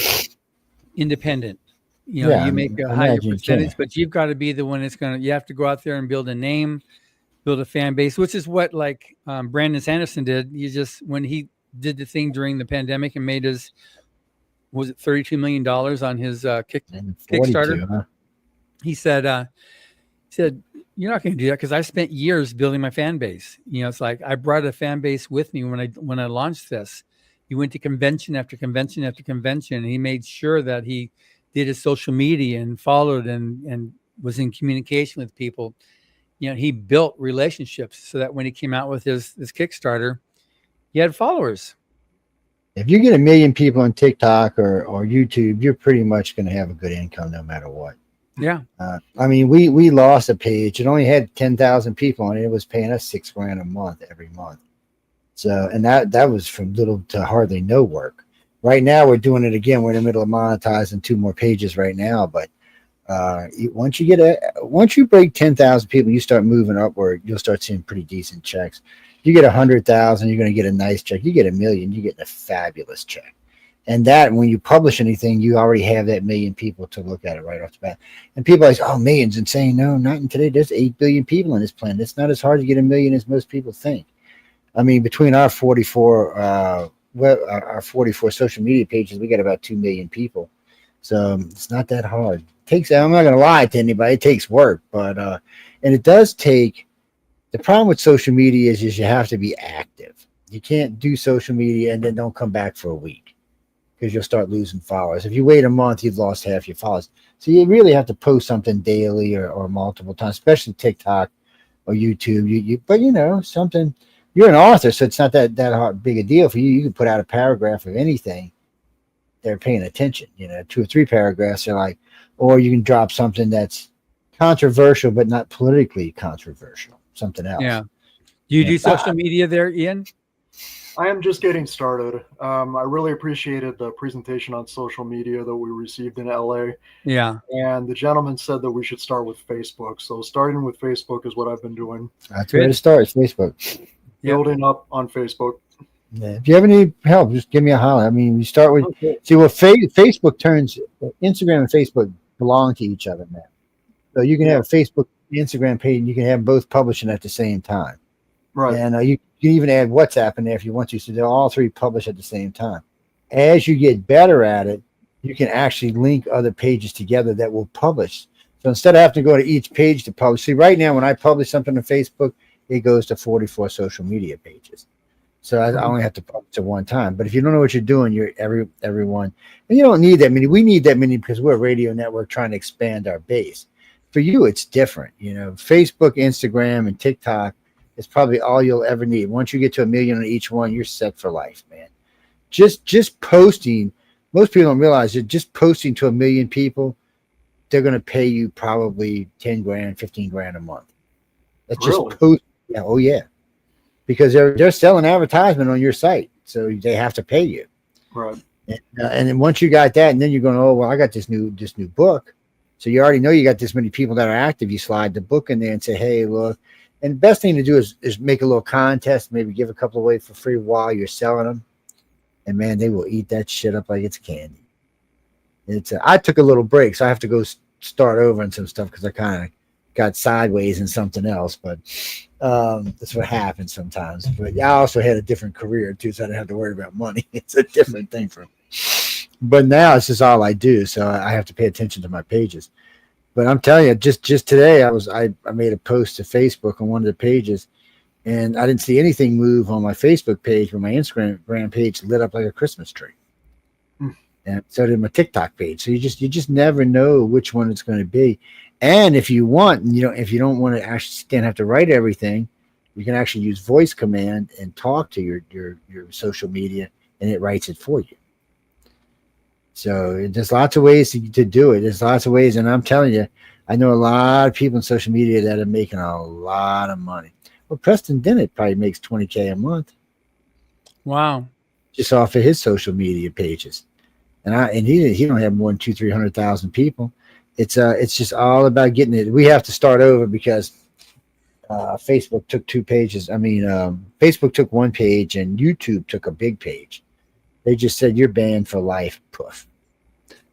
independent. You make a higher percentage, but you've got to be the one you have to go out there and build a name, build a fan base, which is what Brandon Sanderson did. When he did the thing during the pandemic and made his, was it $32 million on his Kickstarter? Huh? He said, you're not going to do that because I spent years building my fan base. It's like I brought a fan base with me when I launched this. He went to convention after convention after convention. And he made sure that he did his social media and followed and was in communication with people. He built relationships so that when he came out with this Kickstarter, he had followers. If you get 1 million people on TikTok or YouTube, you're pretty much going to have a good income no matter what. Yeah. We lost a page. It only had 10,000 people on it. It was paying us $6,000 a month every month. So, and that was from little to hardly no work. Right now we're doing it again. We're in the middle of monetizing 2 more pages right now. But once you break 10,000 people, you start moving upward. You'll start seeing pretty decent checks. You get 100,000, you're going to get a nice check. You get 1 million, you get a fabulous check. And that, when you publish anything, you already have that 1 million people to look at it right off the bat. And people are like, oh, millions, insane. No, not in today. There's 8 billion people on this planet. It's not as hard to get 1 million as most people think. Between our 44 social media pages, we got about 2 million people. So it's not that hard. I'm not going to lie to anybody. It takes work, but and it does take. The problem with social media is you have to be active. You can't do social media and then don't come back for a week because you'll start losing followers. If you wait a month, you've lost half your followers. So you really have to post something daily or multiple times, especially TikTok or YouTube. But something. You're an author, so it's not that hard, big a deal for you. You can put out a paragraph of anything. They're paying attention. 2 or 3 paragraphs are like, or you can drop something that's controversial but not politically controversial. Something else. Yeah. Do you do social media there, Ian? I am just getting started. I really appreciated the presentation on social media that we received in LA. Yeah. And the gentleman said that we should start with Facebook. So starting with Facebook is what I've been doing. That's where to start, is Facebook. Building up on Facebook. Yeah. If you have any help, just give me a holler. I mean, you start with, see what Facebook turns, Instagram and Facebook belong to each other now. So you can have a Facebook, Instagram page, and you can have both publishing at the same time. Right. And you can even add WhatsApp in there if you want to. So they'll all three publish at the same time. As you get better at it, you can actually link other pages together that will publish. So instead of having to go to each page to publish, see, right now when I publish something on Facebook, it goes to 44 social media pages. So I only have to publish at one time. But if you don't know what you're doing, you're everyone. And you don't need that many. We need that many because we're a radio network trying to expand our base. For you, it's different. You know, Facebook, Instagram, and TikTok is probably all you'll ever need. Once you get to 1 million on each one, you're set for life, man. Just posting. Most people don't realize that just posting to 1 million people, they're going to pay you probably 10 grand, 15 grand a month. That's really? Just post. Yeah, oh yeah. Because they're selling advertisement on your site, so they have to pay you. Right. And then once you got that, and then you're going, oh well, I got this new book, so you already know you got this many people that are active. You slide the book in there and say, hey, look. And the best thing to do is make a little contest, maybe give a couple away for free while you're selling them, and man, they will eat that shit up like it's candy. I took a little break, so I have to go start over on some stuff because I kind of got sideways in something else, but that's what happens sometimes. But I also had a different career too, so I didn't have to worry about money. It's a different thing for me. But now it's just all I do, so I have to pay attention to my pages. But I'm telling you, just today I made a post to Facebook on one of the pages, and I didn't see anything move on my Facebook page, but my Instagram page lit up like a Christmas tree. And so did my TikTok page. So you just never know which one it's going to be. And if you want, if you don't want to actually have to write everything, you can actually use voice command and talk to your social media, and it writes it for you. So there's lots of ways to do it. There's lots of ways, and I'm telling you, I know a lot of people in social media that are making a lot of money. Well, Preston Dennett probably makes $20K a month. Wow! Just off of his social media pages, and he don't have more than 200,000-300,000 people. It's just all about getting it. We have to start over because Facebook took 2 pages. I mean, Facebook took 1 page and YouTube took a big page. They just said you're banned for life. Poof.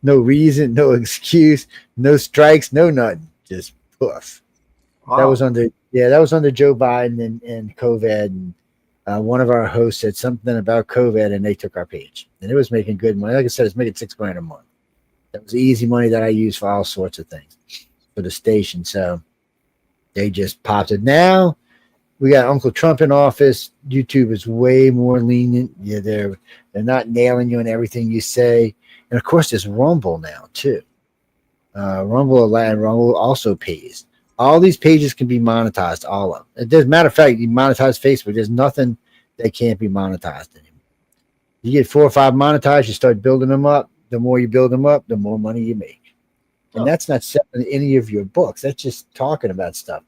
No reason, no excuse, no strikes, no nothing. Just poof. Wow. That was under Joe Biden and COVID. And one of our hosts said something about COVID, and they took our page. And it was making good money. Like I said, it's making $6 grand a month. That was easy money that I use for all sorts of things for the station. So they just popped it. Now we got Uncle Trump in office. YouTube is way more lenient. Yeah, they're not nailing you in everything you say. And of course, there's Rumble now too. Rumble also pays. All these pages can be monetized. All of them. As a matter of fact, you monetize Facebook. There's nothing that can't be monetized anymore. You get 4 or 5 monetized. You start building them up. The more you build them up, the more money you make. And that's not selling any of your books. That's just talking about stuff.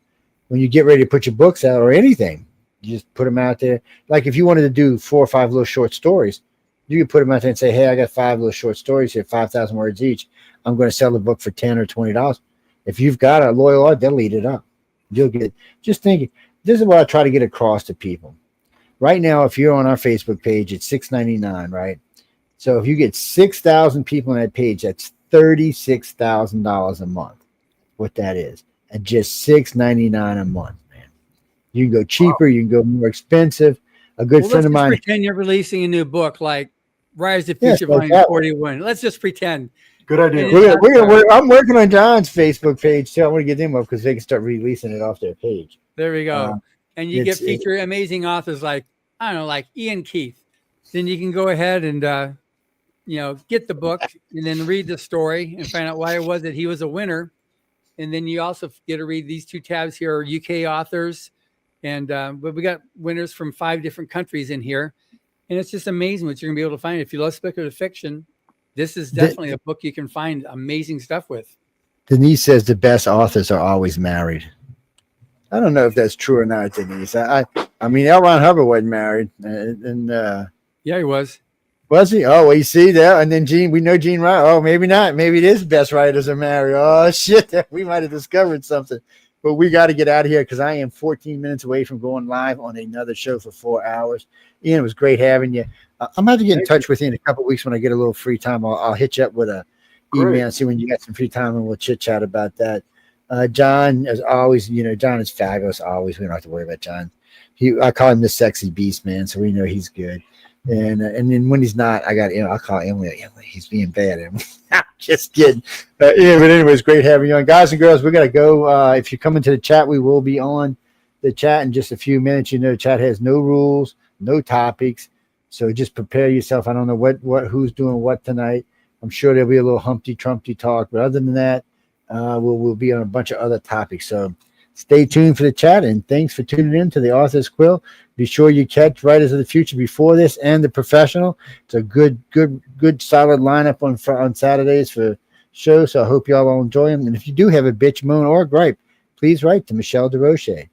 When you get ready to put your books out or anything, you just put them out there. Like if you wanted to do 4 or 5 little short stories, you could put them out there and say, hey, I got 5 little short stories here, 5,000 words each. I'm going to sell the book for $10 or $20. If you've got a loyal audience, they'll eat it up. You'll get, just think, this is what I try to get across to people. Right now, if you're on our Facebook page, it's $6.99, right? So if you get 6,000 people on that page, that's $36,000 a month. What that is, and just $6.99 a month, man. You can go cheaper, you can go more expensive. A good friend of mine. Pretend you're releasing a new book like Rise to Future Volume 41. Let's just pretend. Good idea. I'm working on John's Facebook page too. I want to get them up because they can start releasing it off their page. There we go. And you get feature amazing authors like, I don't know, like Ian Keith. Then you can go ahead and get the book and then read the story and find out why it was that he was a winner. And then you also get to read these 2 tabs here are UK authors. And but we got winners from 5 different countries in here. And it's just amazing what you're going to be able to find. If you love speculative fiction, this is definitely a book you can find amazing stuff with. Denise says the best authors are always married. I don't know if that's true or not, Denise. I mean, L. Ron Hubbard wasn't married, and Yeah, he was. was he? Oh, well, you see that, and then Gene. We know Gene Wright. Oh, maybe not. Maybe it is best writers are married. Oh shit, we might have discovered something. But we got to get out of here because I am 14 minutes away from going live on another show for 4 hours. Ian, it was great having you. I'm going to get in touch with you in a couple of weeks when I get a little free time. I'll hit you up with a email and see when you got some free time, and we'll chit chat about that. John, as always, John is fabulous. Always, we don't have to worry about John. I call him the sexy beast, man. So we know he's good. And then when he's not, I'll call Emily. He's being bad. Just kidding. But anyway, it's great having you on, guys and girls. We got to go. If you come into the chat, we will be on the chat in just a few minutes. Chat has no rules, no topics. So just prepare yourself. I don't know who's doing what tonight. I'm sure there'll be a little Humpty Trumpty talk, but other than that, we'll be on a bunch of other topics. So stay tuned for the chat, and thanks for tuning in to the Authors Quill. Be sure you catch Writers of the Future before this and The Professional. It's a good solid lineup on Saturdays for shows. So I hope y'all all enjoy them. And if you do have a bitch, moan, or gripe, please write to Michelle DeRoche.